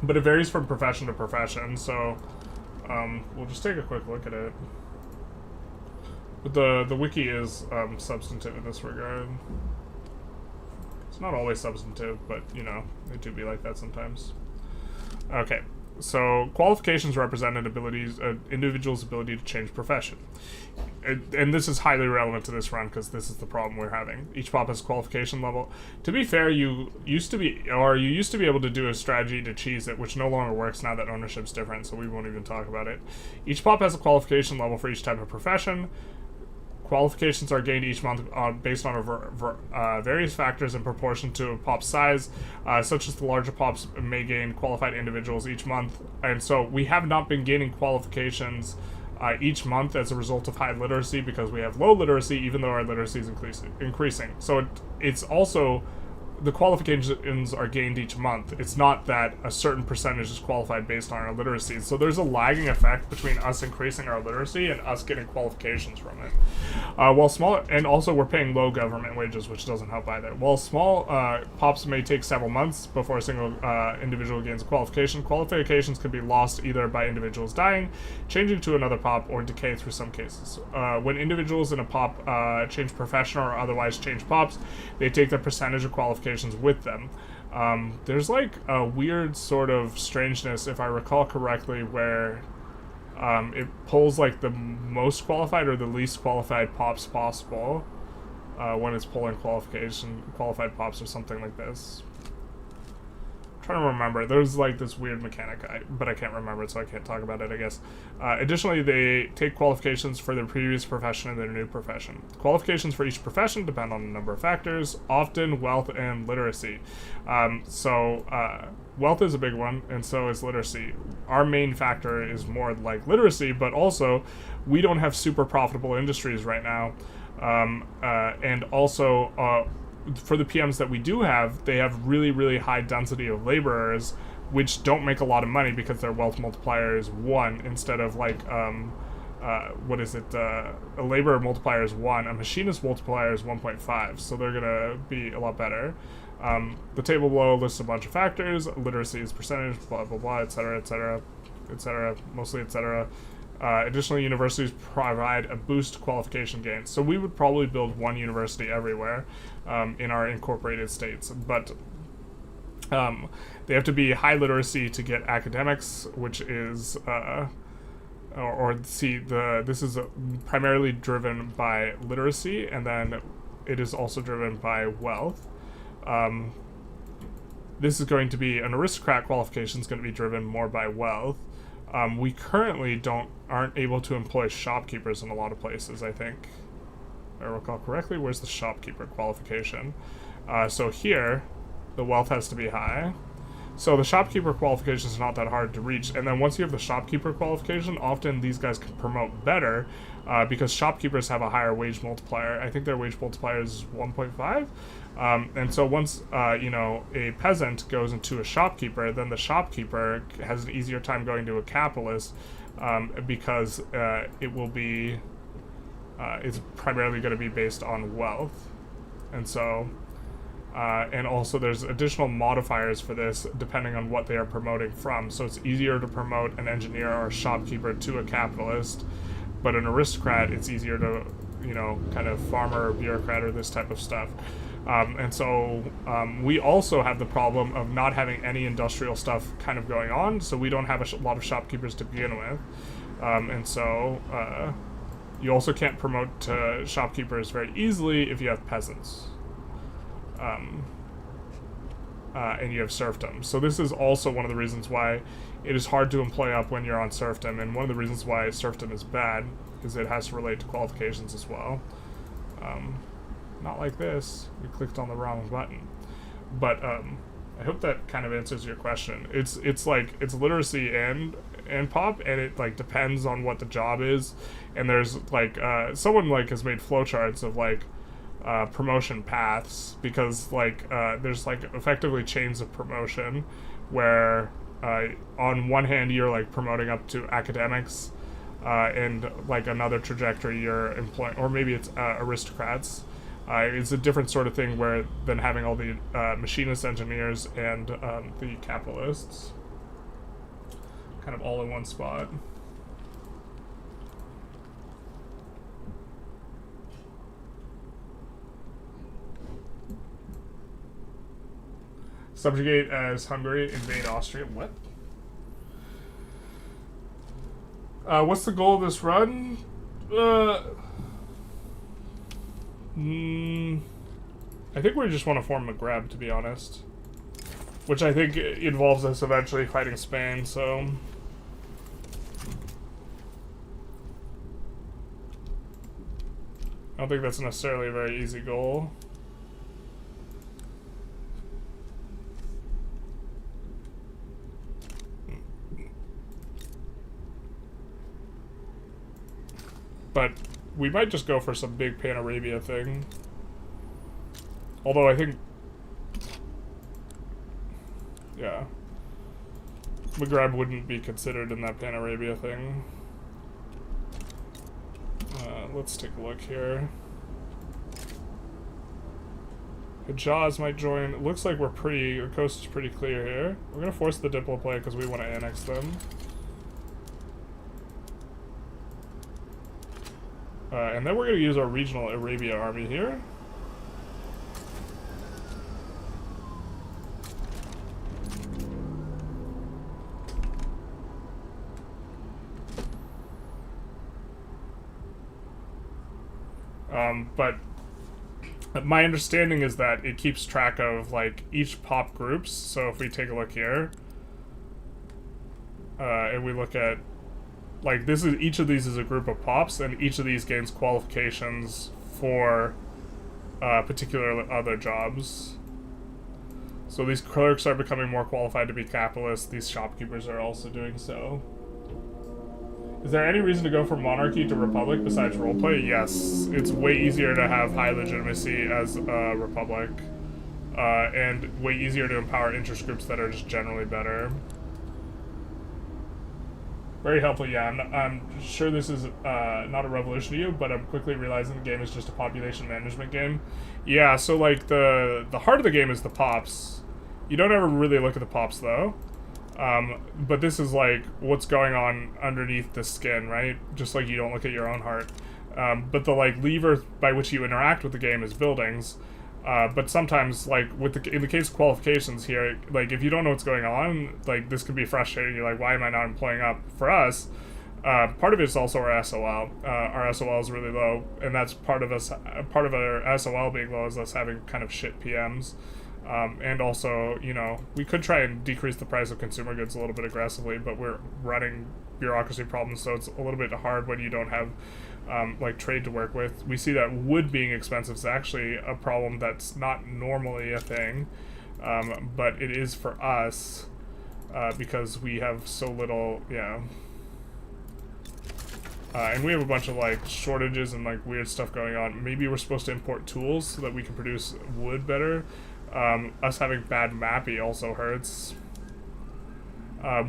But it varies from profession to profession, so we'll just take a quick look at it. But the wiki is substantive in this regard. It's not always substantive, but you know, they do be like that sometimes. Okay, so qualifications represent an individual's ability to change profession. And this is highly relevant to this run because this is the problem we're having. Each pop has a qualification level. To be fair, you used to be able to do a strategy to cheese it, which no longer works now that ownership's different, so we won't even talk about it. Each pop has a qualification level for each type of profession. Qualifications are gained each month based on various factors in proportion to a pop's size, such as the larger pops may gain qualified individuals each month. And so we have not been gaining qualifications each month as a result of high literacy because we have low literacy, even though our literacy is increasing. So it's also, the qualifications are gained each month. It's not that a certain percentage is qualified based on our literacy. So there's a lagging effect between us increasing our literacy and us getting qualifications from it. While small, and also we're paying low government wages, which doesn't help either. While small pops may take several months before a single individual gains a qualification, qualifications can be lost either by individuals dying, changing to another pop, or decay through some cases. When individuals in a pop change profession or otherwise change pops, they take the percentage of qualifications with them. There's like a weird sort of strangeness, if I recall correctly, where it pulls like the most qualified or the least qualified pops possible when it's pulling qualified pops or something like this. I'm trying to remember. There's like this weird mechanic, but I can't remember it, so I can't talk about it, I guess. Additionally, they take qualifications for their previous profession and their new profession. Qualifications for each profession depend on a number of factors, often wealth and literacy. Wealth is a big one, and so is literacy. Our main factor is more like literacy, but also we don't have super profitable industries right now. And also, for the PMs that we do have, they have really, really high density of laborers, which don't make a lot of money because their wealth multiplier is 1 instead of like, a labor multiplier is 1, a machinist multiplier is 1.5, so they're gonna be a lot better. The table below lists a bunch of factors. Literacy is percentage, blah, blah, blah, etc., etc., etc., mostly etc. Additionally, universities provide a boost qualification gains. So we would probably build one university everywhere in our incorporated states, but they have to be high literacy to get academics, which is this is primarily driven by literacy, and then it is also driven by wealth. This is going to be an aristocrat qualification is going to be driven more by wealth. We currently aren't able to employ shopkeepers in a lot of places, I think. If I recall correctly, where's the shopkeeper qualification? So here, the wealth has to be high. So the shopkeeper qualification is not that hard to reach, and then once you have the shopkeeper qualification, often these guys can promote better because shopkeepers have a higher wage multiplier. I think their wage multiplier is 1.5. And so once, a peasant goes into a shopkeeper, then the shopkeeper has an easier time going to a capitalist because it will be, it's primarily going to be based on wealth. And so, and also there's additional modifiers for this depending on what they are promoting from. So it's easier to promote an engineer or a shopkeeper to a capitalist, but an aristocrat, it's easier to, kind of farmer or bureaucrat or this type of stuff. And so we also have the problem of not having any industrial stuff kind of going on, so we don't have a lot of shopkeepers to begin with. And so you also can't promote to shopkeepers very easily if you have peasants. And you have serfdom. So this is also one of the reasons why it is hard to employ up when you're on serfdom, and one of the reasons why serfdom is bad is it has to relate to qualifications as well. Not like this. We clicked on the wrong button. But I hope that kind of answers your question. It's literacy and pop, and it like depends on what the job is. And there's like someone like has made flowcharts of like promotion paths, because like there's like effectively chains of promotion where on one hand you're like promoting up to academics, and like another trajectory you're employing, or maybe it's aristocrats. It's a different sort of thing than having all the machinist engineers and the capitalists kind of all in one spot. Subjugate as Hungary, invade Austria. What? What's the goal of this run? I think we just want to form a Maghreb, to be honest. Which I think involves us eventually fighting Spain, so... I don't think that's necessarily a very easy goal. But we might just go for some big Pan-Arabia thing. Although I think... yeah. Maghreb wouldn't be considered in that Pan-Arabia thing. Let's take a look here. Hijaz might join. It looks like the coast is pretty clear here. We're gonna force the Diplo play because we want to annex them. And then we're going to use our regional Arabia army here. But my understanding is that it keeps track of like each pop groups. So if we take a look here, and we look at like each of these is a group of pops, and each of these gains qualifications for particular other jobs. So these clerks are becoming more qualified to be capitalists. These shopkeepers are also doing so. Is there any reason to go from monarchy to republic besides roleplay? Yes, it's way easier to have high legitimacy as a republic, and way easier to empower interest groups that are just generally better. Very helpful, yeah. I'm sure this is not a revolution to you, but I'm quickly realizing the game is just a population management game. Yeah, so like the heart of the game is the pops. You don't ever really look at the pops though. But this is like what's going on underneath the skin, right? Just like you don't look at your own heart. But the like lever by which you interact with the game is buildings. But sometimes, like in the case of qualifications here, like if you don't know what's going on, like this can be frustrating. You're like, why am I not employing up? For us, part of it is also our SOL. Our SOL is really low, and that's part of our SOL being low is us having kind of shit PMs. And also, you know, we could try and decrease the price of consumer goods a little bit aggressively, but we're running bureaucracy problems, so it's a little bit hard when you don't have like trade to work with. We see that wood being expensive is actually a problem that's not normally a thing, but it is for us because we have so little, yeah. And we have a bunch of like shortages and like weird stuff going on. Maybe we're supposed to import tools so that we can produce wood better. Us having bad mappy also hurts.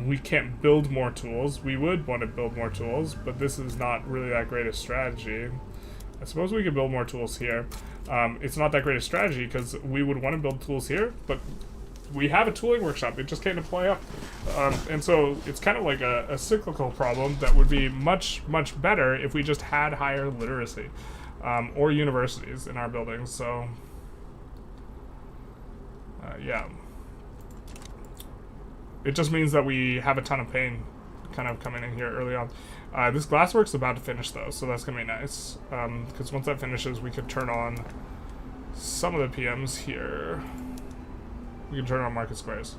We can't build more tools. We would want to build more tools, but this is not really that great a strategy. I suppose we could build more tools here. It's not that great a strategy because we would want to build tools here, but we have a tooling workshop. It just can't deploy up. And so it's kind of like a cyclical problem that would be much, much better if we just had higher literacy or universities in our buildings. So, yeah. It just means that we have a ton of pain kind of coming in here early on. This glasswork's about to finish though, so that's gonna be nice. Because once that finishes, we could turn on some of the PMs here. We can turn on market squares.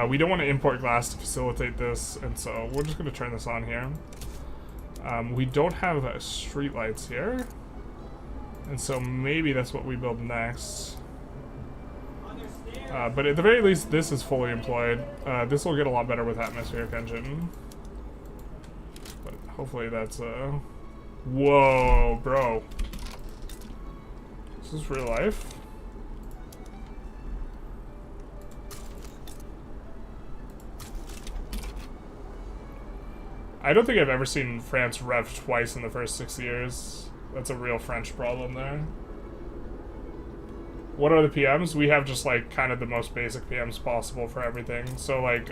We don't want to import glass to facilitate this, and so we're just gonna turn this on here. We don't have street lights here, and so maybe that's what we build next. But at the very least, this is fully employed. This will get a lot better with atmospheric engine. But hopefully that's whoa, bro. Is this real life? I don't think I've ever seen France rev twice in the first 6 years. That's a real French problem there. What are the PMs? We have just like kind of the most basic PMs possible for everything. So like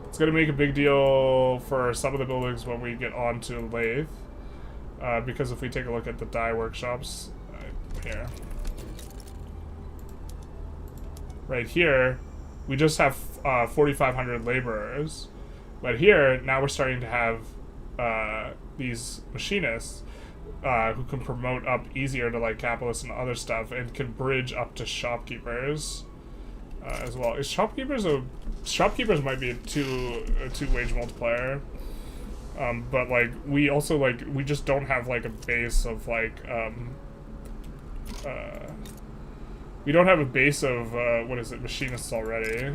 it's gonna make a big deal for some of the buildings when we get onto lathe. Because if we take a look at the dye workshops here. Right here, we just have 4,500 laborers. But here, now we're starting to have these machinists who can promote up easier to like capitalists and other stuff, and can bridge up to shopkeepers as well. Is shopkeepers shopkeepers might be a two wage multiplier, but like we also like we just don't have like a base of like we don't have a base of what is it, machinists already.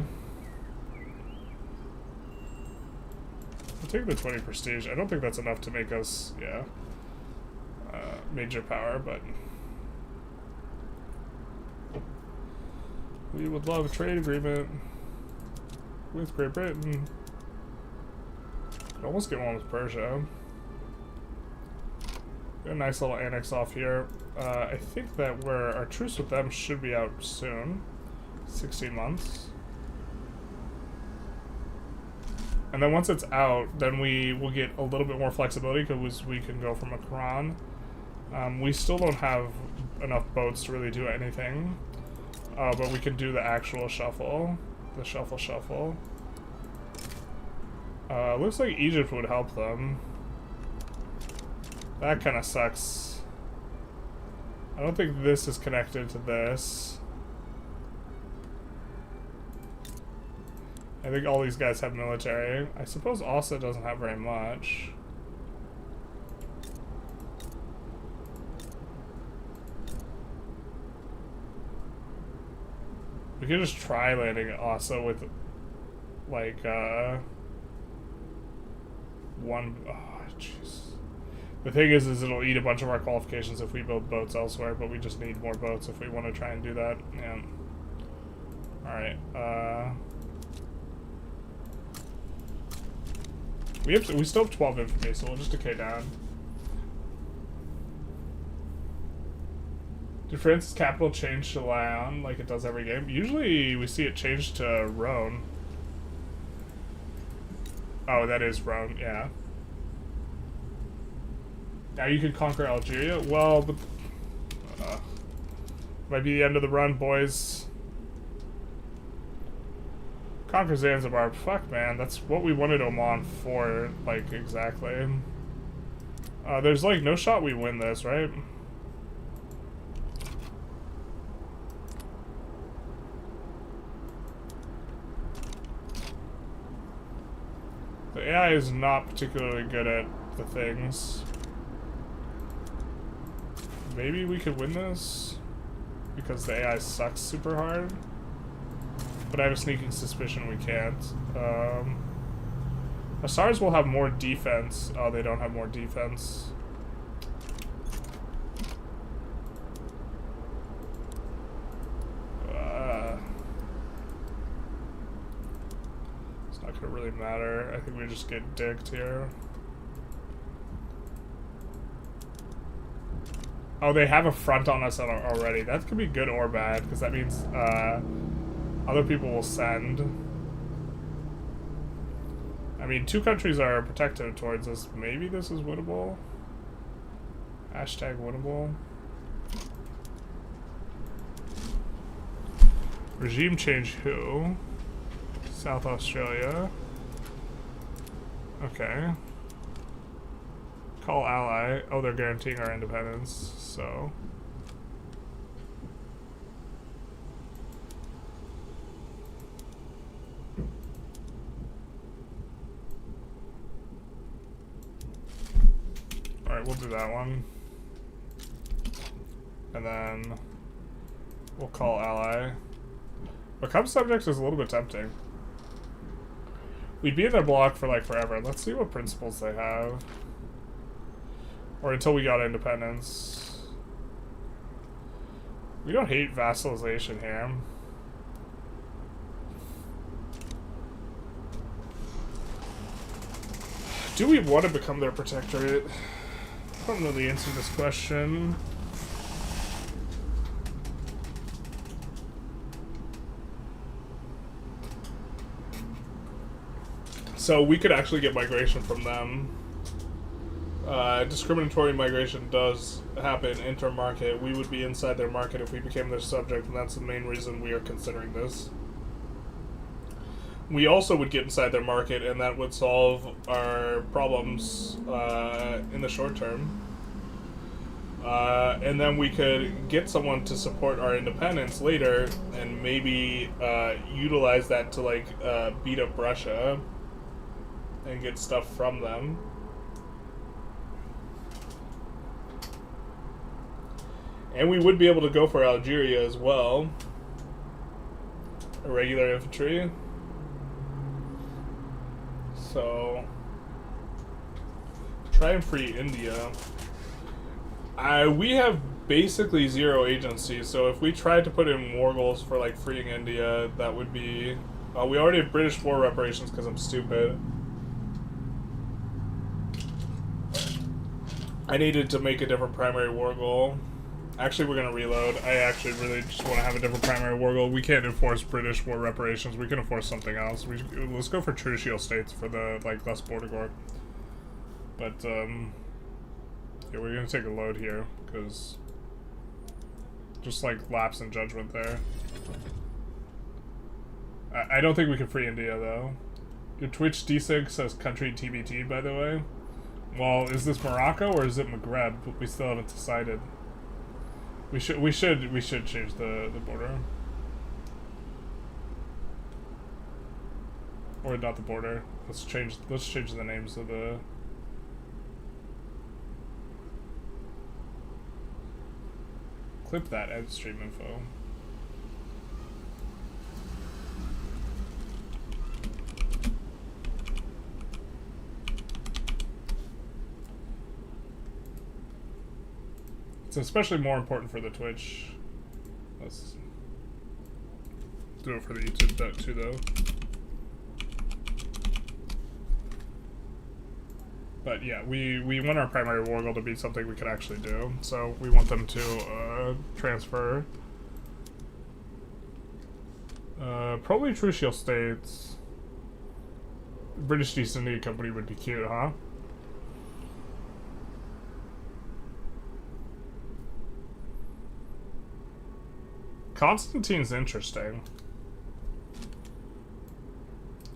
I'll take the 20 prestige. I don't think that's enough to make us, yeah, major power, but we would love a trade agreement with Great Britain. Could almost get one with Persia. Got a nice little annex off here. I think that our truce with them should be out soon. 16 months. And then once it's out, then we will get a little bit more flexibility because we can go from a Quran. We still don't have enough boats to really do anything, but we can do the actual shuffle, the shuffle. Looks like Egypt would help them. That kind of sucks. I don't think this is connected to this. I think all these guys have military. I suppose Asa doesn't have very much. We could just try landing Asa with, like, one... Oh, jeez. The thing is it'll eat a bunch of our qualifications if we build boats elsewhere, but we just need more boats if we want to try and do that. Yeah. Alright, we still have 12 infantry, so we'll just decay down. Did France's capital change to Lyon like it does every game? Usually we see it change to Rhone. Oh, that is Rhone, yeah. Now you can conquer Algeria? Well, but... might be the end of the run, boys. Conquer Zanzibar. Fuck, man. That's what we wanted Oman for, like, exactly. There's, like, no shot we win this, right? The AI is not particularly good at the things. Maybe we could win this because the AI sucks super hard. But I have a sneaking suspicion we can't. Pastures will have more defense. Oh, they don't have more defense. It's not gonna really matter. I think we just get dicked here. Oh, they have a front on us already. That could be good or bad, because that means other people will send. I mean, 2 countries are protective towards us. Maybe this is winnable. Hashtag winnable. Regime change who? South Australia. Okay. Call ally. Oh, they're guaranteeing our independence, so. Alright, we'll do that one. And then we'll call ally. Become subject is a little bit tempting. We'd be in their block for like forever. Let's see what principles they have. Or until we got independence. We don't hate vassalization here. Do we want to become their protectorate? I don't know the answer to this question. So we could actually get migration from them. Discriminatory migration does happen inter-market. We would be inside their market if we became their subject, and that's the main reason we are considering this. We also would get inside their market, and that would solve our problems in the short term. And then we could get someone to support our independence later, and maybe utilize that to like beat up Russia and get stuff from them. And we would be able to go for Algeria as well. Irregular infantry. So, try and free India. We have basically 0 agency, so if we tried to put in war goals for like freeing India, that would be... we already have British war reparations because I'm stupid. I needed to make a different primary war goal. Actually, we're going to reload. I actually really just want to have a different primary war goal. We can't enforce British war reparations. We can enforce something else. Let's go for traditional states for the, like, less border guard. But, yeah, we're going to take a load here, because just, like, lapse in judgment there. I don't think we can free India, though. Your Twitch desync says country TBT, by the way. Well, is this Morocco, or is it Maghreb? We still haven't decided. We should change the border. Or not the border. Let's change the names of the... Clip that end stream info. It's especially more important for the Twitch. Let's do it for the YouTube too, though. But yeah, we want our primary war goal to be something we could actually do. So we want them to transfer. Probably Trucial States. British East India Company would be cute, huh? Constantine's interesting.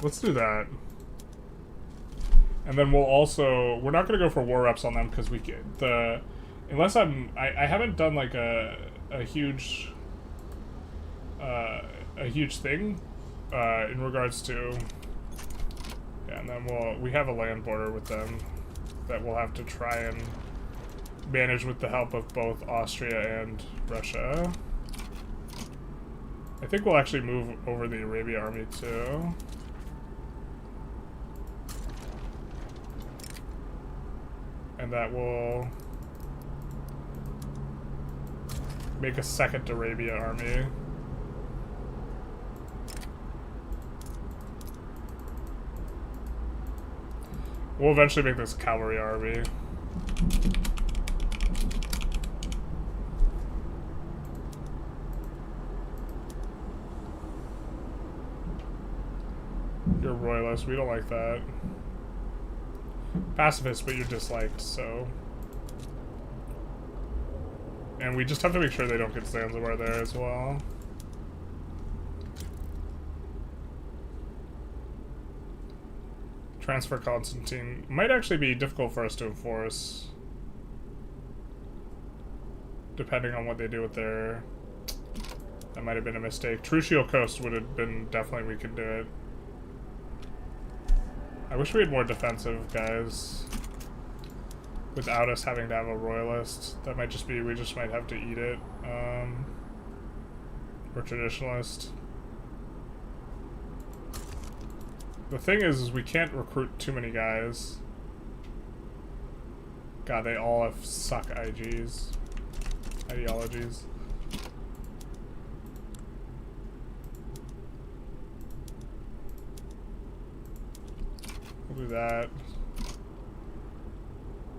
Let's do that. And then we'll also... We're not going to go for war reps on them because we get the... Unless I haven't done like a huge... a huge thing in regards to... Yeah, and then we have a land border with them that we'll have to try and manage with the help of both Austria and Russia. I think we'll actually move over the Arabia army too. And that will make a second Arabia army. We'll eventually make this cavalry army. You're royalist, we don't like that. Pacifist, but you're disliked, so. And we just have to make sure they don't get Zanzibar there as well. Transfer Constantine might actually be difficult for us to enforce, depending on what they do with their. That might have been a mistake. Trucial Coast would have been definitely, we could do it. I wish we had more defensive guys without us having to have a royalist. That might just be, we just might have to eat it. Or traditionalist. The thing is we can't recruit too many guys. God, they all have suck IGs. Ideologies. We'll do that.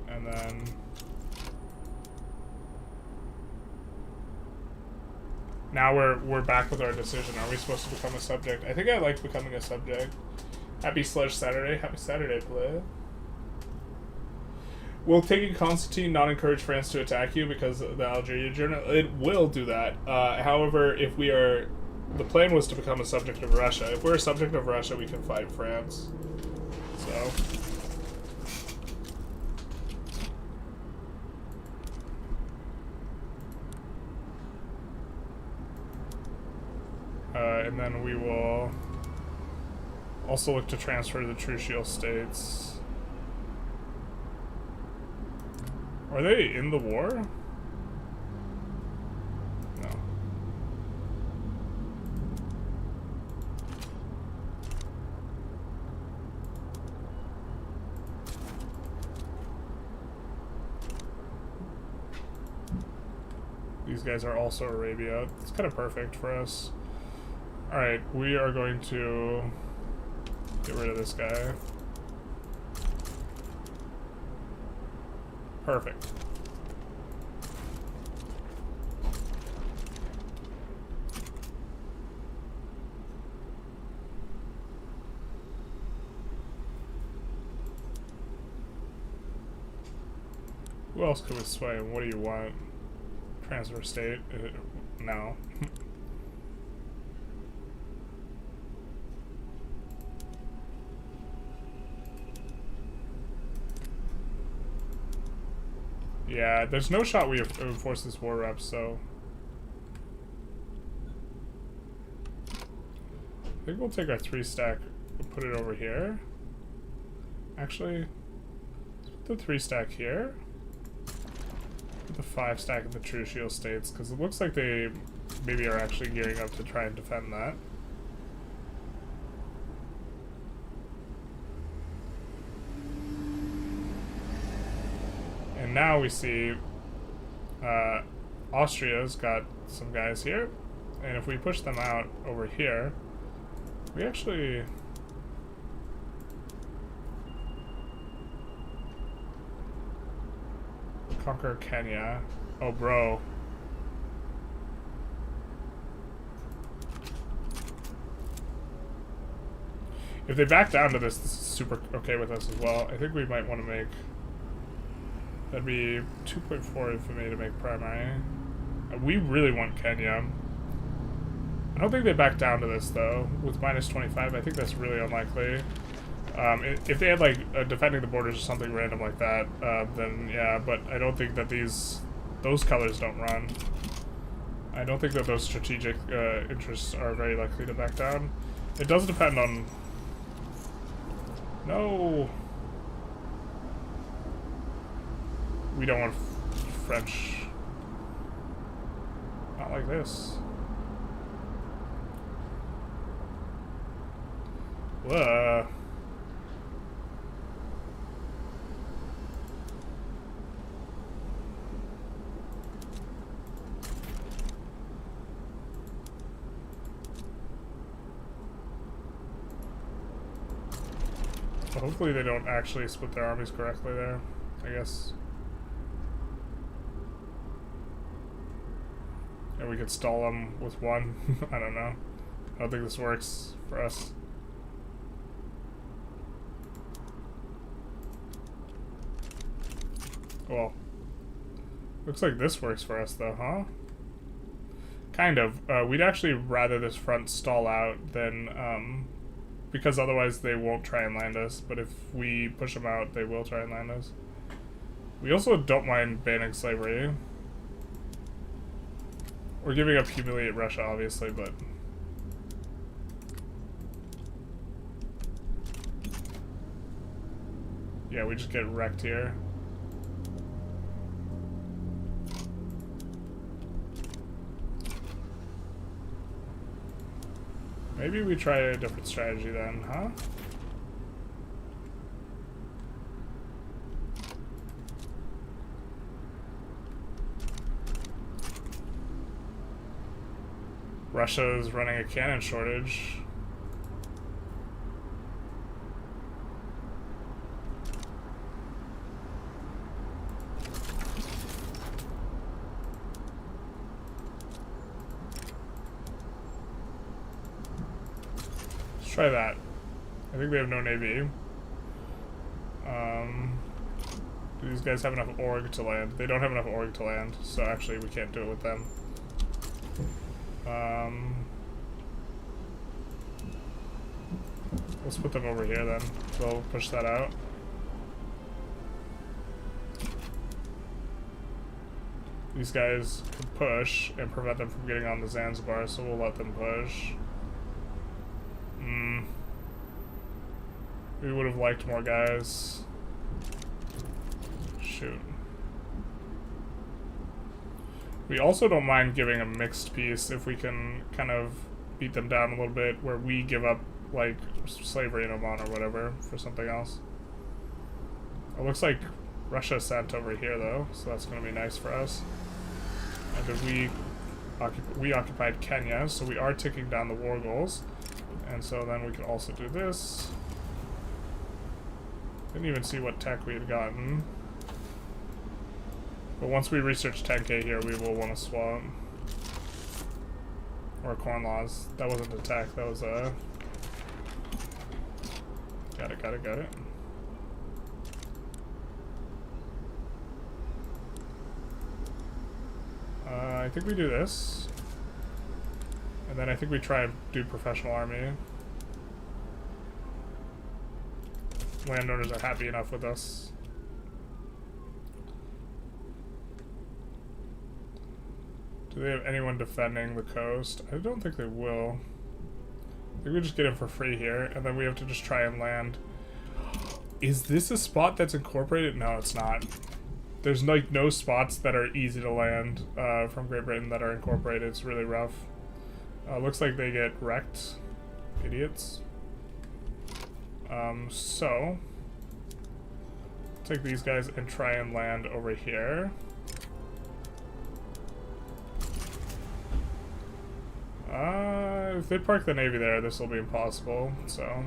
And then now we're back with our decision. Are we supposed to become a subject? I think I like becoming a subject. Happy Sludge Saturday. Happy Saturday, play. Will taking Constantine not encourage France to attack you because of the Algeria journal? It will do that. However, if we are, the plan was to become a subject of Russia. If we're a subject of Russia, we can fight France. So. And then we will also look to transfer the Trucial states. Are they in the war? No. These guys are also Arabia. It's kind of perfect for us. Alright, we are going to get rid of this guy. Perfect. Who else could we sway? What do you want? Transfer state? No. Yeah, there's no shot we enforce this war rep, so I think we'll take our 3-stack and put it over here. Actually, let's put the 3-stack here. Put the 5-stack in the Trucial states, because it looks like they maybe are actually gearing up to try and defend that. And now we see Austria's got some guys here, and if we push them out over here, we actually conquer Kenya. Oh, bro. If they back down to this, this is super okay with us as well. I think we might want to make... That'd be 2.4 for me to make primary. We really want Kenya. I don't think they back down to this, though. With minus 25, I think that's really unlikely. If they had, like, defending the borders or something random like that, then yeah, but I don't think that those colors don't run. I don't think that those strategic interests are very likely to back down. It does depend on No! We don't want French. Not like this. Whoa. Well, hopefully they don't actually split their armies correctly there, I guess. And we could stall them with one. I don't know. I don't think this works for us. Well, looks like this works for us though, huh? Kind of. We'd actually rather this front stall out than, because otherwise they won't try and land us, but if we push them out, they will try and land us. We also don't mind banning slavery. We're giving up humiliate Russia, obviously, but... yeah, we just get wrecked here. Maybe we try a different strategy then, huh? Russia is running a cannon shortage. Let's try that. I think we have no navy. Do these guys have enough org to land? They don't have enough org to land, so actually we can't do it with them. Let's put them over here then. They'll push that out. These guys can push and prevent them from getting on the Zanzibar, so we'll let them push. We would have liked more guys. Shoot. We also don't mind giving a mixed peace if we can kind of beat them down a little bit, where we give up, like, slavery in Oman or whatever for something else. It looks like Russia sent over here, though, so that's going to be nice for us. And then we occupied Kenya, so we are ticking down the war goals. And so then we can also do this. Didn't even see what tech we had gotten. But once we research 10k here, we will want to swap. Or corn laws. That wasn't a tech, that was a... Got it. I think we do this. And then I think we try and do professional army. Landowners are happy enough with us. Do they have anyone defending the coast? I don't think they will. I think we just get it for free here, and then we have to just try and land. Is this a spot that's incorporated? No, it's not. There's like no spots that are easy to land from Great Britain that are incorporated. It's really rough. Looks like they get wrecked. Idiots. So take these guys and try and land over here. If they park the navy there, this will be impossible. So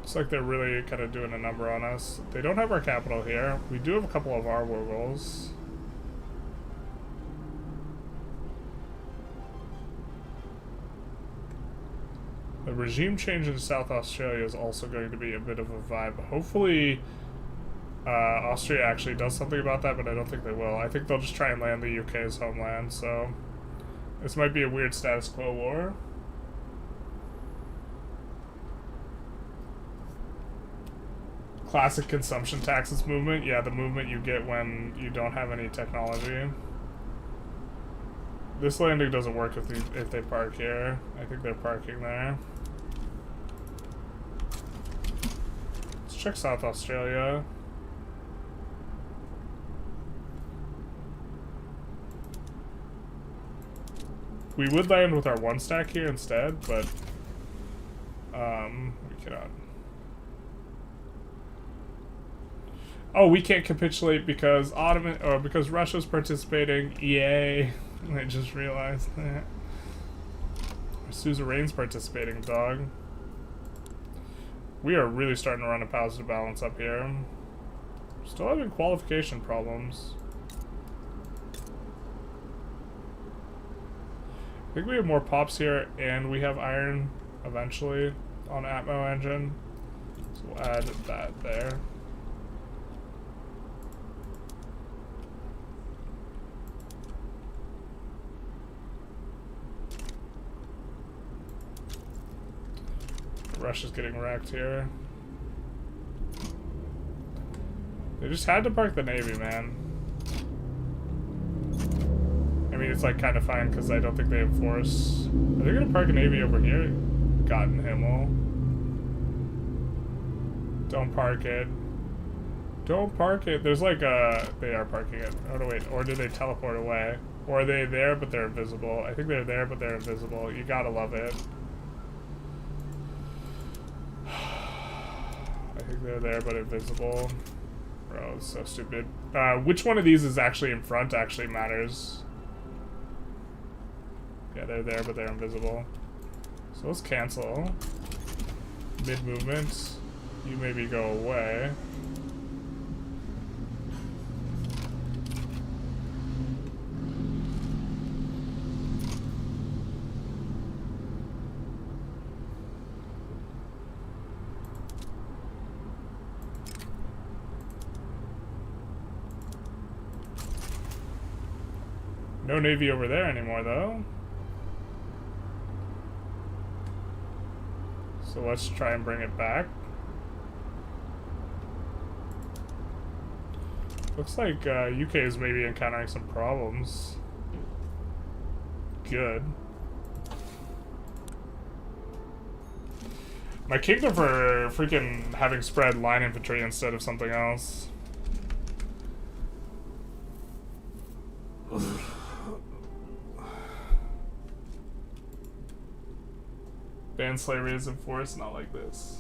looks like they're really kind of doing a number on us. They don't have our capital here. We do have a couple of our war goals. The regime change in South Australia is also going to be a bit of a vibe. Hopefully, Austria actually does something about that, but I don't think they will. I think they'll just try and land the UK's homeland, so this might be a weird status quo war. Classic consumption taxes movement. Yeah, the movement you get when you don't have any technology. This landing doesn't work if they park here. I think they're parking there. check South Australia. We would land with our 1 stack here instead, but we cannot. Oh, we can't capitulate because Ottoman or because Russia's participating. Yay! I just realized that. Suzerain's participating, dog. We are really starting to run a positive balance up here. Still having qualification problems. I think we have more pops here, and we have iron eventually on Atmo engine. So we'll add that there. Russia's getting wrecked here. They just had to park the Navy, man. I mean, it's like kind of fine because I don't think they have force. Are they gonna park a Navy over here? God in Himmel. Don't park it. Don't park it. There's like a... They are parking it. Oh no, wait. Or did they teleport away? Or are they there but they're invisible? I think they're there but they're invisible. You gotta love it. I think they're there but invisible. Bro, it's so stupid. Which one of these is actually in front actually matters. Yeah, they're there but they're invisible. So let's cancel. Mid-movement. You maybe go away. No Navy over there anymore, though. So let's try and bring it back. Looks like UK is maybe encountering some problems. Good. My kingdom for freaking having spread line infantry instead of something else. Ban slavery is enforced, not like this.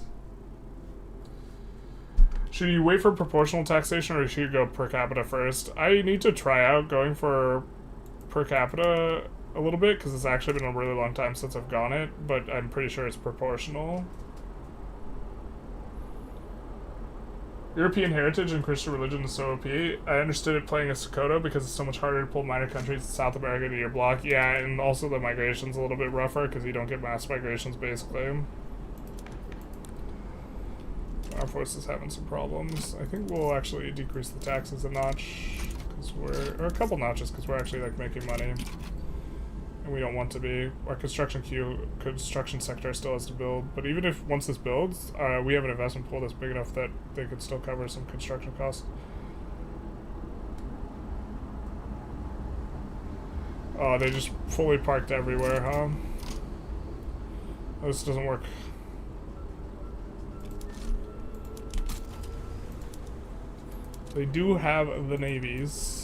Should you wait for proportional taxation or should you go per capita first? I need to try out going for per capita a little bit because it's actually been a really long time since I've gone it, but I'm pretty sure it's proportional. European heritage and Christian religion is so OP. I understood it playing as Sokoto because it's so much harder to pull minor countries in South America to your block. Yeah, and also the migration's a little bit rougher because you don't get mass migrations, basically. Our force is having some problems. I think we'll actually decrease the taxes a notch, because or a couple notches, because we're actually like making money. And we don't want to be. Our construction sector still has to build. But even if once this builds, we have an investment pool that's big enough that they could still cover some construction costs. Oh, they just fully parked everywhere, huh? Oh, this doesn't work. They do have the navies.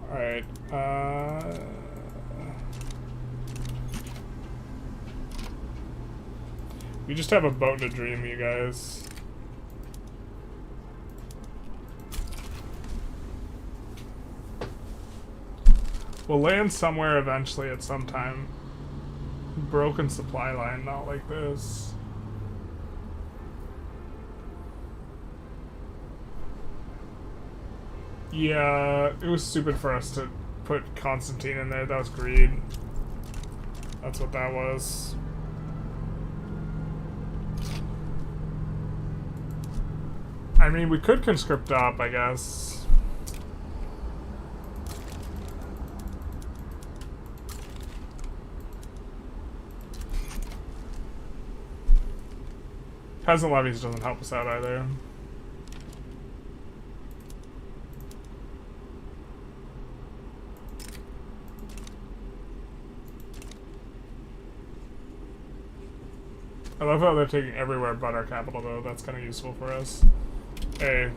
Alright, we just have a boat in a dream, you guys. We'll land somewhere eventually at some time. Broken supply line, not like this. Yeah, it was stupid for us to put Constantine in there. That was greed. That's what that was. I mean, we could conscript up, I guess. Peasant levies doesn't help us out either. I love how they're taking everywhere but our capital, though. That's kind of useful for us. Hey,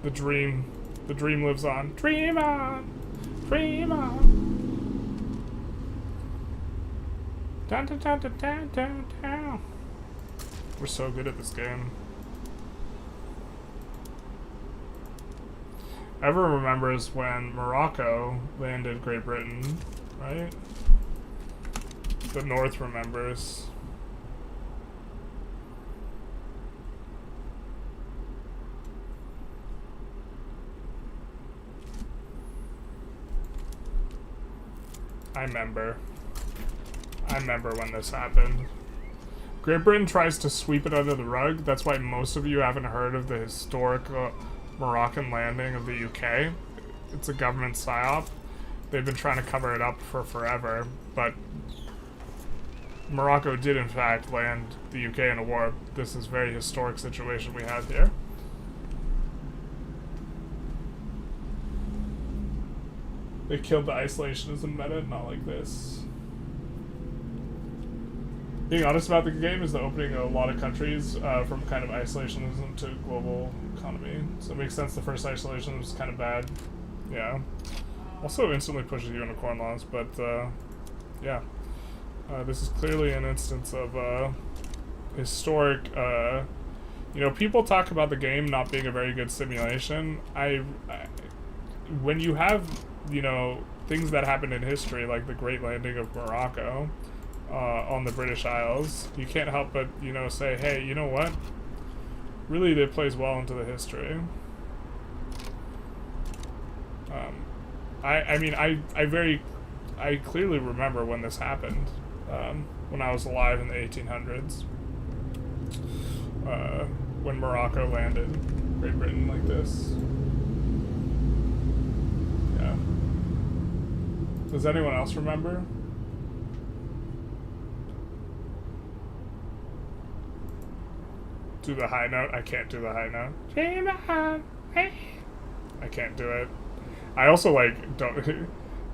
the dream lives on. Dream on! Dream on! Dun, dun, dun, dun, dun, dun, dun. We're so good at this game. Everyone remembers when Morocco landed Great Britain, right? The North remembers. I remember when this happened. Great Britain tries to sweep it under the rug. That's why most of you haven't heard of the historic Moroccan landing of the UK. It's a government psyop. They've been trying to cover it up for forever, but Morocco did in fact land the UK in a war. This is a very historic situation we have here. They killed the isolationism meta, not like this. Being honest about the game is the opening a lot of countries from kind of isolationism to global economy. So it makes sense the first isolationism was kind of bad. Yeah. Also instantly pushes you into corn laws, but yeah. This is clearly an instance of historic, you know, people talk about the game not being a very good simulation. When you have, you know, things that happened in history, like the Great Landing of Morocco on the British Isles, you can't help but, you know, say, hey, you know what? Really, it plays well into the history. I mean, I clearly remember when this happened, when I was alive in the 1800s, when Morocco landed Great Britain like this. Yeah. Does anyone else remember? Do the high note? I can't do the high note. I can't do it. I also, like, don't...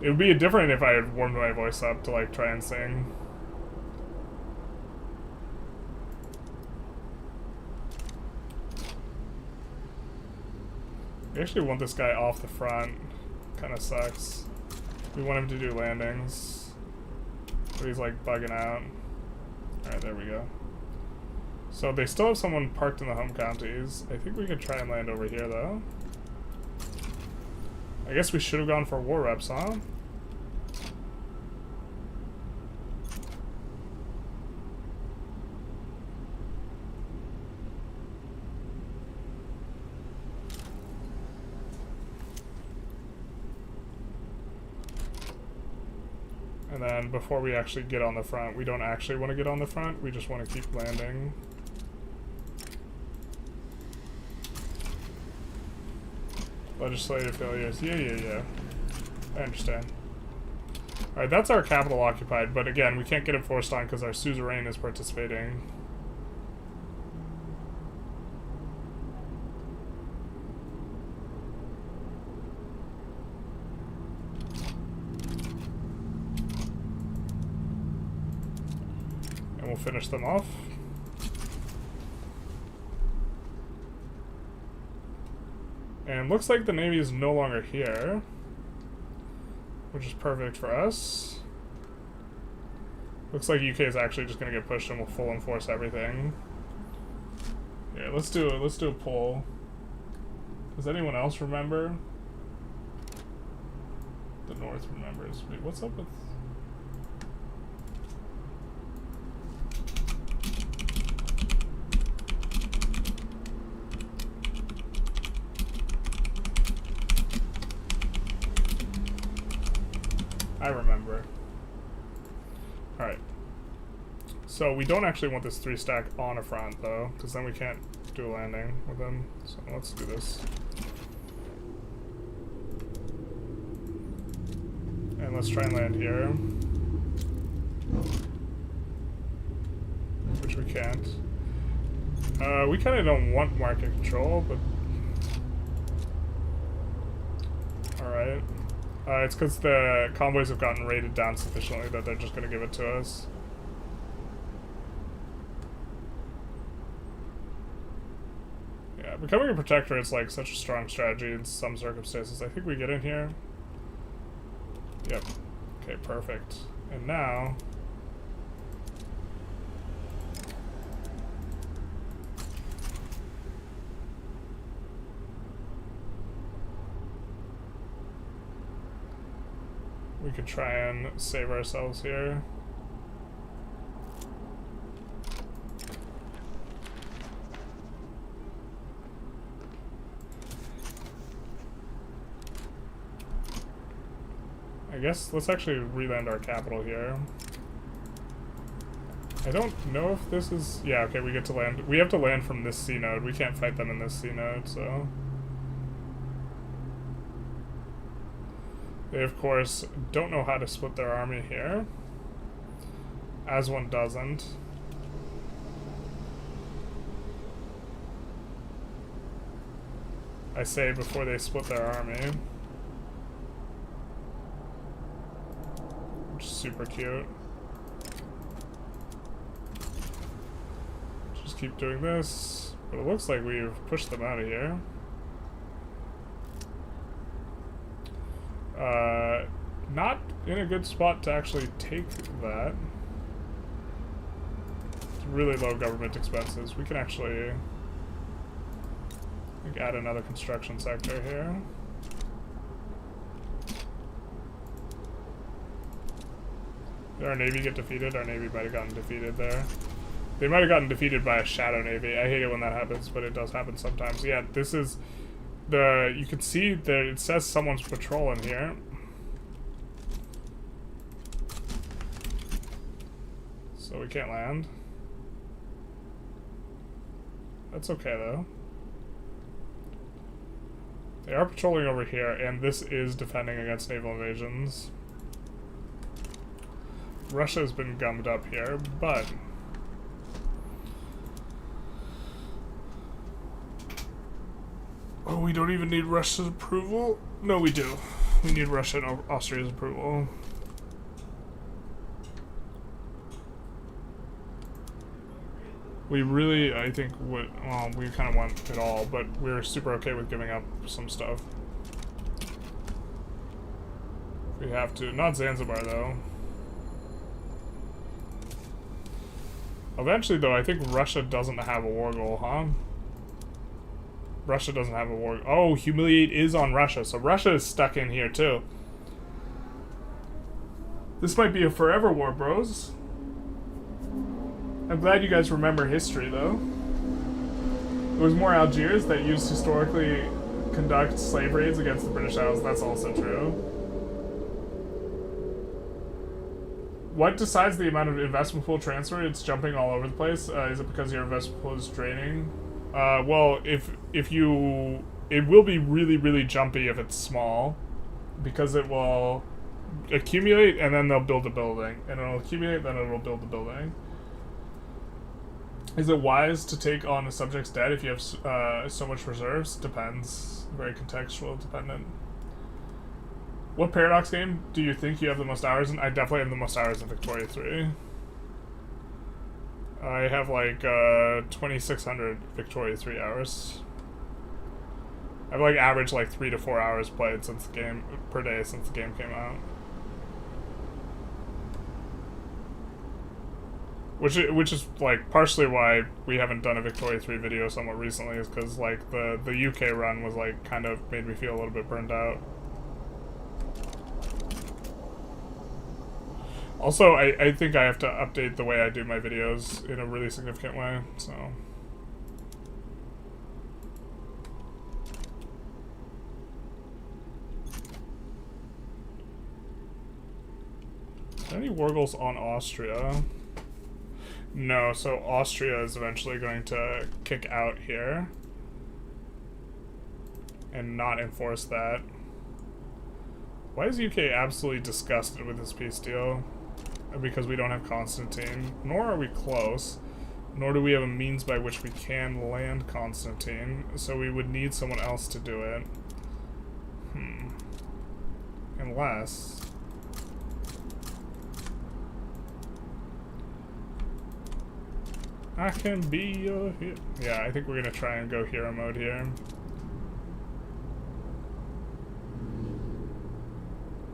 It would be different if I had warmed my voice up to, like, try and sing. We actually want this guy off the front. Kind of sucks. We want him to do landings. But he's, like, bugging out. Alright, there we go. So they still have someone parked in the home counties. I think we could try and land over here, though. I guess we should have gone for war reps, huh? And then before we actually get on the front, we don't actually want to get on the front, we just want to keep landing. Legislative failures. Yeah. I understand. Alright, that's our capital occupied, but again, we can't get it forced on because our suzerain is participating. And we'll finish them off. And looks like the Navy is no longer here, which is perfect for us. Looks like UK is actually just gonna get pushed and we'll full enforce everything. Yeah, let's do a poll. Does anyone else remember? The North remembers. Wait, what's up with... I remember. Alright. So we don't actually want this 3-stack on a front, though, because then we can't do a landing with them. So let's do this. And let's try and land here. Which we can't. We kind of don't want market control, but... Alright. It's because the convoys have gotten rated down sufficiently that they're just going to give it to us. becoming a protectorate's like such a strong strategy in some circumstances. I think we get in here. Yep. Okay, perfect. And now... we could try and save ourselves here. I guess let's actually re-land our capital here. I don't know if this is... yeah, okay, we get to land. We have to land from this C node. We can't fight them in this C node, so... they, of course, don't know how to split their army here. As one doesn't. I say before they split their army. Which is super cute. Just keep doing this. But it looks like we've pushed them out of here. Not in a good spot to actually take that. It's really low government expenses. We can actually, I think, add another construction sector here. Did our navy get defeated? Our navy might have gotten defeated there. They might have gotten defeated by a shadow navy. I hate it when that happens, but it does happen sometimes. Yeah, this is the, you can see that it says someone's patrolling here. So we can't land. That's okay though. They are patrolling over here, and this is defending against naval invasions. Russia has been gummed up here, but... oh, we don't even need Russia's approval? No, we do. We need Russia and Austria's approval. We really, I think, would, well, we kind of want it all, but we're super okay with giving up some stuff. We have to. Not Zanzibar, though. Eventually, though, I think Russia doesn't have a war goal, huh? Russia doesn't have a war... oh, humiliate is on Russia, so Russia is stuck in here, too. This might be a forever war, bros. I'm glad you guys remember history, though. It was more Algiers that used to historically conduct slave raids against the British Isles. That's also true. What decides the amount of investment pool transfer? It's jumping all over the place. Is it because your investment pool is draining? Well, if you... it will be really, really jumpy if it's small. Because it will accumulate, and then they'll build a building. And it'll accumulate, then it'll build a building. Is it wise to take on a subject's debt if you have so much reserves? Depends. Very contextual dependent. What Paradox game do you think you have the most hours in? I definitely have the most hours in Victoria 3. I have like 2,600 Victoria 3 hours. I've like averaged like 3 to 4 hours played since the game per day since the game came out. Which is like partially why we haven't done a Victoria 3 video somewhat recently, is because like the UK run was like kind of made me feel a little bit burned out. Also, I think I have to update the way I do my videos in a really significant way, so. Are there any war goals on Austria? No, so Austria is eventually going to kick out here and not enforce that. Why is UK absolutely disgusted with this peace deal? Because we don't have Constantine, nor are we close, nor do we have a means by which we can land Constantine, so we would need someone else to do it. Unless... I can be your hero. Yeah, I think we're gonna try and go hero mode here.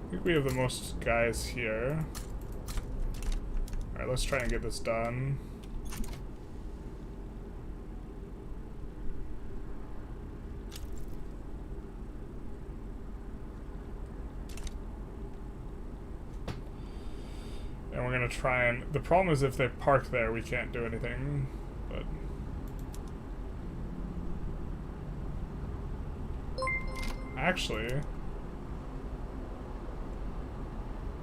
I think we have the most guys here. Alright, let's try and get this done. And we're gonna try and... The problem is if they park there, we can't do anything, but... Actually...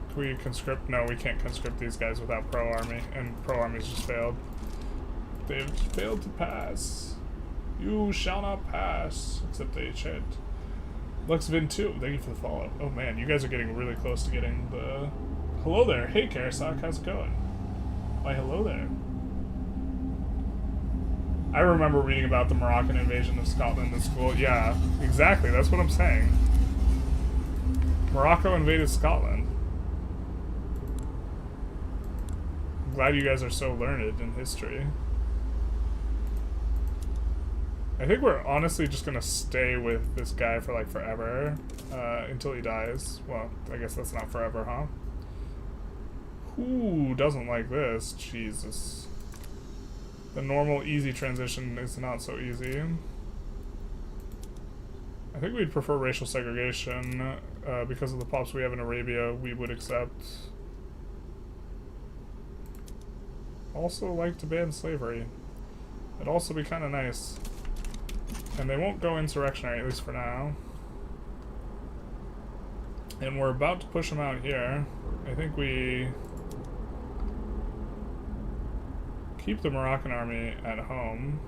Can we conscript? No, we can't conscript these guys without pro-army, and pro-army's just failed. They've failed to pass. You shall not pass, except they hit. Luxvin 2, thank you for the follow-up. Oh man, you guys are getting really close to getting the... Hello there, hey Karasak, how's it going? Why hello there. I remember reading about the Moroccan invasion of Scotland in school. Yeah, exactly, that's what I'm saying. Morocco invaded Scotland. I'm glad you guys are so learned in history. I think we're honestly just gonna stay with this guy for like forever, until he dies. Well, I guess that's not forever, huh? Who doesn't like this? Jesus. The normal easy transition is not so easy. I think we'd prefer racial segregation, because of the pops we have in Arabia, we would accept. Also like to ban slavery. It'd also be kind of nice. And they won't go insurrectionary, at least for now. And we're about to push them out here. I think we keep the Moroccan army at home,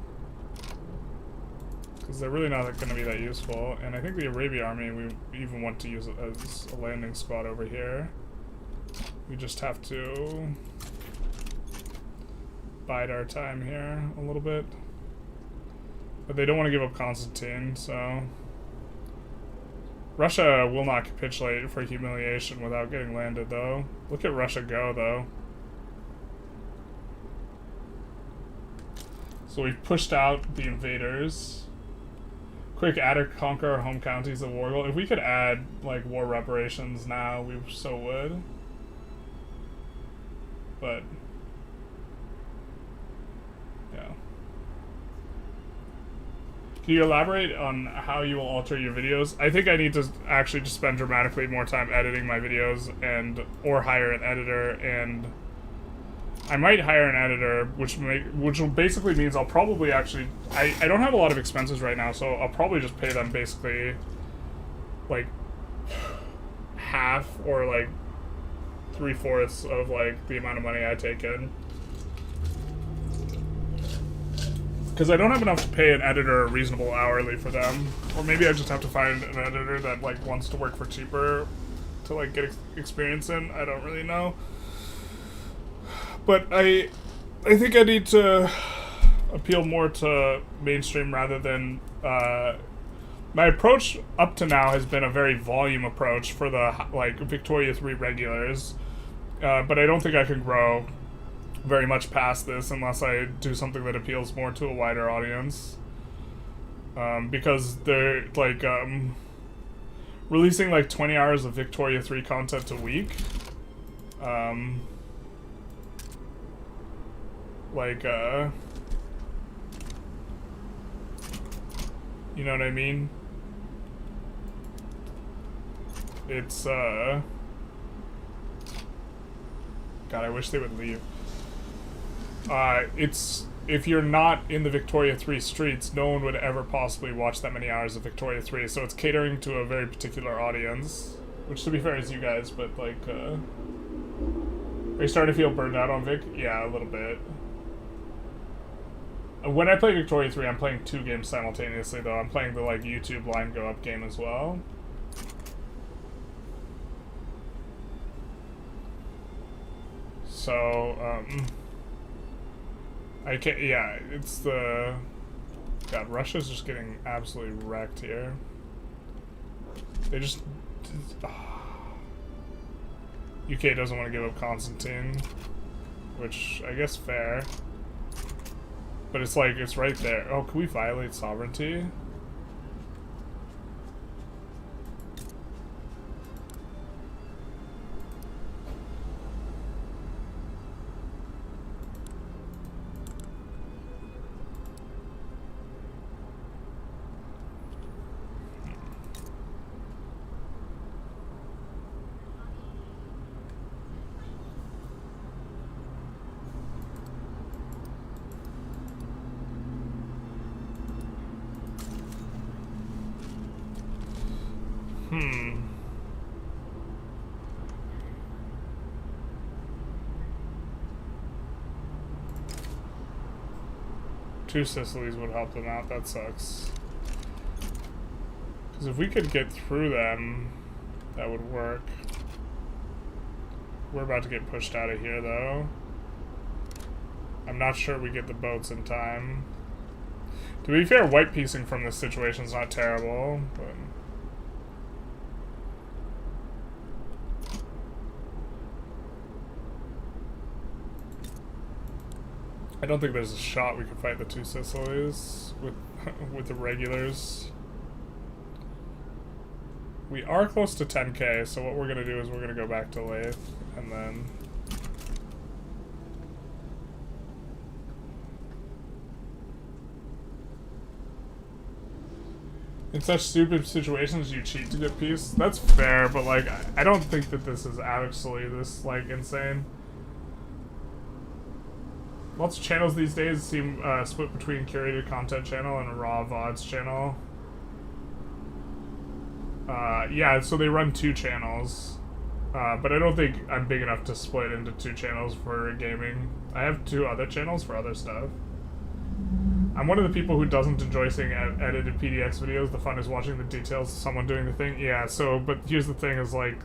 because they're really not going to be that useful. And I think the Arabia army, we even want to use it as a landing spot over here. We just have to bide our time here a little bit. But they don't want to give up Constantine, so... Russia will not capitulate for humiliation without getting landed, though. Look at Russia go, though. So we've pushed out the invaders. Quick, add or conquer our home counties of war goal. If we could add, like, war reparations now, we so would. But... yeah. Can you elaborate on how you will alter your videos? I think I need to actually just spend dramatically more time editing my videos, and or hire an editor, and I might hire an editor, which basically means I'll probably actually I don't have a lot of expenses right now, so I'll probably just pay them basically like half or like 3/4 of like the amount of money I take in. Because I don't have enough to pay an editor a reasonable hourly for them. Or maybe I just have to find an editor that like wants to work for cheaper to like get experience in. I don't really know. But I think I need to appeal more to mainstream rather than... my approach up to now has been a very volume approach for the like Victoria 3 regulars. But I don't think I can grow very much past this unless I do something that appeals more to a wider audience, because they're like releasing like 20 hours of Victoria 3 content a week, you know what I mean? It's God, I wish they would leave. It's, if you're not in the Victoria 3 streets, no one would ever possibly watch that many hours of Victoria 3, so it's catering to a very particular audience, which to be fair is you guys, but like, are you starting to feel burned out on Vic? Yeah, a little bit. When I play Victoria 3, I'm playing 2 games simultaneously, though. I'm playing the like YouTube line go up game as well. So, I can't, yeah, it's the... God, Russia's just getting absolutely wrecked here. They just... UK doesn't want to give up Constantine, which I guess fair. But it's like, it's right there. Oh, can we violate sovereignty? Two Sicilies would help them out. That sucks. Because if we could get through them, that would work. We're about to get pushed out of here, though. I'm not sure we get the boats in time. To be fair, white piecing from this situation is not terrible, but... I don't think there's a shot we could fight the two Sicilies with with the regulars. We are close to 10k, so what we're gonna do is we're gonna go back to Lathe, and then... In such stupid situations, you cheat to get peace. That's fair, but like, I don't think that this is actually this like insane. Lots of channels these days seem split between curated content channel and a raw VODs channel. Yeah, so they run two channels. But I don't think I'm big enough to split into two channels for gaming. I have two other channels for other stuff. I'm one of the people who doesn't enjoy seeing edited PDX videos. The fun is watching the details of someone doing the thing. Yeah, so, but here's the thing is like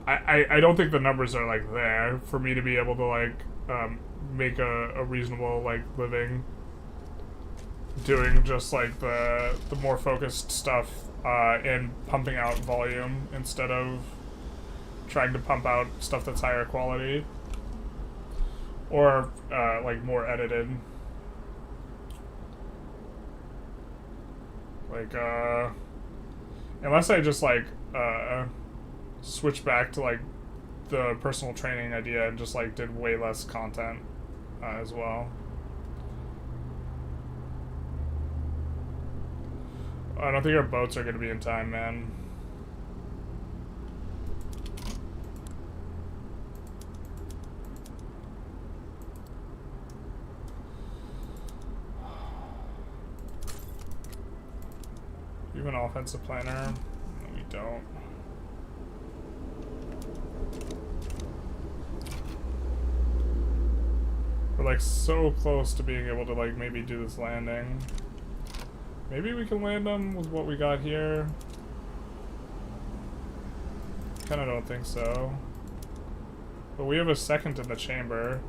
I don't think the numbers are like there for me to be able to like make a reasonable like living doing just like the more focused stuff and pumping out volume instead of trying to pump out stuff that's higher quality or like more edited. Like unless I just like switch back to like the personal training idea and just like did way less content as well. I don't think our boats are gonna be in time, man. You have an offensive planner? No, we don't. We're like so close to being able to like maybe do this landing. Maybe we can land them with what we got here. Kinda don't think so. But we have a second in the chamber.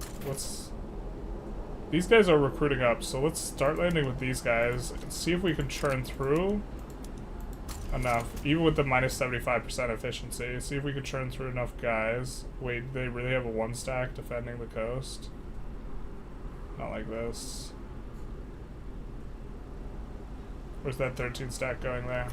These guys are recruiting up, so let's start landing with these guys and see if we can churn through enough, even with the minus 75% efficiency. See if we can churn through enough guys. Wait, they really have a one stack defending the coast? Not like this. Where's that 13 stack going there?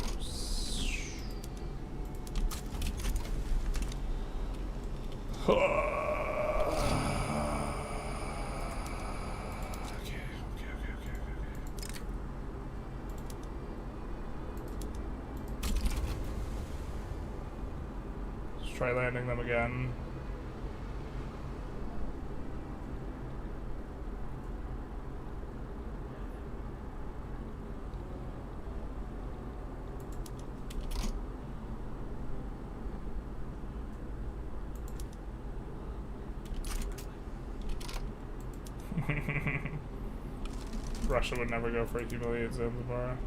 Let's try landing them again. Russia would never go for a humiliated Zanzibar.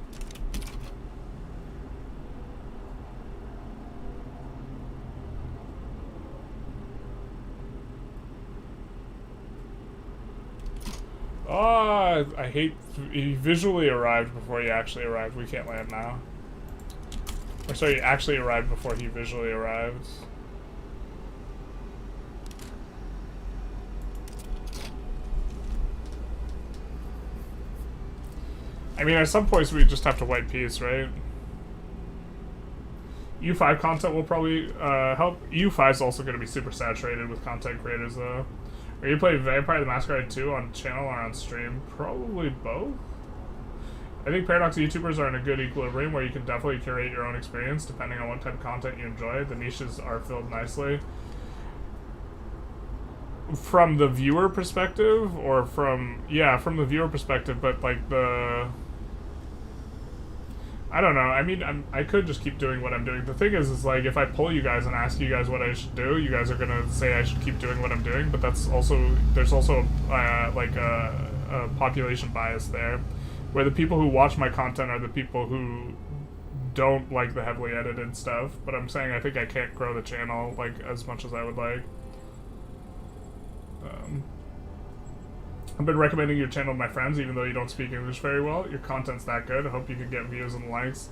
Oh, I hate... He visually arrived before he actually arrived. We can't land now. Or sorry, he actually arrived before he visually arrived. I mean, at some points we just have to white peace, right? U5 content will probably help. U5 is also going to be super saturated with content creators, though. Are you playing Vampire the Masquerade 2 on channel or on stream? Probably both. I think Paradox YouTubers are in a good equilibrium where you can definitely curate your own experience depending on what type of content you enjoy. The niches are filled nicely. From the viewer perspective, or from... Yeah, from the viewer perspective, but like the... I don't know. I mean, I could just keep doing what I'm doing. The thing is like, if I pull you guys and ask you guys what I should do, you guys are gonna say I should keep doing what I'm doing, but that's also... There's also, like, a population bias there, where the people who watch my content are the people who don't like the heavily edited stuff, but I'm saying I think I can't grow the channel, like, as much as I would like. I've been recommending your channel to my friends, even though you don't speak English very well. Your content's that good. I hope you can get views and likes.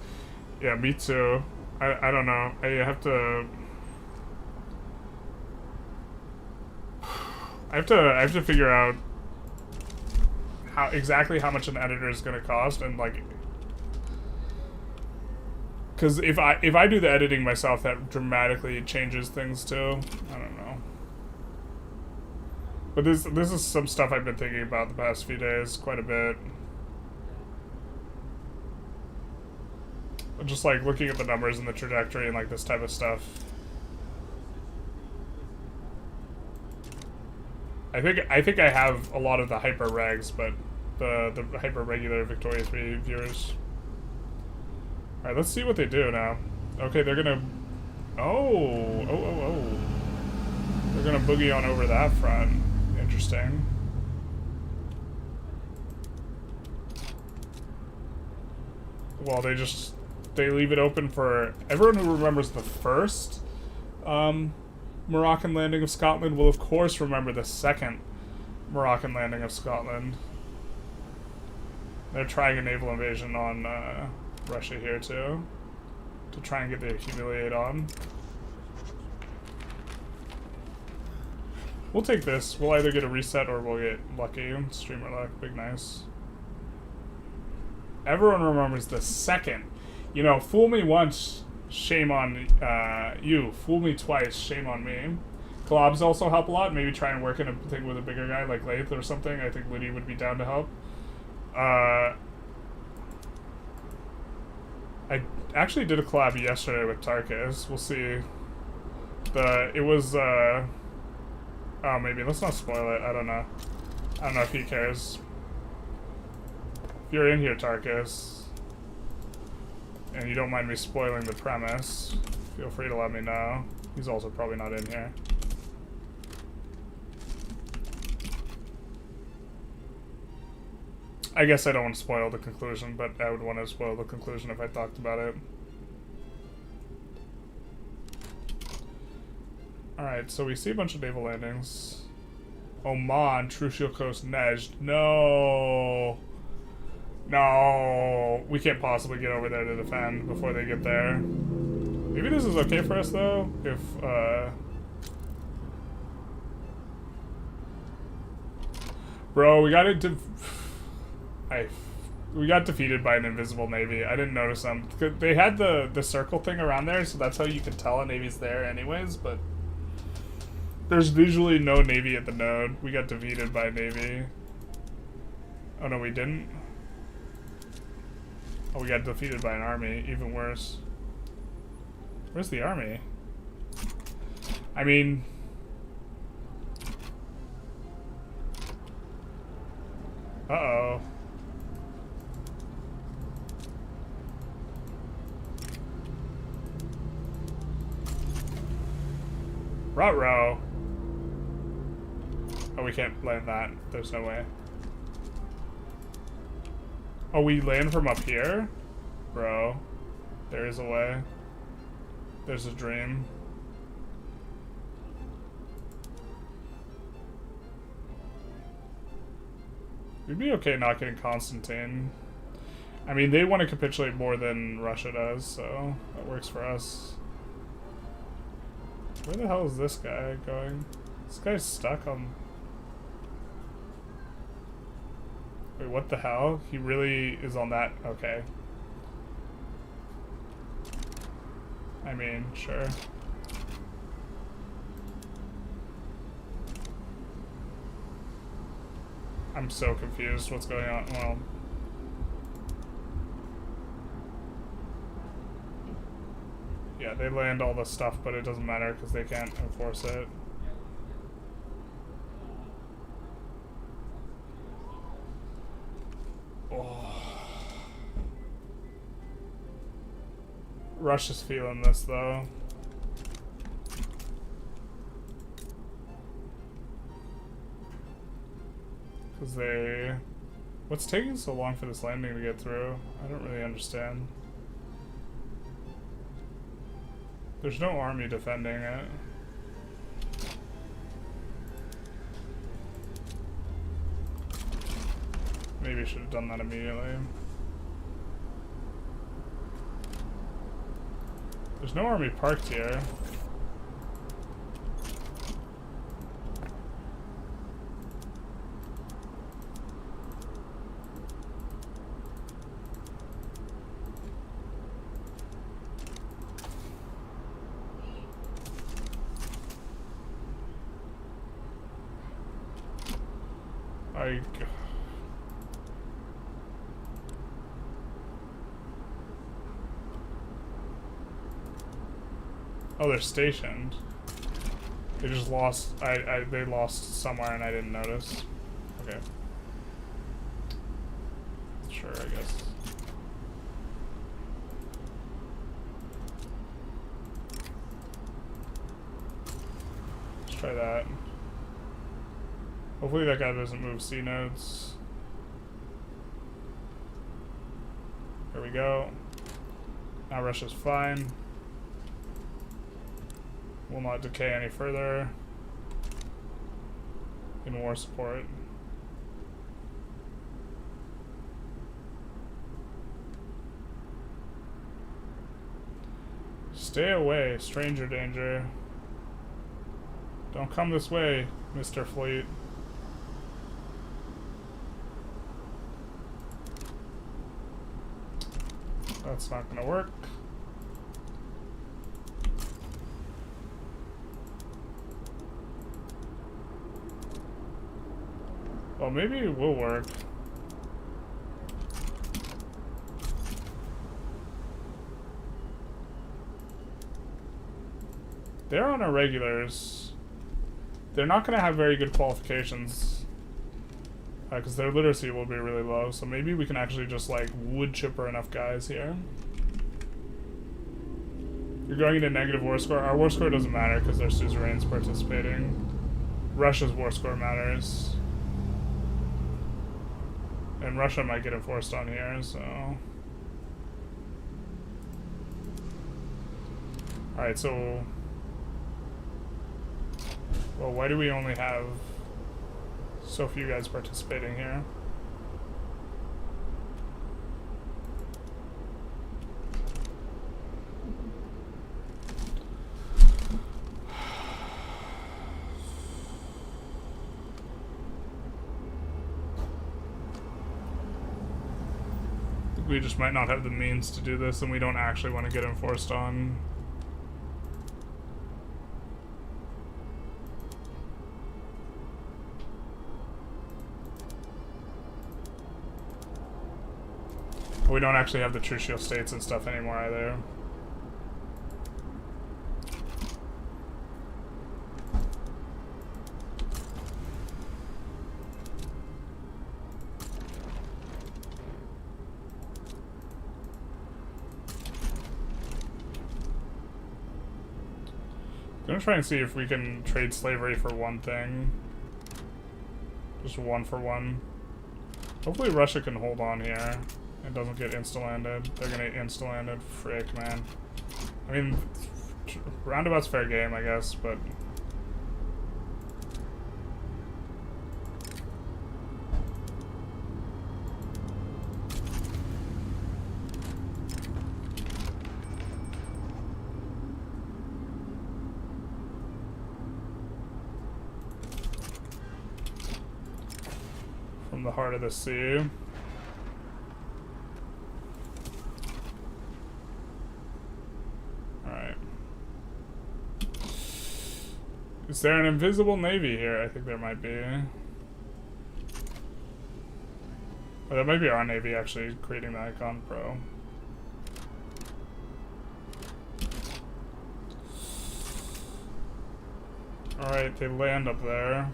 Yeah, me too. I don't know. I have to... I have to figure out exactly how much an editor is going to cost, and like... Because if I do the editing myself, that dramatically changes things too. I don't know. But this is some stuff I've been thinking about the past few days quite a bit. Just like looking at the numbers and the trajectory and like this type of stuff. I think I have a lot of the hyper regs, but the hyper regular Victoria 3 viewers. Alright, let's see what they do now. Okay, they're gonna... Oh. They're gonna boogie on over that front. Interesting. Well, they leave it open for everyone who remembers the first Moroccan landing of Scotland will of course remember the second Moroccan landing of Scotland. They're trying a naval invasion on Russia here too, to try and get the humiliate on. We'll take this. We'll either get a reset or we'll get lucky. Streamer luck. Big nice. Everyone remembers the second. You know, fool me once, shame on you. Fool me twice, shame on me. Collabs also help a lot. Maybe try and work in a thing with a bigger guy like Lath or something. I think Liddy would be down to help. I actually did a collab yesterday with Tarkus. We'll see. It was... Oh, maybe. Let's not spoil it. I don't know. I don't know if he cares. If you're in here, Tarkus, and you don't mind me spoiling the premise, feel free to let me know. He's also probably not in here. I guess I don't want to spoil the conclusion, but I would want to spoil the conclusion if I talked about it. Alright, so we see a bunch of naval landings. Oman, Trucial Coast, Nejd. No! No! We can't possibly get over there to defend before they get there. Maybe this is okay for us, though, if, Bro, we got it we got defeated by an invisible navy. I didn't notice them. They had the circle thing around there, so that's how you can tell a navy's there anyways, but... There's visually no navy at the node. We got defeated by a navy. Oh no, we didn't? Oh, we got defeated by an army. Even worse. Where's the army? I mean... Uh-oh. Ruh-roh. Oh, we can't land that. There's no way. Oh, we land from up here? Bro. There is a way. There's a dream. We'd be okay not getting Constantine. I mean, they want to capitulate more than Russia does, so that works for us. Where the hell is this guy going? This guy's stuck on... Wait, what the hell? He really is on that? Okay. I mean, sure. I'm so confused. What's going on? Well, yeah, they land all the stuff, but it doesn't matter because they can't enforce it. Oh. Russia's feeling this though. Because they... What's taking so long for this landing to get through? I don't really understand. There's no army defending it. Maybe I should have done that immediately. There's no army parked here. Oh, they're stationed. They just lost. They lost somewhere and I didn't notice. Okay. Sure, I guess. Let's try that. Hopefully that guy doesn't move C nodes. There we go. Now Russia's fine. Will not decay any further. In war support. Stay away, stranger danger. Don't come this way, Mr. Fleet. That's not gonna work. Well, maybe it will work. They're on irregulars. They're not going to have very good qualifications. Because their literacy will be really low. So maybe we can actually just, like, wood chipper enough guys here. You're going into negative war score. Our war score doesn't matter because there's suzerains participating. Russia's war score matters. And Russia might get enforced on here, so... Alright, so... Well, why do we only have so few guys participating here? We just might not have the means to do this, and we don't actually want to get enforced on. We don't actually have the trucial states and stuff anymore either. I'm gonna try and see if we can trade slavery for one thing. Just one for one. Hopefully Russia can hold on here. It doesn't get insta-landed. They're gonna get insta-landed. Frick, man. I mean, roundabout's fair game, I guess, but... the heart of the sea. Alright. Is there an invisible navy here? I think there might be. Or that might be our navy actually creating the icon pro. Alright, they land up there.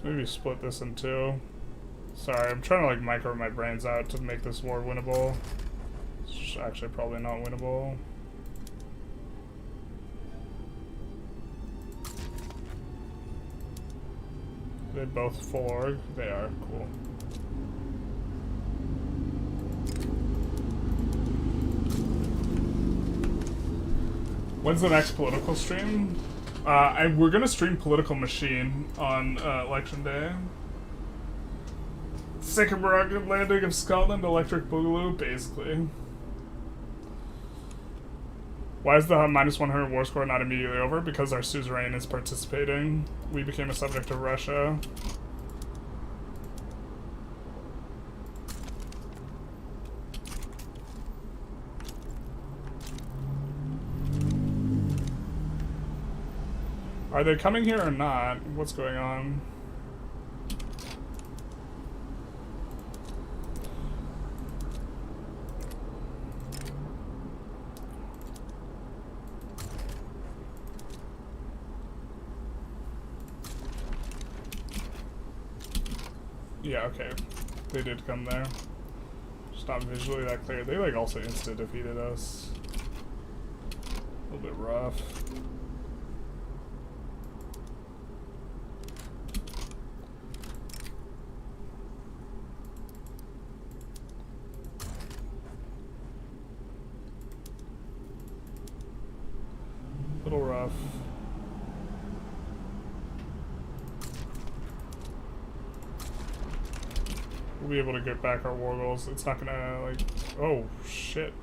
Maybe split this in two. Sorry, I'm trying to like micro my brains out to make this war winnable. It's actually probably not winnable. Are they both full org? They are, cool. When's the next political stream? We're gonna stream Political Machine on election day. Second Moroccan landing of Scotland, Electric Boogaloo, basically. Why is the -100 war score not immediately over? Because our suzerain is participating. We became a subject of Russia. Are they coming here or not? What's going on? Yeah, okay. They did come there. Just not visually that clear. They like also insta defeated us. A little bit rough. Little rough. We'll be able to get back our war goals. It's not gonna like, oh shit.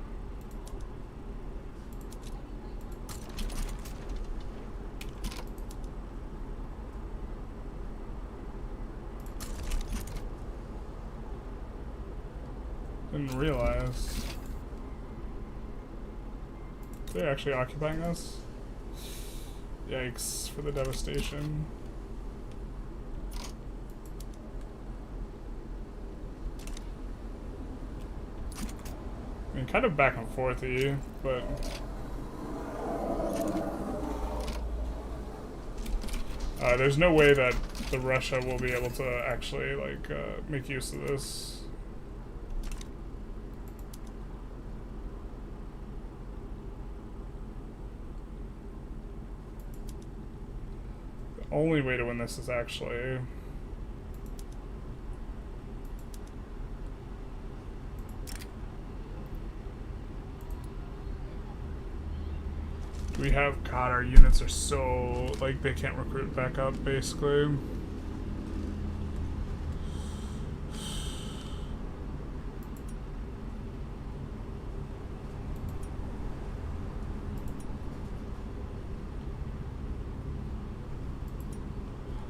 Didn't realize. Are they actually occupying us? Yikes for the devastation. I mean, kind of back and forthy, but there's no way that the Russia will be able to actually like make use of this. Only way to win this is actually do we have God, our units are so like they can't recruit back up basically.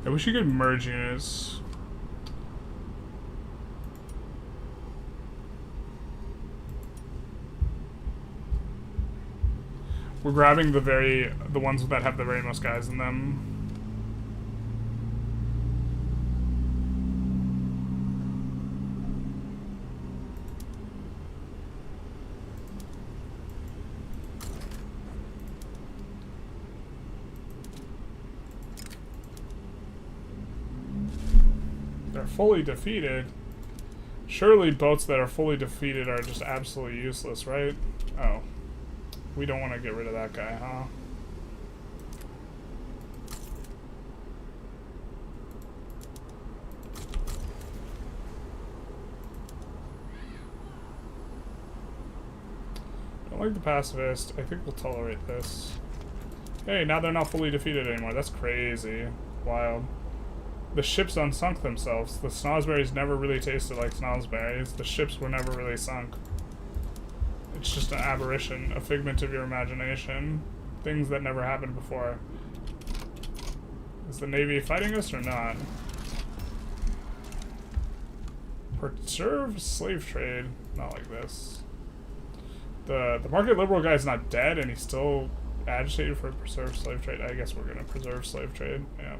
I wish you could merge units. We're grabbing the ones that have the very most guys in them. Fully defeated. Surely boats that are fully defeated are just absolutely useless, right? Oh. We don't want to get rid of that guy, huh? like the pacifist. I think we'll tolerate this. Hey, now they're not fully defeated anymore. That's crazy. Wild. The ships unsunk themselves. The snozzberries never really tasted like snozzberries. The ships were never really sunk. It's just an aberration, a figment of your imagination. Things that never happened before. Is the Navy fighting us or not? Preserve slave trade. Not like this. The market liberal guy's not dead and he's still agitated for preserve slave trade. I guess we're gonna preserve slave trade. Yeah.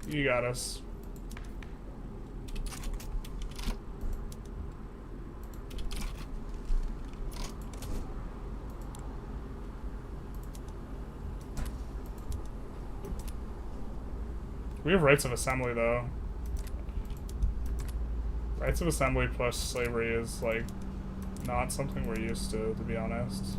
You got us. We have rights of assembly, though. Rights of assembly plus slavery is, like, not something we're used to be honest.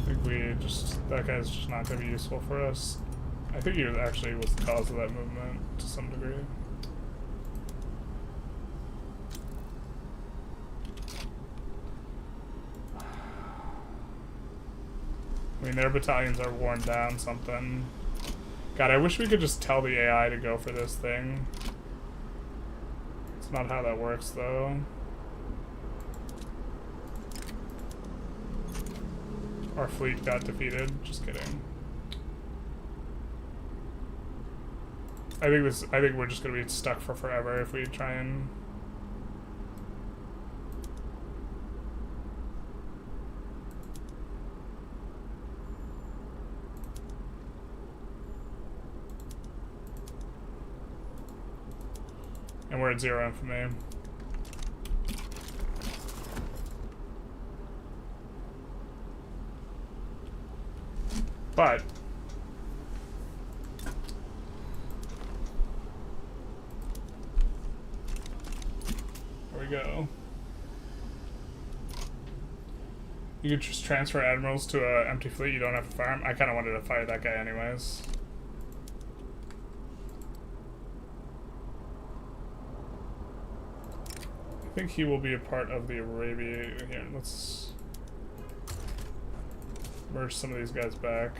I think that guy's just not going to be useful for us. I think he actually was the cause of that movement to some degree. I mean, their battalions are worn down something. God, I wish we could just tell the AI to go for this thing. It's not how that works, though. Our fleet got defeated. Just kidding. I think we're just gonna be stuck for forever if we try and... And we're at 0 infamy. But there we go. You could just transfer admirals to an empty fleet. You don't have to fire him. I kind of wanted to fire that guy anyways. I think he will be a part of the Arabia. Here, let's merge some of these guys back.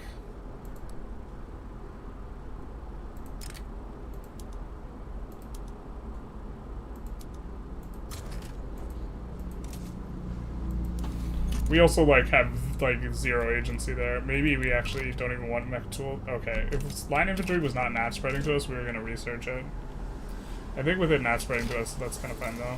We also like have like 0 agency there. Maybe we actually don't even want mech tool. Okay, if line infantry was not nat spreading to us, we were gonna research it. I think with it nat spreading to us, that's kind of fine though.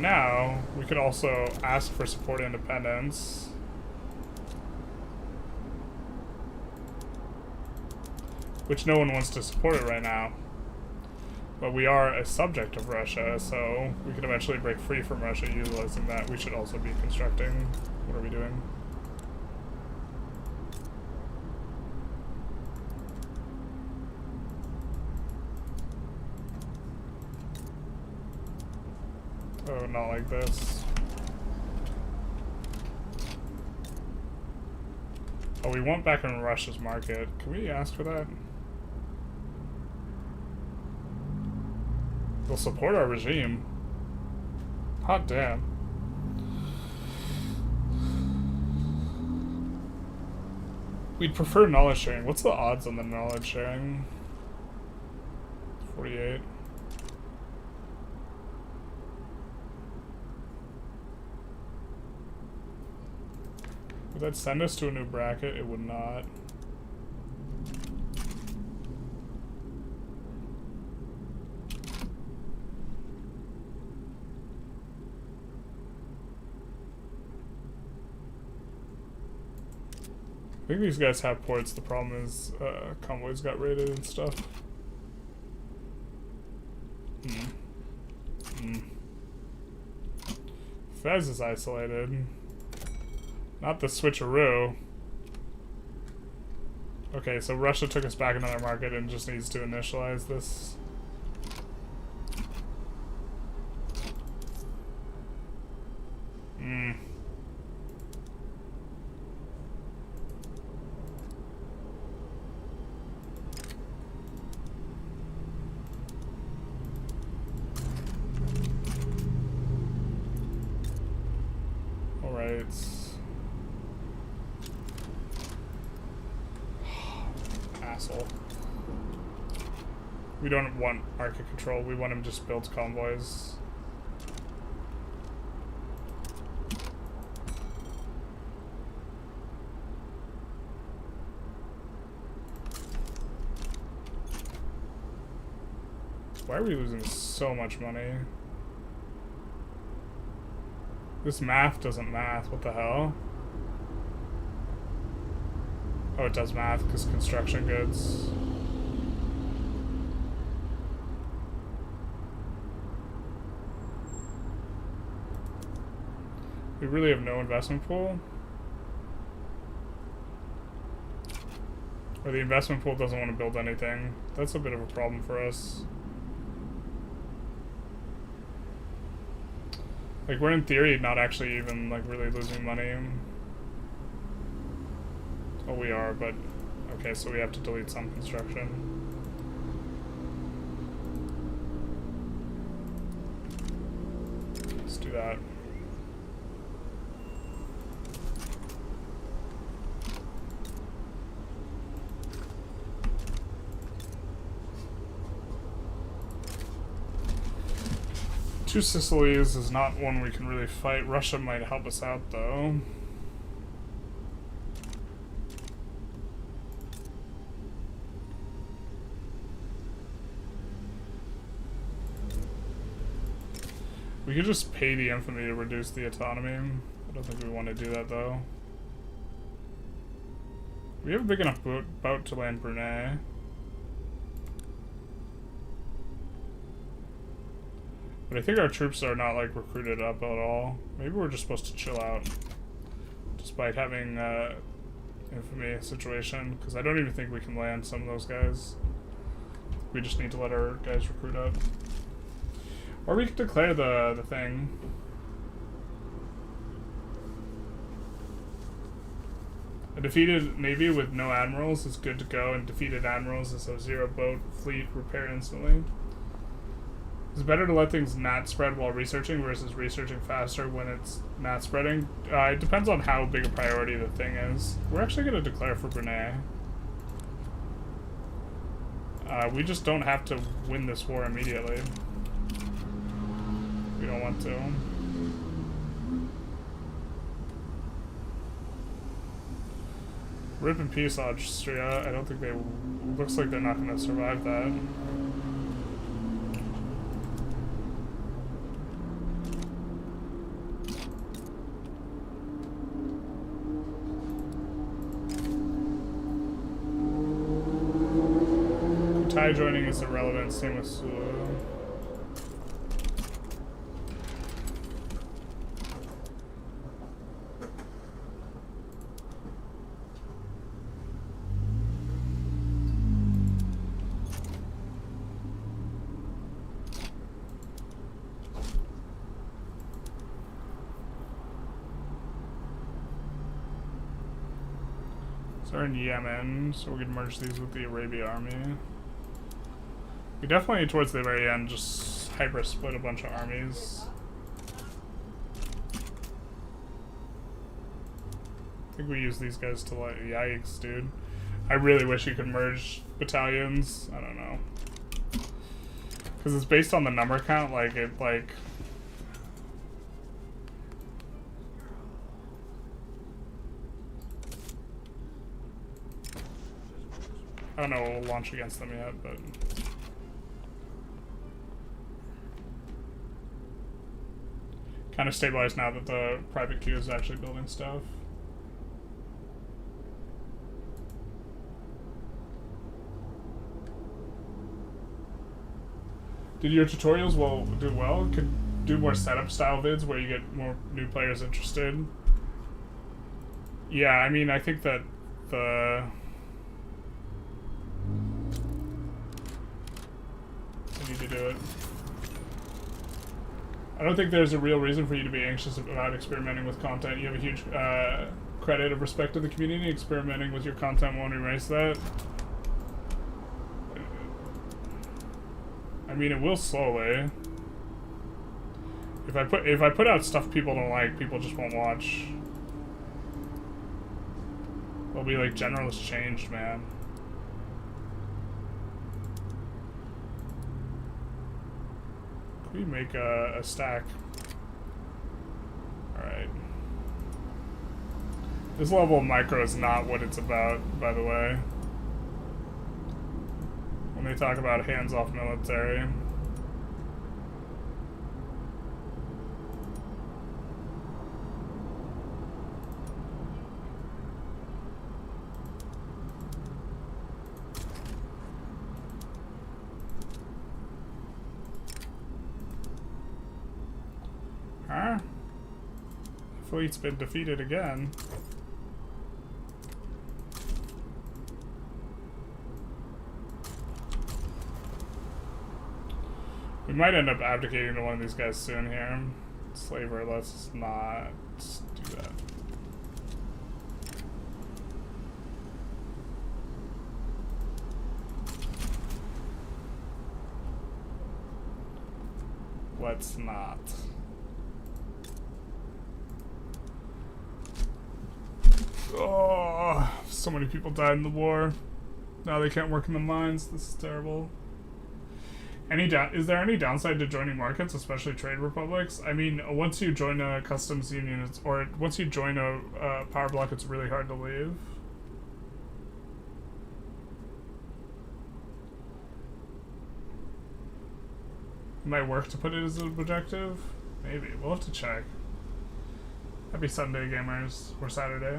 Now, we could also ask for support independence. Which no one wants to support it right now. But we are a subject of Russia, so we could eventually break free from Russia utilizing that. We should also be constructing. What are we doing? Oh, not like this. Oh, we want back in Russia's market. Can we ask for that? They'll support our regime. Hot damn. We'd prefer knowledge sharing. What's the odds on the knowledge sharing? 48. Would that send us to a new bracket? It would not. I think these guys have ports. The problem is convoys got raided and stuff. Fez is isolated. Not the switcheroo. Okay, so Russia took us back into their market and just needs to initialize this. Alright. Asshole. We don't want market control, we want him to just build convoys. Why are we losing so much money? This math doesn't math, what the hell? Oh, it does math because construction goods. We really have no investment pool? Or the investment pool doesn't want to build anything. That's a bit of a problem for us. Like, we're in theory not actually even, like, really losing money. Oh, we are, but... Okay, so we have to delete some construction. Let's do that. Two Sicilies is not one we can really fight. Russia might help us out, though. We could just pay the infantry to reduce the autonomy. I don't think we want to do that, though. We have a big enough boat to land Brunei. But I think our troops are not, like, recruited up at all. Maybe we're just supposed to chill out. Despite having, infamy situation. Because I don't even think we can land some of those guys. We just need to let our guys recruit up. Or we could declare the thing. A defeated navy with no admirals is good to go, and defeated admirals is a zero boat fleet repair instantly. It's better to let things not spread while researching versus researching faster when it's not spreading. It depends on how big a priority the thing is. We're actually going to declare for Brunei. We just don't have to win this war immediately. We don't want to. Rip in peace, Austria. I don't think they... Looks like they're not going to survive that. Thai joining is irrelevant, same with Suez. So we're in Yemen, so we can merge these with the Arabia army. We definitely, towards the very end, just hyper-split a bunch of armies. I think we use these guys to, like, yikes, dude. I really wish you could merge battalions. I don't know. Because it's based on the number count, like, it, like... I don't know what we'll launch against them yet, but... Kind of stabilized now that the private queue is actually building stuff. Did your tutorials do well? Could do more setup style vids where you get more new players interested? Yeah, I mean, I think that the... you do it. I don't think there's a real reason for you to be anxious about experimenting with content. You have a huge credit of respect to the community. Experimenting with your content won't erase that. I mean, it will slowly. If I put out stuff people don't like, people just won't watch. They'll be like, generalist changed, man. Can we make a stack? Alright. This level of micro is not what it's about, by the way. When they talk about hands-off military. Huh? Fleet's been defeated again. We might end up abdicating to one of these guys soon here. Slaver, let's not do that. Let's not. Oh, so many people died in the war. Now they can't work in the mines. This is terrible. Is there any downside to joining markets, especially trade republics? I mean, once you join a customs union, or once you join a power block, it's really hard to leave. It might work to put it as an objective. Maybe. We'll have to check. Happy Sunday, gamers. Or Saturday.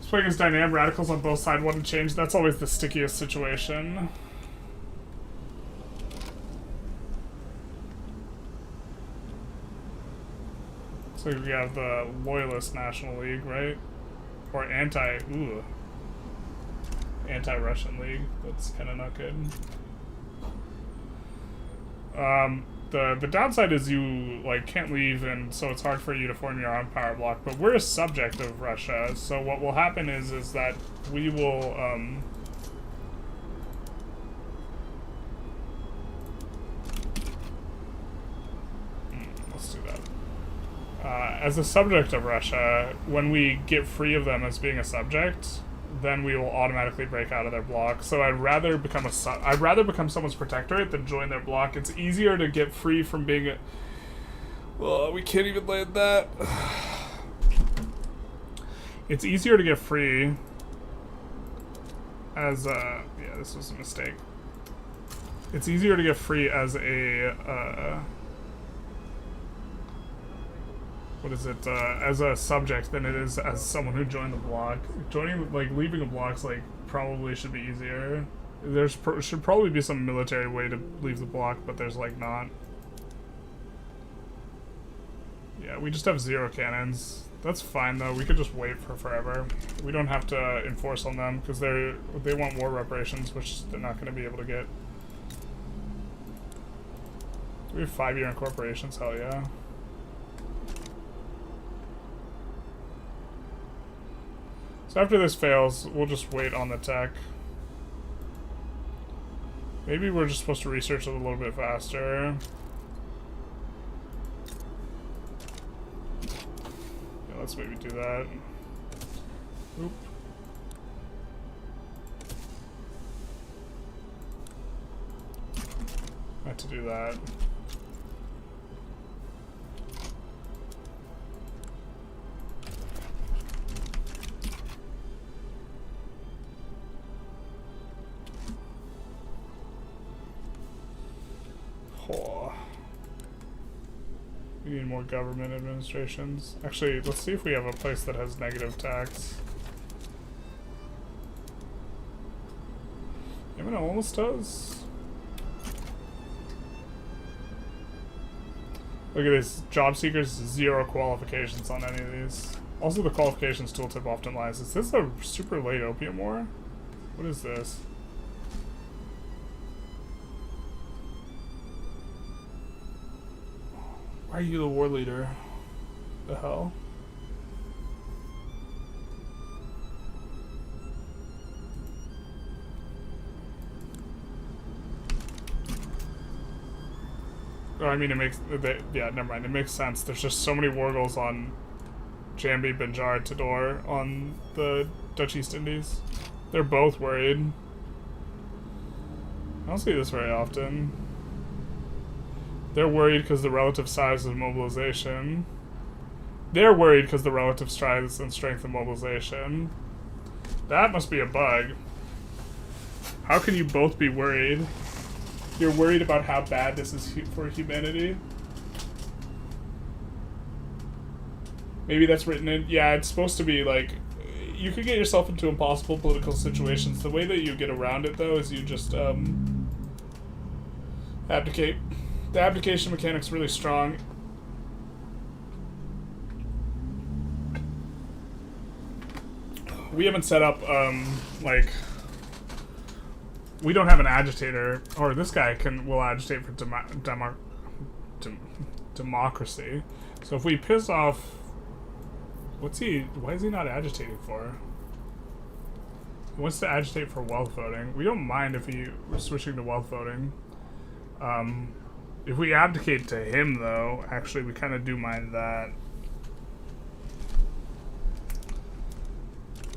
Playing as dynamic radicals on both sides want to change. That's always the stickiest situation. So we have the Loyalist National League, right? Or anti-Russian League. That's kind of not good. The downside is you can't leave, and so it's hard for you to form your own power block. But we're a subject of Russia, so what will happen is that we will let's do that. As a subject of Russia, when we get free of them as being a subject, then we will automatically break out of their block. So I'd rather become someone's protectorate than join their block. It's easier to get free from being a... Oh, we can't even land that. It's easier to get free as a... Yeah, this was a mistake. It's easier to get free as a... what is it, as a subject than it is as someone who joined the block. Leaving a block's, probably should be easier. Should probably be some military way to leave the block, but there's, not. Yeah, we just have 0 cannons. That's fine, though. We could just wait for forever. We don't have to enforce on them, because they want war reparations, which they're not going to be able to get. Do we have 5-year incorporations? Hell yeah. So after this fails, we'll just wait on the tech. Maybe we're just supposed to research it a little bit faster. Yeah, let's maybe do that. Oop. I had to do that. We need more government administrations. Actually, let's see if we have a place that has negative tax. Yemen almost does. Look at this. Job seekers, 0 qualifications on any of these. Also, the qualifications tooltip often lies. Is this a super late opium war? What is this? Why are you the war leader? The hell? Oh, I mean, it makes... yeah, never mind. It makes sense. There's just so many war goals on Jambi, Banjar, Tidor on the Dutch East Indies. They're both worried. I don't see this very often. They're worried because the relative size of mobilization. They're worried because the relative size and strength of mobilization. That must be a bug. How can you both be worried? You're worried about how bad this is for humanity? Maybe that's written in... Yeah, it's supposed to be like... You could get yourself into impossible political situations. The way that you get around it, though, is you just, abdicate. The abdication mechanic's really strong. We haven't set up, like... We don't have an agitator, or this guy will agitate for democracy. So if we piss off... Why is he not agitating for? He wants to agitate for wealth voting. We don't mind if we're switching to wealth voting. If we abdicate to him, though, actually, we kind of do mind that.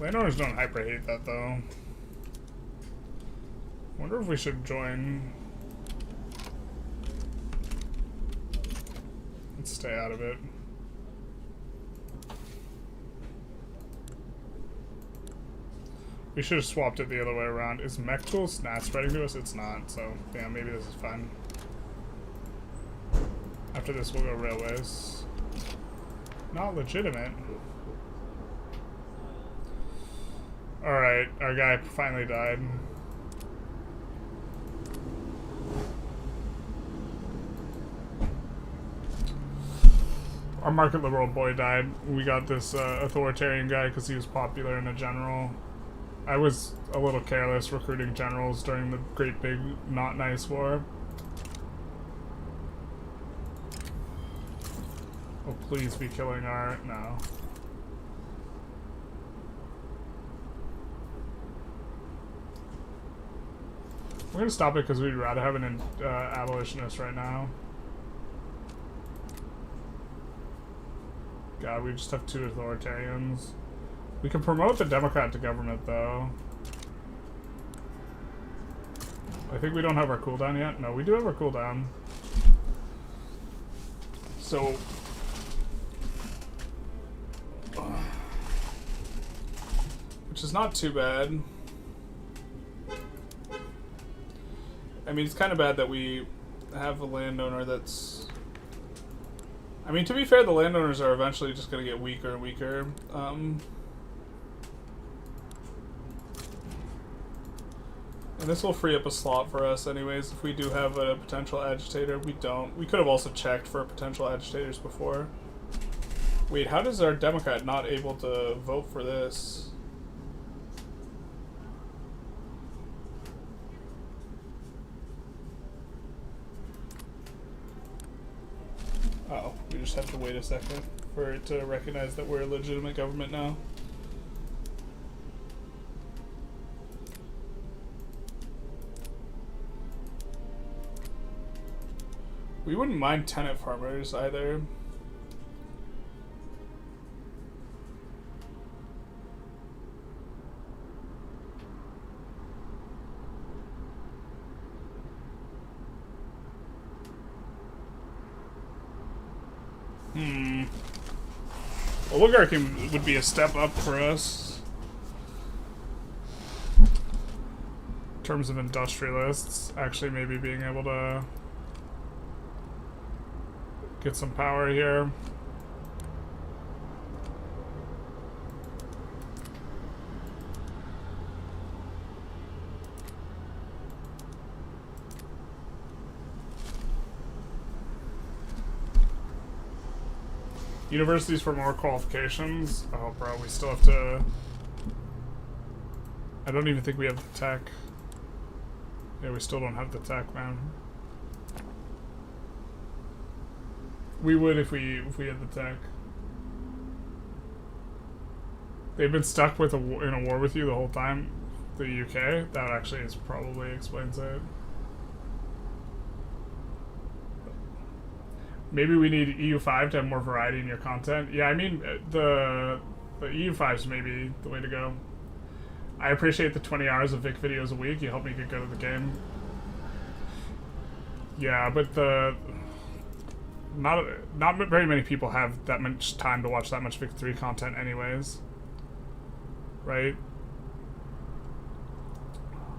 Landowners don't hyper-hate that, though. Wonder if we should join. Let's stay out of it. We should have swapped it the other way around. Is mech tools not spreading to us? It's not, so yeah, maybe this is fine. After this, we'll go railways. Not legitimate. Alright, our guy finally died. Our market liberal boy died. We got this authoritarian guy because he was popular in a general. I was a little careless recruiting generals during the Great Big Not Nice War. Oh, please be killing our... No. We're gonna stop it because we'd rather have an abolitionist right now. God, we just have two authoritarians. We can promote the Democrat to government, though. I think we don't have our cooldown yet. No, we do have our cooldown. So... which is not too bad. I mean, it's kind of bad that we have a landowner that's... I mean, to be fair, the landowners are eventually just going to get weaker and weaker. And this will free up a slot for us anyways. If we do have a potential agitator, we don't. We could have also checked for potential agitators before. Wait, how does our Democrat not able to vote for this? Oh, we just have to wait a second for it to recognize that we're a legitimate government now. We wouldn't mind tenant farmers either. Oligarchy would be a step up for us. In terms of industrialists, actually maybe being able to get some power here. Universities for more qualifications. Oh, bro, we still have to... I don't even think we have the tech. Yeah, we still don't have the tech, man. We would if we had the tech. They've been stuck with in a war with you the whole time. The UK. That actually probably explains it. Maybe we need EU5 to have more variety in your content. Yeah, I mean the EU5's maybe the way to go. I appreciate the 20 hours of Vic videos a week. You help me get good at the game. Yeah, but not very many people have that much time to watch that much Vic 3 content anyways. Right?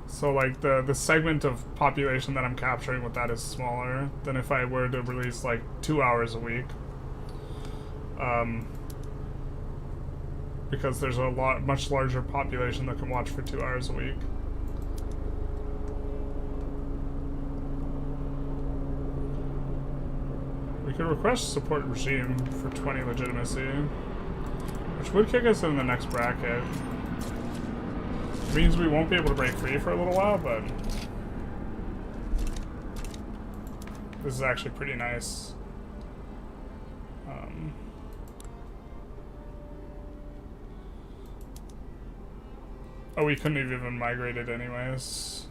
So like the segment of population that I'm capturing with that is smaller than if I were to release like 2 hours a week. Because there's a much larger population that can watch for 2 hours a week. We could request support regime for 20 legitimacy, which would kick us in the next bracket. It means we won't be able to break free for a little while, but this is actually pretty nice. Oh, we couldn't have even migrated anyways.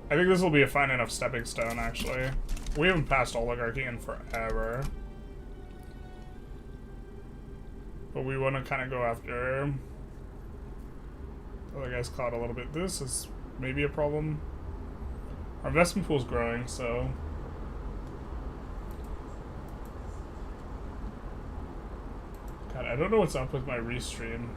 I think this will be a fine enough stepping stone, actually. We haven't passed oligarchy in forever. But we want to kind of go after the other guy's cloud a little bit. This is maybe a problem. Our investment pool is growing, so... God, I don't know what's up with my restream.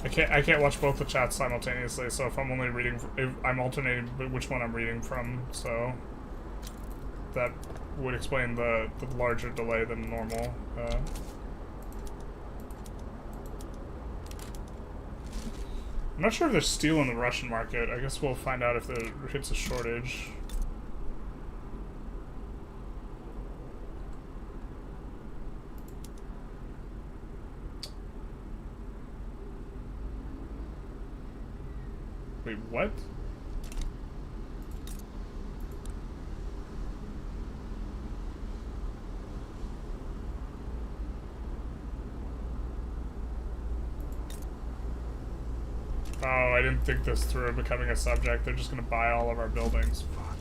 I can't watch both the chats simultaneously, so if I'm only reading, if I'm alternating which one I'm reading from, so that would explain the larger delay than normal. I'm not sure if there's steel in the Russian market. I guess we'll find out if there hits a shortage. Wait, what? Oh, I didn't think this through becoming a subject. They're just gonna buy all of our buildings. Fuck.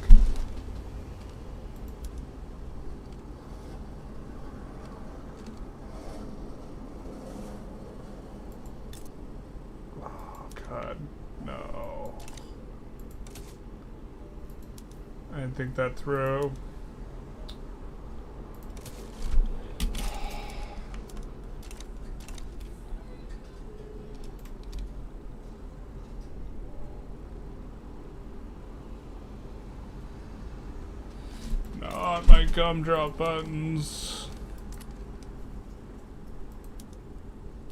Oh, God. No. I didn't think that through. Not my gumdrop buttons.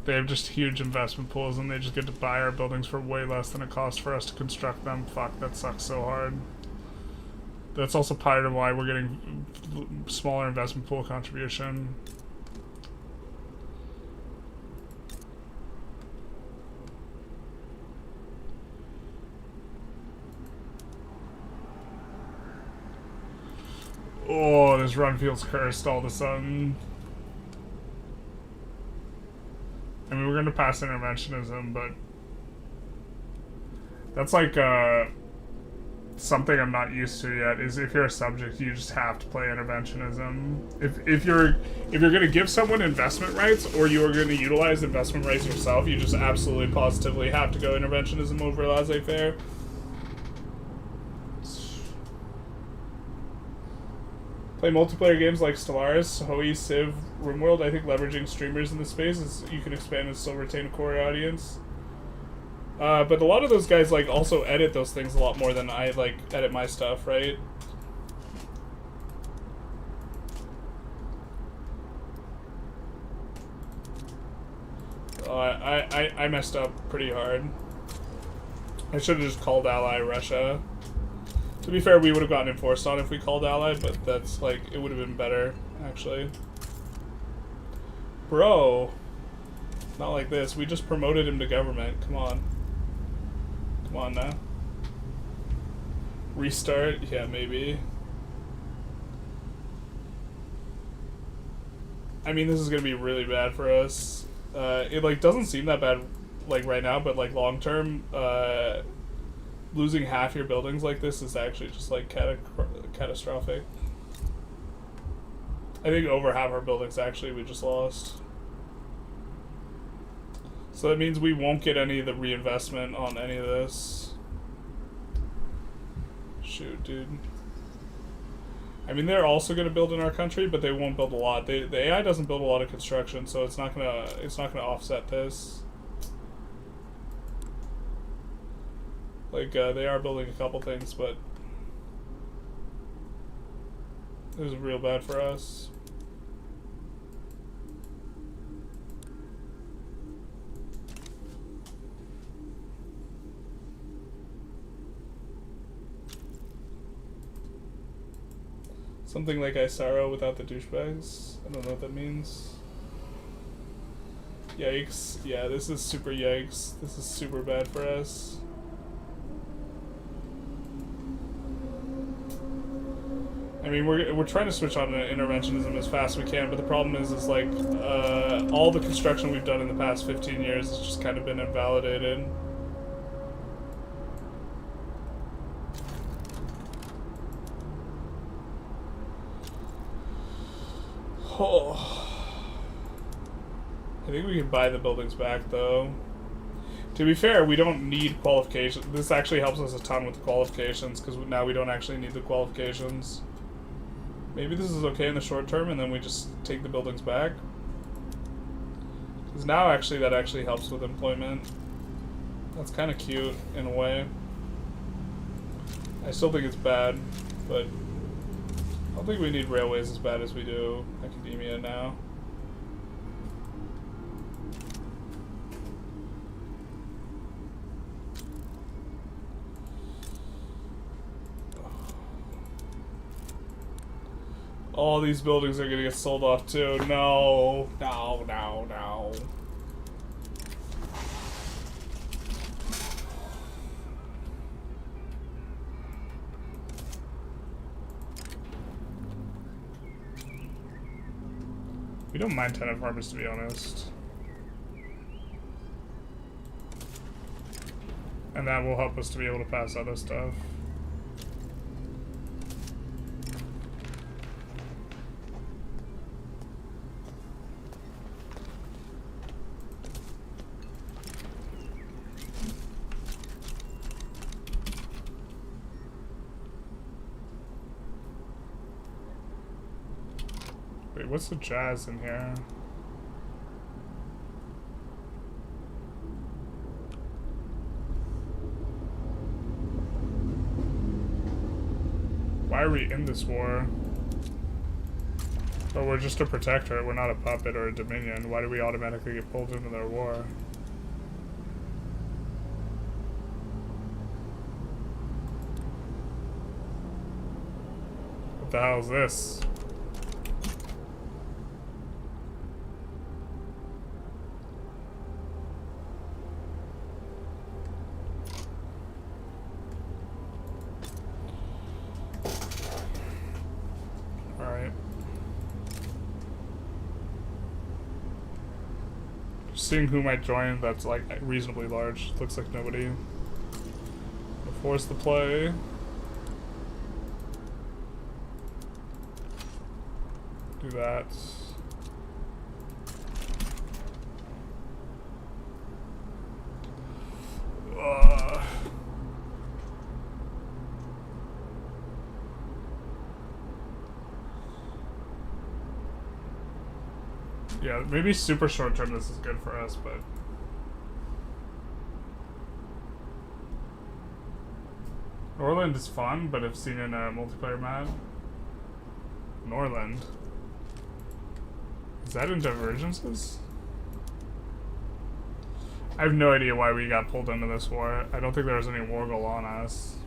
They have just huge investment pools and they just get to buy our buildings for way less than it costs for us to construct them. Fuck, that sucks so hard. That's also part of why we're getting smaller investment pool contribution. Oh, this run feels cursed all of a sudden. I mean, we're going to pass interventionism, but that's like something I'm not used to yet. Is if you're a subject, you just have to play interventionism. If you're going to give someone investment rights, or you are going to utilize investment rights yourself, you just absolutely positively have to go interventionism over laissez-faire. Play multiplayer games like Stellaris, Hoi, Civ, RimWorld. I think leveraging streamers in this space is you can expand and still retain a core audience. But a lot of those guys like also edit those things a lot more than I like edit my stuff, right? I messed up pretty hard. I should have just called ally Russia. To be fair, we would have gotten enforced on if we called ally, but that's like, it would have been better, actually. Bro, not like this. We just promoted him to government. Come on. Come on now. Restart? Yeah, maybe. I mean, this is gonna be really bad for us. It like doesn't seem that bad like right now, but like long term, losing half your buildings like this is actually just like catastrophic. I think over half our buildings actually we just lost. So that means we won't get any of the reinvestment on any of this. Shoot, dude. I mean, they're also going to build in our country, but they won't build a lot. The AI doesn't build a lot of construction, so it's not gonna offset this. Like they are building a couple things, but this is real bad for us. Something like Isaro without the douchebags. I don't know what that means. Yikes. Yeah, this is super yikes. This is super bad for us. I mean, we're trying to switch on to interventionism as fast as we can, but the problem is like all the construction we've done in the past 15 years has just kind of been invalidated. Oh. I think we can buy the buildings back, though. To be fair, we don't need qualifications. This actually helps us a ton with the qualifications, because now we don't actually need the qualifications. Maybe this is okay in the short term, and then we just take the buildings back. Because now, actually, that actually helps with employment. That's kind of cute, in a way. I still think it's bad, but I don't think we need railways as bad as we do academia now. All these buildings are gonna get sold off too. No, no, no, no. We don't mind tenant farmers, to be honest. And that will help us to be able to pass other stuff. Wait, what's the jazz in here? Why are we in this war? But we're just a protectorate, we're not a puppet or a dominion. Why do we automatically get pulled into their war? What the hell is this? Seeing who might join that's like reasonably large. Looks like nobody. Force the play. Do that. Yeah, maybe super short term this is good for us, but Norland is fun, but I've seen in a multiplayer map. Norland. Is that in Divergences? I have no idea why we got pulled into this war. I don't think there was any war goal on us.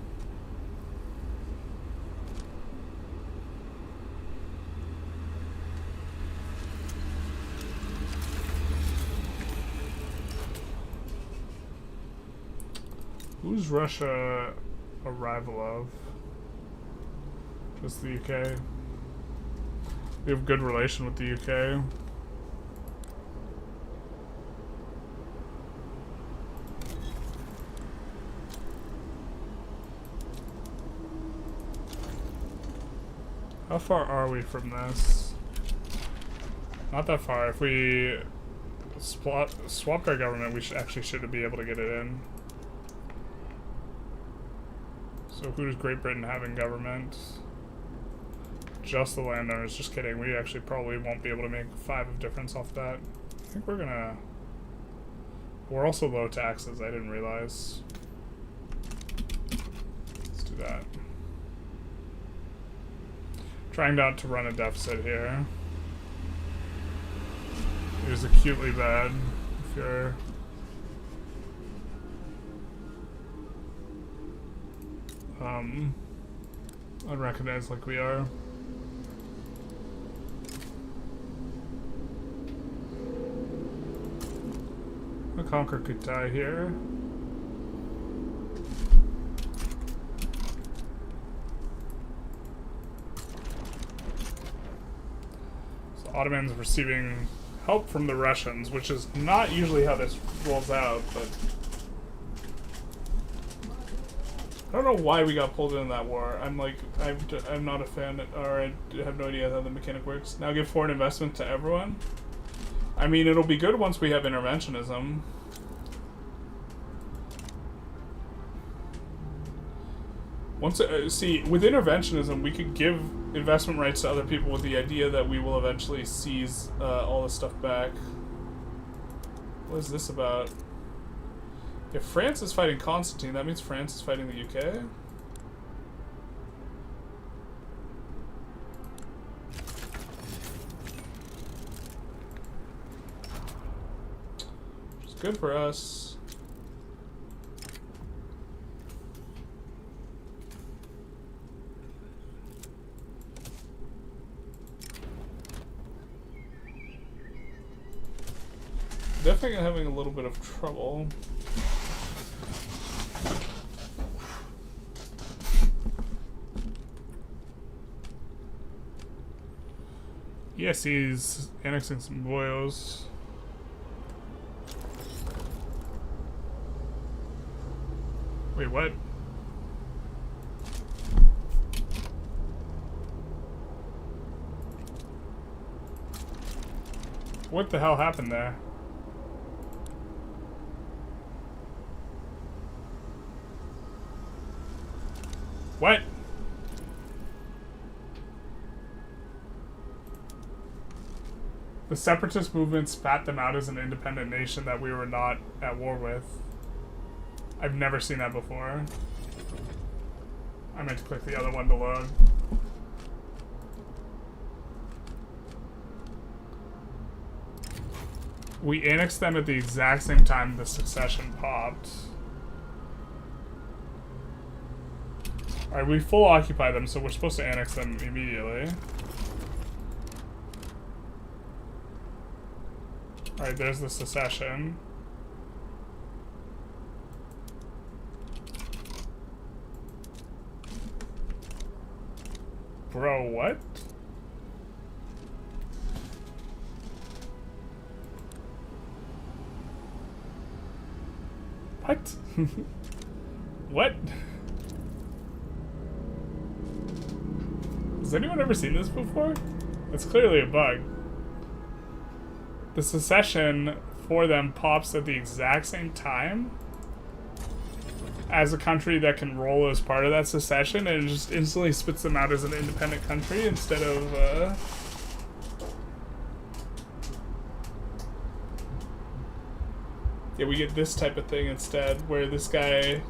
Who's Russia a rival of? Just the UK. We have good relation with the UK. How far are we from this? Not that far. If we swapped our government, we should be able to get it in. So who does Great Britain have in government? Just the landowners. Just kidding. We actually probably won't be able to make 5 of difference off that. I think we're gonna... We're also low taxes. I didn't realize. Let's do that. Trying not to run a deficit here. It is acutely bad if you're... unrecognized like we are. I'll conquer Kutai here. So Ottomans receiving help from the Russians, which is not usually how this rolls out, but I don't know why we got pulled into that war. I'm not a fan, or I have no idea how the mechanic works. Now give foreign investment to everyone. I mean, it'll be good once we have interventionism. See, with interventionism, we could give investment rights to other people with the idea that we will eventually seize all this stuff back. What is this about? If France is fighting Constantine, that means France is fighting the UK? Which is good for us. Definitely having a little bit of trouble. Yes, he's annexing some boyos. Wait, what? What the hell happened there? What? The separatist movement spat them out as an independent nation that we were not at war with. I've never seen that before. I meant to click the other one to load. We annexed them at the exact same time the succession popped. Alright, we full occupy them, so we're supposed to annex them immediately. Alright, there's the secession. Bro, what? What? What? Has anyone ever seen this before? It's clearly a bug. The secession for them pops at the exact same time as a country that can roll as part of that secession, and it just instantly spits them out as an independent country instead of yeah, we get this type of thing instead, where this guy,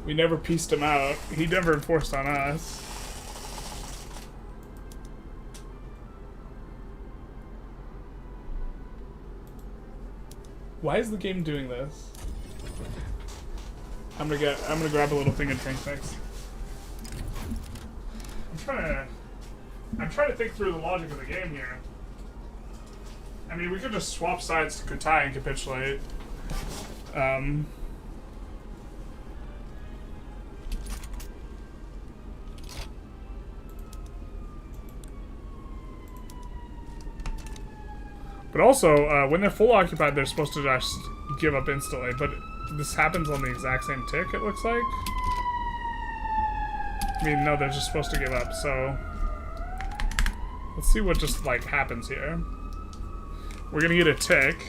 we never pieced him out. He never enforced on us. Why is the game doing this? I'm gonna grab a little thing and drink next. I'm trying to think through the logic of the game here. I mean, we could just swap sides to Kutai and capitulate. But also, when they're full occupied, they're supposed to just give up instantly. But this happens on the exact same tick, it looks like. I mean, no, they're just supposed to give up, so... Let's see what just, like, happens here. We're gonna get a tick.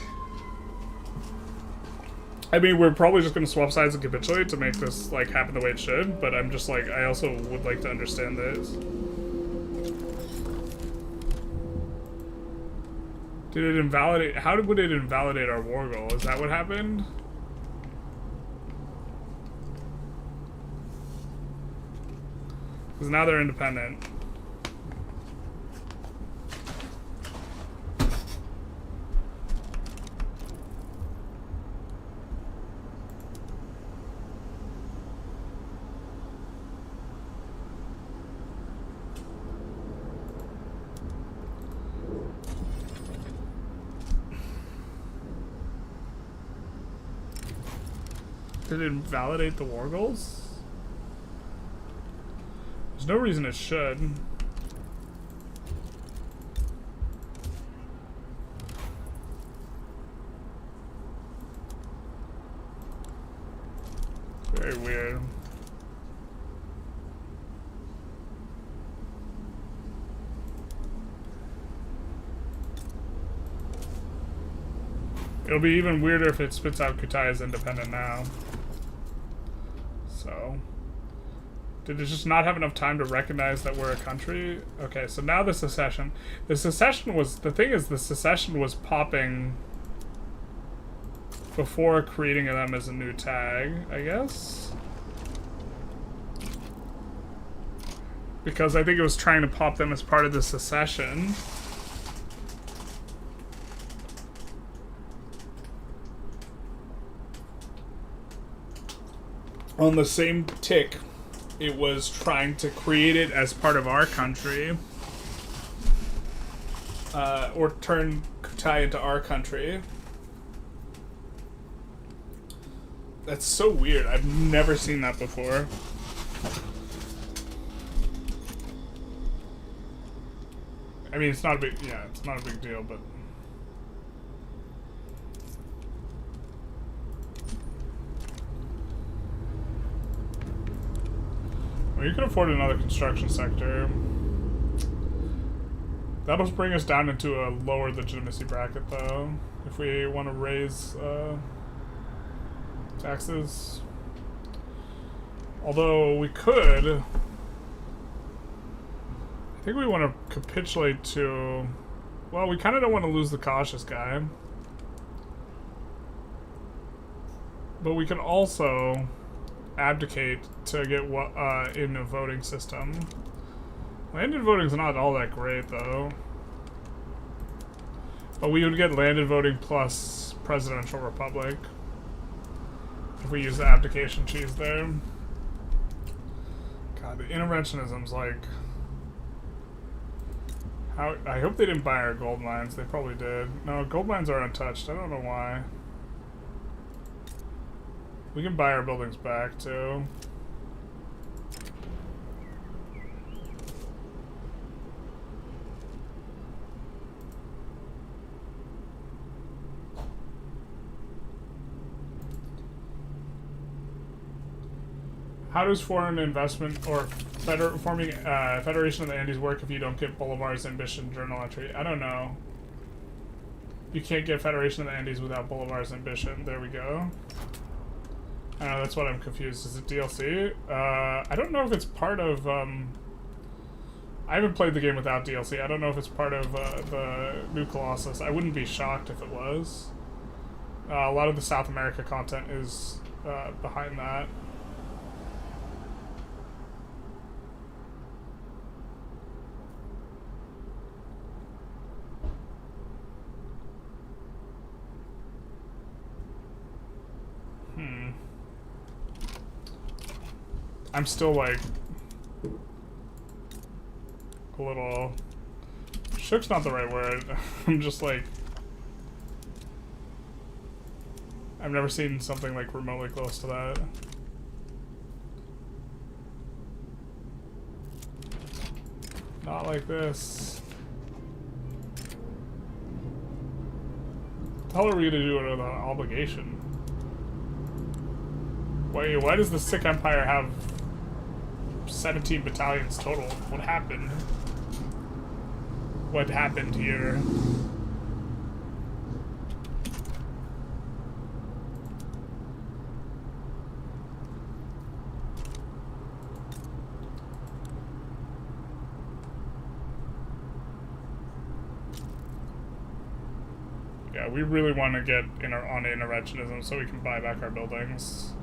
I mean, we're probably just gonna swap sides and capitulate to make this, like, happen the way it should, but I'm just, like, I also would like to understand this. Did it invalidate... How would it invalidate our war goal? Is that what happened? Because now they're independent. Did it invalidate the war goals? There's no reason it should. Very weird. It'll be even weirder if it spits out Kutai as independent now. So, did it just not have enough time to recognize that we're a country? Okay, so now the secession. The secession was, the thing is, the secession was popping before creating them as a new tag, I guess? Because I think it was trying to pop them as part of the secession. On the same tick, it was trying to create it as part of our country. Or turn Kutai into our country. That's so weird. I've never seen that before. I mean, it's not a big... Yeah, it's not a big deal, but... Well, you can afford another construction sector. That'll bring us down into a lower legitimacy bracket, though, if we want to raise taxes. Although we could... I think we want to capitulate to... Well, we kind of don't want to lose the cautious guy. But we can also abdicate to get in a voting system. Landed voting's not all that great, though. But we would get landed voting plus presidential republic if we use the abdication cheese there. God, the interventionism's like... I hope they didn't buy our gold mines. They probably did. No, gold mines are untouched. I don't know why. We can buy our buildings back, too. How does foreign investment or forming Federation of the Andes work if you don't get Bolivar's ambition journal entry? I don't know. You can't get Federation of the Andes without Bolivar's ambition. There we go. I don't know, that's what I'm confused. Is it DLC? I don't know if it's part of... I haven't played the game without DLC. I don't know if it's part of the new Colossus. I wouldn't be shocked if it was. A lot of the South America content is behind that. I'm still like a little... Shook's not the right word. I'm just like... I've never seen something like remotely close to that. Not like this. the hell are we gonna do with an obligation? Why does the Sick Empire have 17 battalions total? What happened? What happened here? Yeah, we really want to get on interventionism so we can buy back our buildings.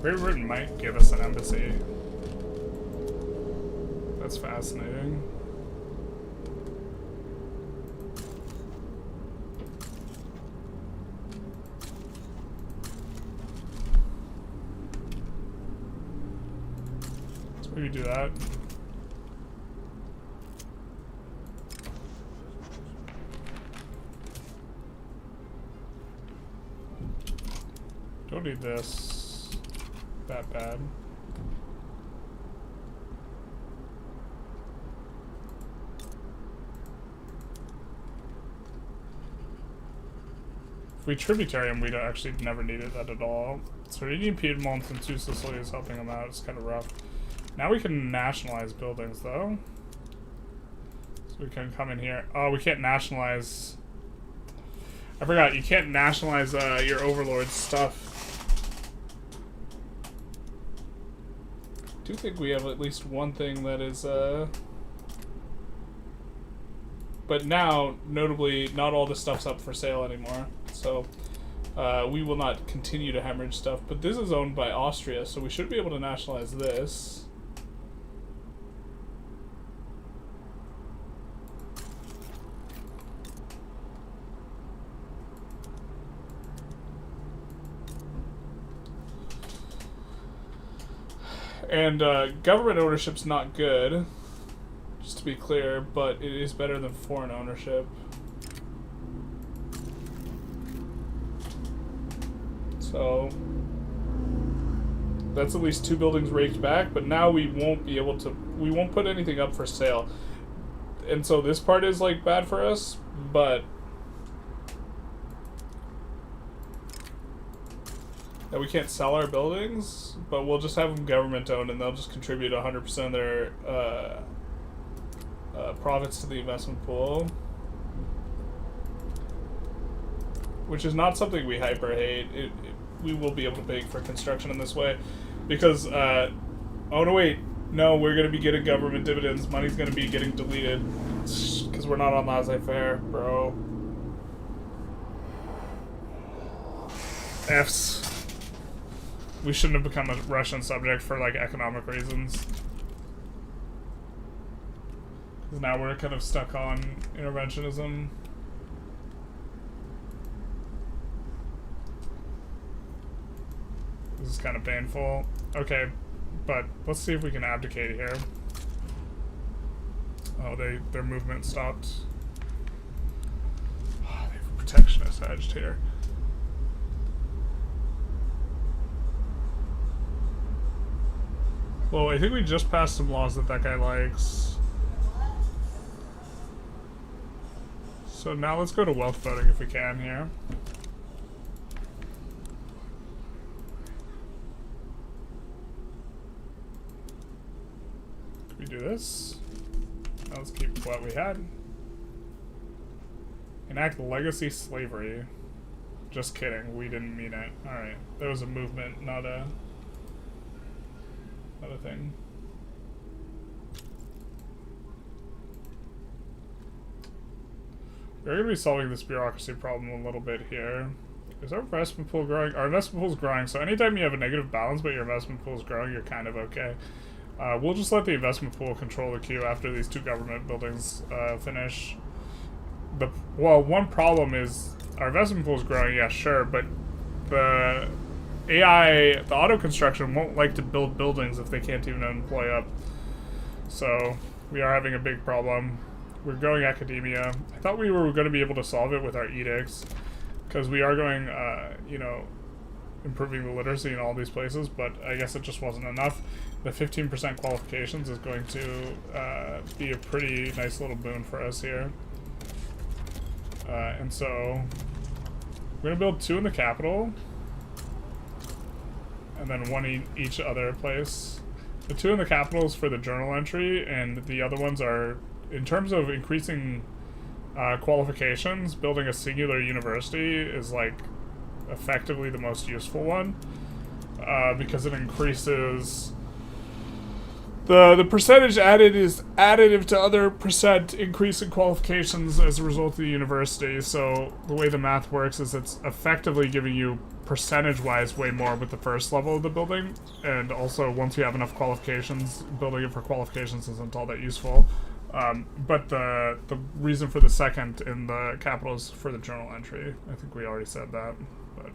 Great Britain might give us an embassy. That's fascinating. Let's maybe do that. Don't need this that bad. If we tributary him, we'd actually never needed that at all. Sardinia, Piedmont, and 2 Sicilies helping him out. It's kind of rough. Now we can nationalize buildings, though. So we can come in here. Oh, we can't nationalize. I forgot, you can't nationalize your overlord's stuff. I do think we have at least one thing that is, but now, notably, not all the stuff's up for sale anymore, so we will not continue to hemorrhage stuff, but this is owned by Austria, so we should be able to nationalize this. And government ownership's not good, just to be clear, but it is better than foreign ownership. So that's at least 2 buildings raked back, but now we won't be able to, we won't put anything up for sale. And so this part is like bad for us, but that we can't sell our buildings, but we'll just have them government owned and they'll just contribute 100% of their profits to the investment pool. Which is not something we hyper hate. We will be able to pay for construction in this way. Because, oh no wait, no, we're going to be getting government dividends. Money's going to be getting deleted. Because we're not on laissez-faire, bro. F's. We shouldn't have become a Russian subject for, like, economic reasons. Because now we're kind of stuck on interventionism. This is kind of painful. Okay, but let's see if we can abdicate here. Oh, their movement stopped. Oh, they have a protectionist edged here. Well, I think we just passed some laws that guy likes. So now let's go to wealth voting if we can here. Can we do this? Now let's keep what we had. Enact legacy slavery. Just kidding, we didn't mean it. Alright, there was a movement, not a thing. We're going to be solving this bureaucracy problem a little bit here. Is our investment pool growing? Our investment pool is growing, so anytime you have a negative balance but your investment pool is growing, you're kind of okay. We'll just let the investment pool control the queue after these 2 government buildings finish. Well, one problem is our investment pool is growing, yeah, sure, but AI, the auto construction won't like to build buildings if they can't even employ up. So we are having a big problem. We're growing academia. I thought we were going to be able to solve it with our edicts, because we are going, you know, improving the literacy in all these places, but I guess it just wasn't enough. The 15% qualifications is going to be a pretty nice little boon for us here. And so we're going to build 2 in the capital, and then 1 each other place. The 2 in the capital is for the journal entry, and the other ones are, in terms of increasing qualifications, building a singular university is like effectively the most useful one, because it increases the percentage added is additive to other percent increase in qualifications as a result of the university. So the way the math works is it's effectively giving you percentage-wise way more with the first level of the building, and also once you have enough qualifications, building it for qualifications isn't all that useful. But the reason for the second in the capital is for the journal entry. I think we already said that, but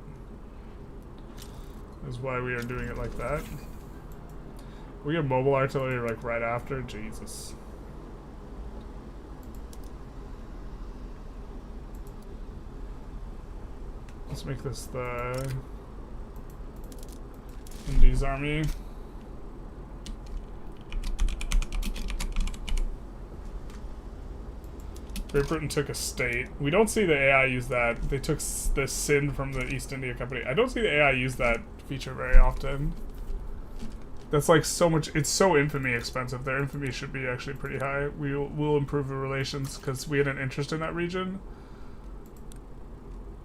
is why we are doing it like that. We get mobile artillery like right after. Jesus. Let's make this the Indies army. Great Britain took a state. We don't see the AI use that. They took the Sind from the East India Company. I don't see the AI use that feature very often. That's like so much. It's so infamy expensive. Their infamy should be actually pretty high. We'll improve the relations because we had an interest in that region.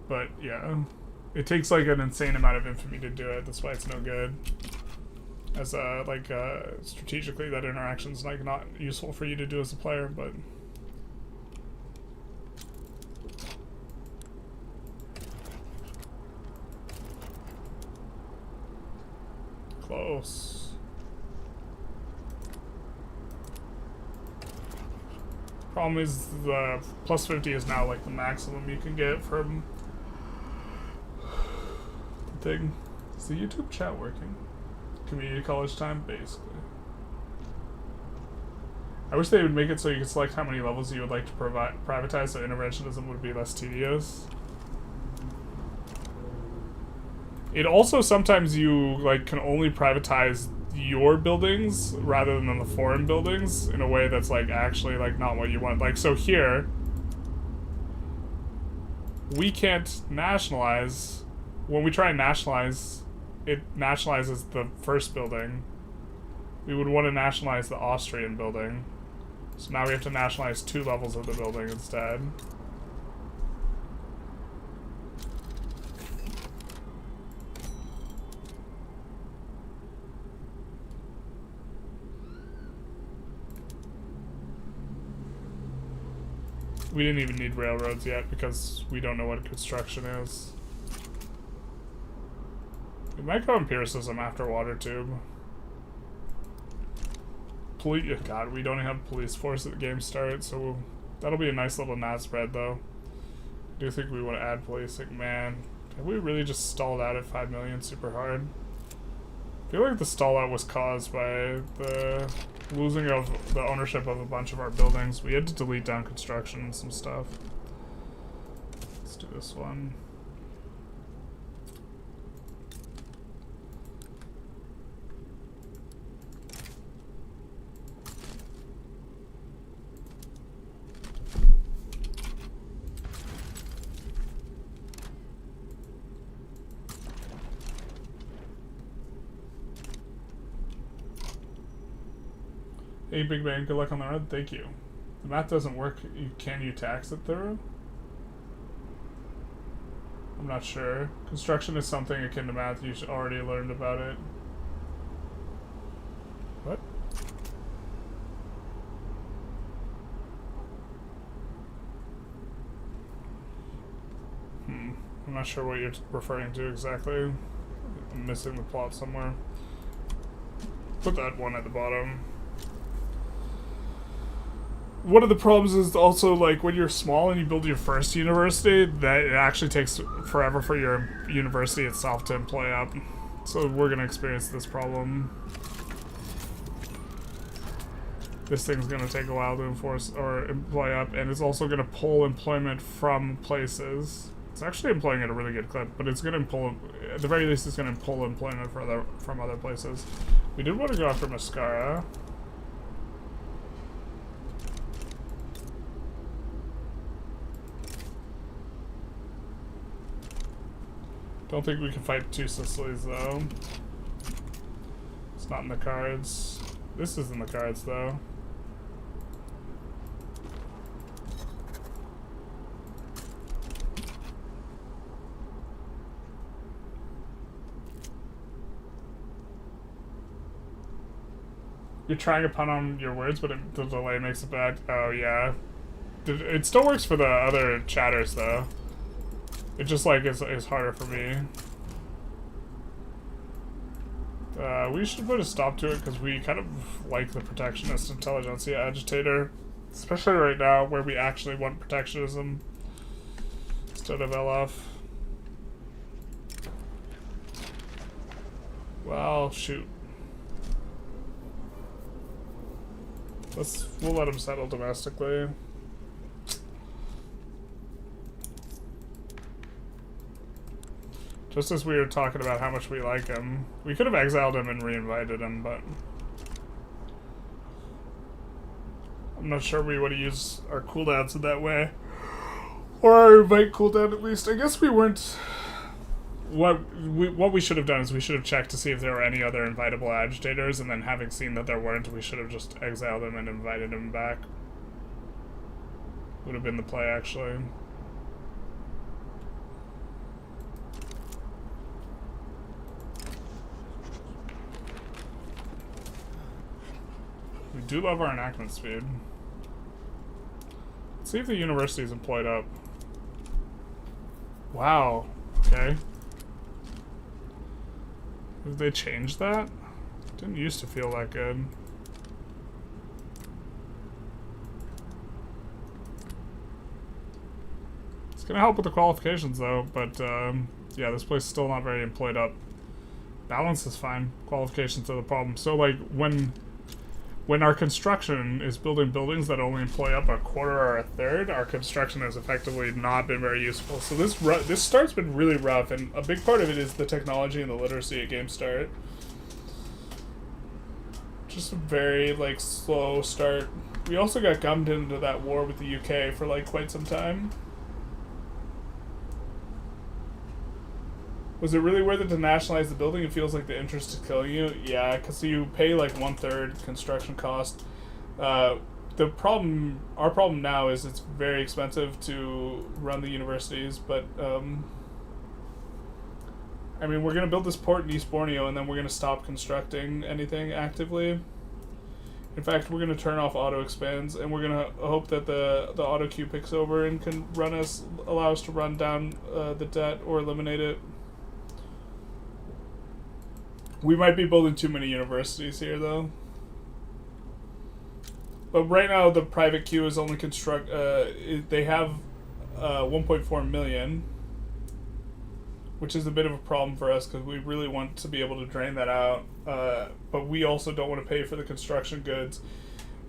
But yeah, it takes like an insane amount of infamy to do it. That's why it's no good. As strategically, that interaction's like not useful for you to do as a player, but. Close. Problem is the plus 50 is now like the maximum you can get from the thing. Is the YouTube chat working? Community college time, basically. I wish they would make it so you could select how many levels you would like to privatize, so interventionism would be less tedious. It also sometimes you like can only privatize your buildings rather than the foreign buildings in a way that's like actually like not what you want. Like so here we can't nationalize. When we try and nationalize, it nationalizes the first building. We would want to nationalize the Austrian building. So now we have to nationalize 2 levels of the building instead. We didn't even need railroads yet because we don't know what construction is. We might go empiricism after water tube. God, we don't have police force at the game start, so that'll be a nice little nat spread though. I do think we want to add policing. Man, have we really just stalled out at 5 million super hard? I feel like the stall out was caused by the losing of the ownership of a bunch of our buildings. We had to delete down construction and some stuff. Let's do this one. Hey, big man, good luck on the run. Thank you. The math doesn't work. Can you tax it through? I'm not sure. Construction is something akin to math. You should already learned about it. What? I'm not sure what you're referring to exactly. I'm missing the plot somewhere. Put that one at the bottom. One of the problems is also, like, when you're small and you build your first university, that it actually takes forever for your university itself to employ up. So we're gonna experience this problem. This thing's gonna take a while to enforce or employ up, and it's also gonna pull employment from places. It's actually employing at a really good clip, but it's gonna pull, at the very least, it's gonna pull employment from other places. We did want to go after Mascara. Don't think we can fight 2 Sicilies though. It's not in the cards. This is in the cards though. You're trying to pun on your words, but the delay makes it bad. Oh yeah. It still works for the other chatters though. It just like is harder for me. We should put a stop to it because we kind of like the protectionist Intelligentsia agitator, especially right now where we actually want protectionism instead of LF. Well, shoot. We'll let him settle domestically. Just as we were talking about how much we like him. We could have exiled him and re-invited him, but I'm not sure we would have used our cooldowns in that way. Or our invite cooldown at least. I guess we weren't... What we should have done is we should have checked to see if there were any other invitable agitators, and then having seen that there weren't, we should have just exiled him and invited him back. Would have been the play, actually. We do love our enactment speed. Let's see if the university's employed up. Wow. Okay. Did they change that? Didn't used to feel that good. It's gonna help with the qualifications though, but yeah, this place is still not very employed up. Balance is fine. Qualifications are the problem. So like when our construction is building buildings that only employ up a quarter or a third, our construction has effectively not been very useful. So this start's been really rough, and a big part of it is the technology and the literacy at game start. Just a very like slow start. We also got gummed into that war with the UK for like quite some time. Was it really worth it to nationalize the building? It feels like the interest is killing you. Yeah, because you pay like 1/3 construction cost. Our problem now is it's very expensive to run the universities, but I mean, we're gonna build this port in East Borneo, and then we're gonna stop constructing anything actively. In fact, we're gonna turn off auto expands, and we're gonna hope that the auto queue picks over and can allow us to run down the debt or eliminate it. We might be building too many universities here, though. But right now, the private queue is only they have 1.4 million, which is a bit of a problem for us because we really want to be able to drain that out. But we also don't want to pay for the construction goods.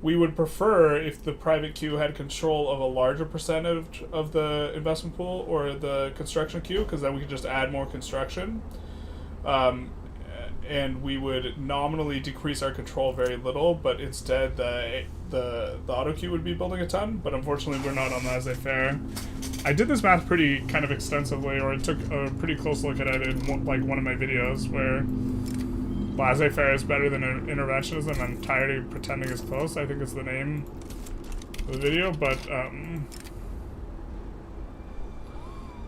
We would prefer if the private queue had control of a larger percentage of the investment pool or the construction queue, because then we could just add more construction. And we would nominally decrease our control very little, but instead the auto queue would be building a ton. But unfortunately, we're not on laissez-faire. I did this math pretty kind of extensively, or I took a pretty close look at it in one of my videos, where laissez-faire is better than interventionism. I'm tired of pretending it's close. I think it's the name of the video, but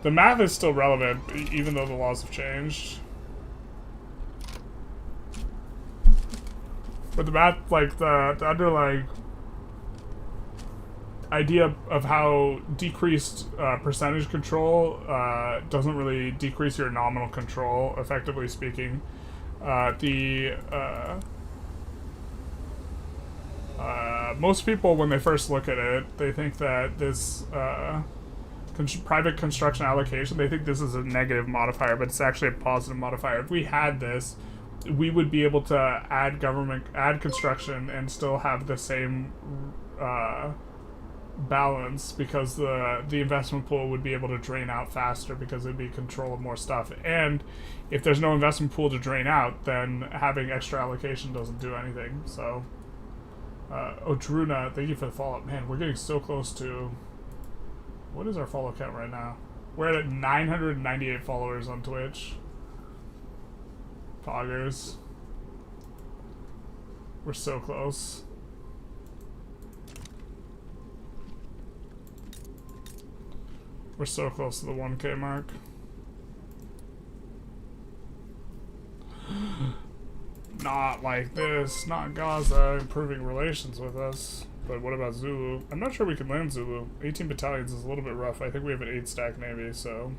the math is still relevant, even though the laws have changed. But the math, like the underlying idea of how decreased percentage control doesn't really decrease your nominal control, effectively speaking. Most people, when they first look at it, they think that this private construction allocation, they think this is a negative modifier, but it's actually a positive modifier. If we had this, we would be able to add construction and still have the same balance, because the investment pool would be able to drain out faster because it'd be control of more stuff. And if there's no investment pool to drain out, then having extra allocation doesn't do anything. So Odruna, thank you for the follow-up. Man, we're getting so close to... What is our follow count right now? We're at 998 followers on Twitch. Poggers. We're so close. We're so close to the 1K mark. Not like this. Not Gaza improving relations with us. But what about Zulu? I'm not sure we can land Zulu. 18 battalions is a little bit rough. I think we have an 8-stack navy, so...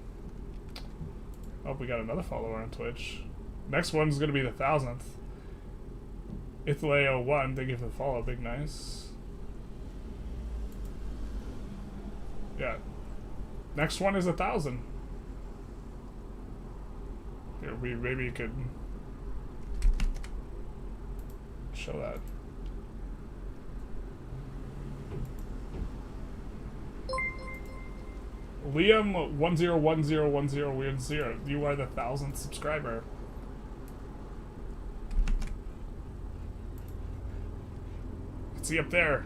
Oh, we got another follower on Twitch. Next one's gonna be the 1000th. Ithleo1, thank you for the follow. Big nice. Yeah. Next one is 1,000. Here, maybe you could show that. Liam101010 weird 0. You are the 1,000th subscriber. See up there.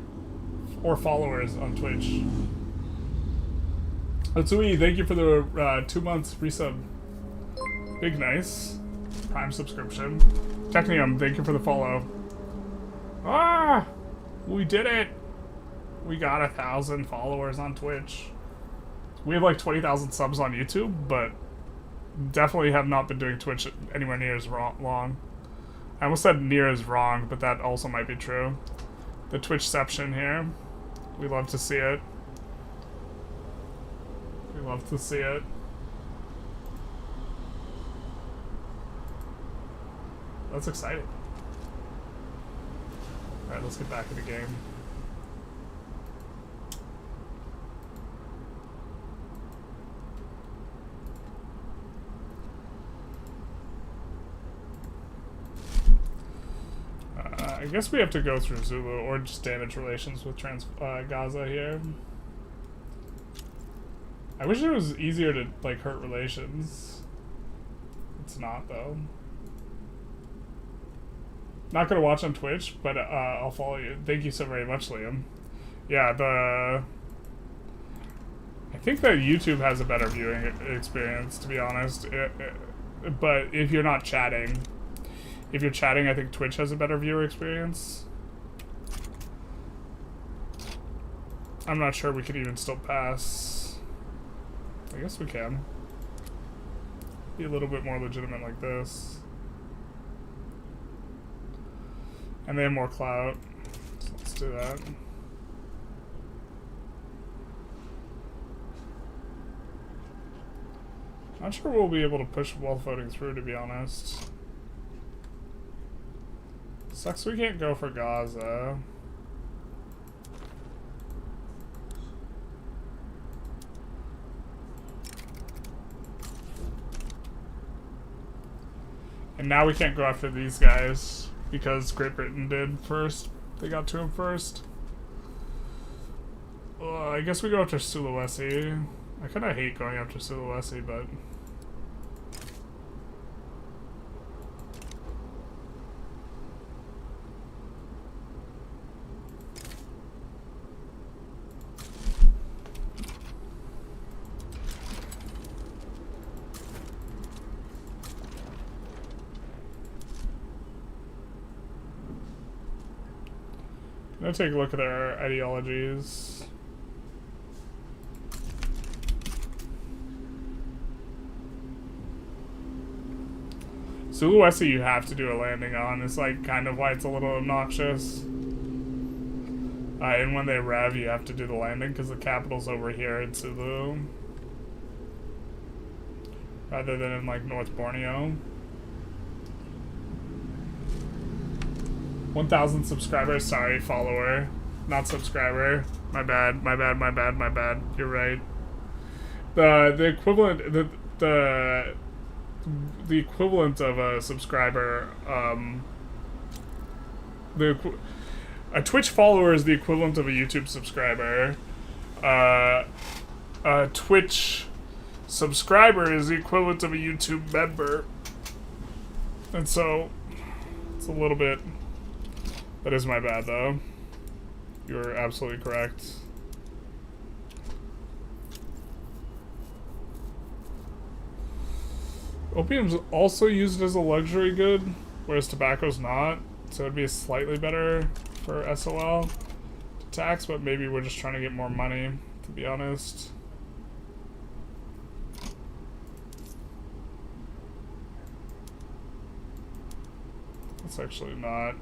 Or followers on Twitch. Otsui, thank you for the 2 months resub. Big nice. Prime subscription. Technium, thank you for the follow. Ah! We did it! We got 1,000 followers on Twitch. We have like 20,000 subs on YouTube, but definitely have not been doing Twitch anywhere near as long. I almost said near as wrong, but that also might be true. The Twitchception here. We love to see it. We love to see it. That's exciting. Alright, let's get back in the game. I guess we have to go through Zulu or just damage relations with Gaza here. I wish it was easier to like hurt relations. It's not though. Not gonna watch on Twitch, but I'll follow you. Thank you so very much, Liam. Yeah, I think that YouTube has a better viewing experience, to be honest. But if you're not chatting. If you're chatting, I think Twitch has a better viewer experience. I'm not sure we could even still pass. I guess we can. Be a little bit more legitimate like this. And they have more clout. So let's do that. Not sure we'll be able to push wealth voting through, to be honest. Sucks we can't go for Gaza. And now we can't go after these guys because Great Britain did first. They got to him first. I guess we go after Sulawesi. I kind of hate going after Sulawesi, but... I'm gonna take a look at our ideologies. Sulawesi you have to do a landing on. It's like kind of why it's a little obnoxious. And when they rev, you have to do the landing because the capital's over here in Sulu. Rather than in like North Borneo. 1,000 subscribers, sorry, follower, not subscriber. My bad, my bad, my bad, my bad. You're right. The equivalent the equivalent of a subscriber, a Twitch follower is the equivalent of a YouTube subscriber. A Twitch subscriber is the equivalent of a YouTube member. And so, it's a little bit... That is my bad, though. You're absolutely correct. Opium's also used as a luxury good, whereas tobacco's not. So it'd be slightly better for SOL to tax, but maybe we're just trying to get more money, to be honest. It's actually not.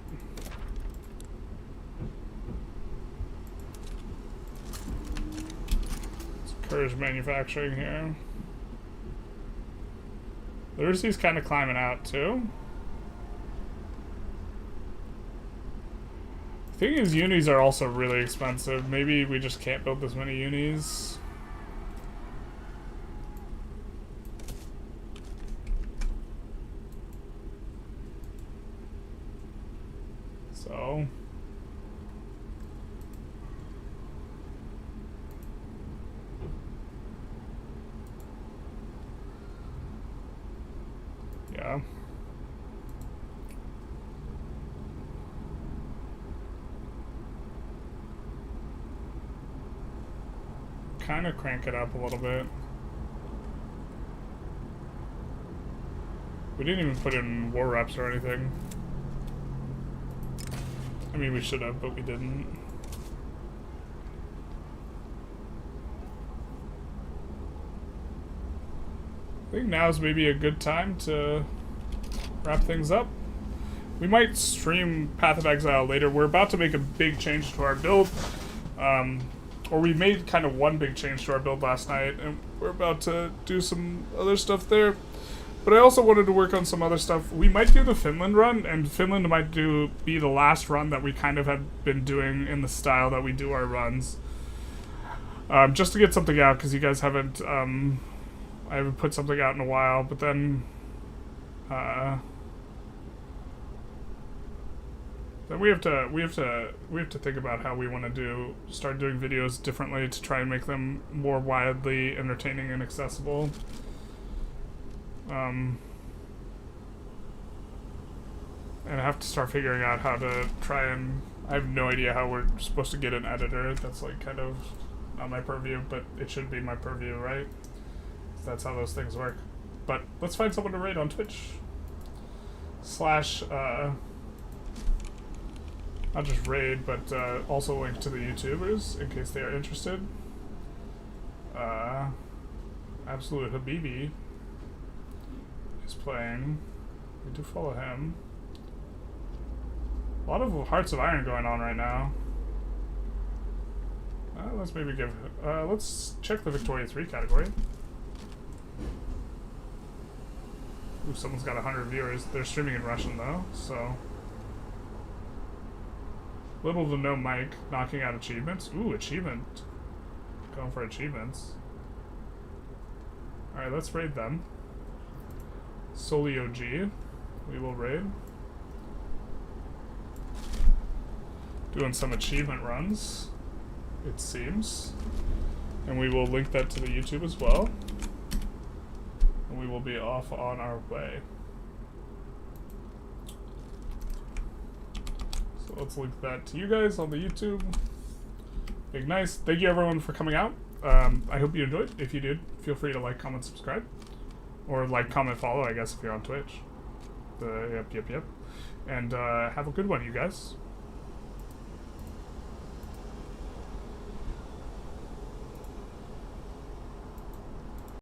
Let's encourage manufacturing here. Liberty's kind of climbing out too. The thing is, unis are also really expensive. Maybe we just can't build as many unis. So... yeah. Kind of crank it up a little bit. We didn't even put in war reps or anything. I mean, we should have, but we didn't. I think now is maybe a good time to wrap things up. We might stream Path of Exile later. We're about to make a big change to our build. Or we made kind of one big change to our build last night, and we're about to do some other stuff there. But I also wanted to work on some other stuff. We might do the Finland run, and Finland might be the last run that we kind of have been doing in the style that we do our runs. Just to get something out, because you guys haven't... I haven't put something out in a while, but then we have to think about how we want to start doing videos differently to try and make them more widely entertaining and accessible. And I have to start figuring out how to try and... I have no idea how we're supposed to get an editor. That's like kind of not my purview, but it should be my purview, right? That's how those things work. But let's find someone to raid on Twitch. Not just raid, but also link to the YouTubers in case they are interested. Absolute Habibi is playing. We do follow him. A lot of Hearts of Iron going on right now. Let's maybe give... let's check the Victoria 3 category. Ooh, someone's got 100 viewers. They're streaming in Russian though, so... Little to no mic, knocking out achievements. Ooh, achievement. Going for achievements. Alright, let's raid them. Solio G. We will raid. Doing some achievement runs, it seems. And we will link that to the YouTube as well. And we will be off on our way. So let's link that to you guys on the YouTube. Big nice. Thank you everyone for coming out. I hope you enjoyed. If you did, feel free to like, comment, subscribe. Or like, comment, follow, I guess, if you're on Twitch. Yep. And have a good one, you guys.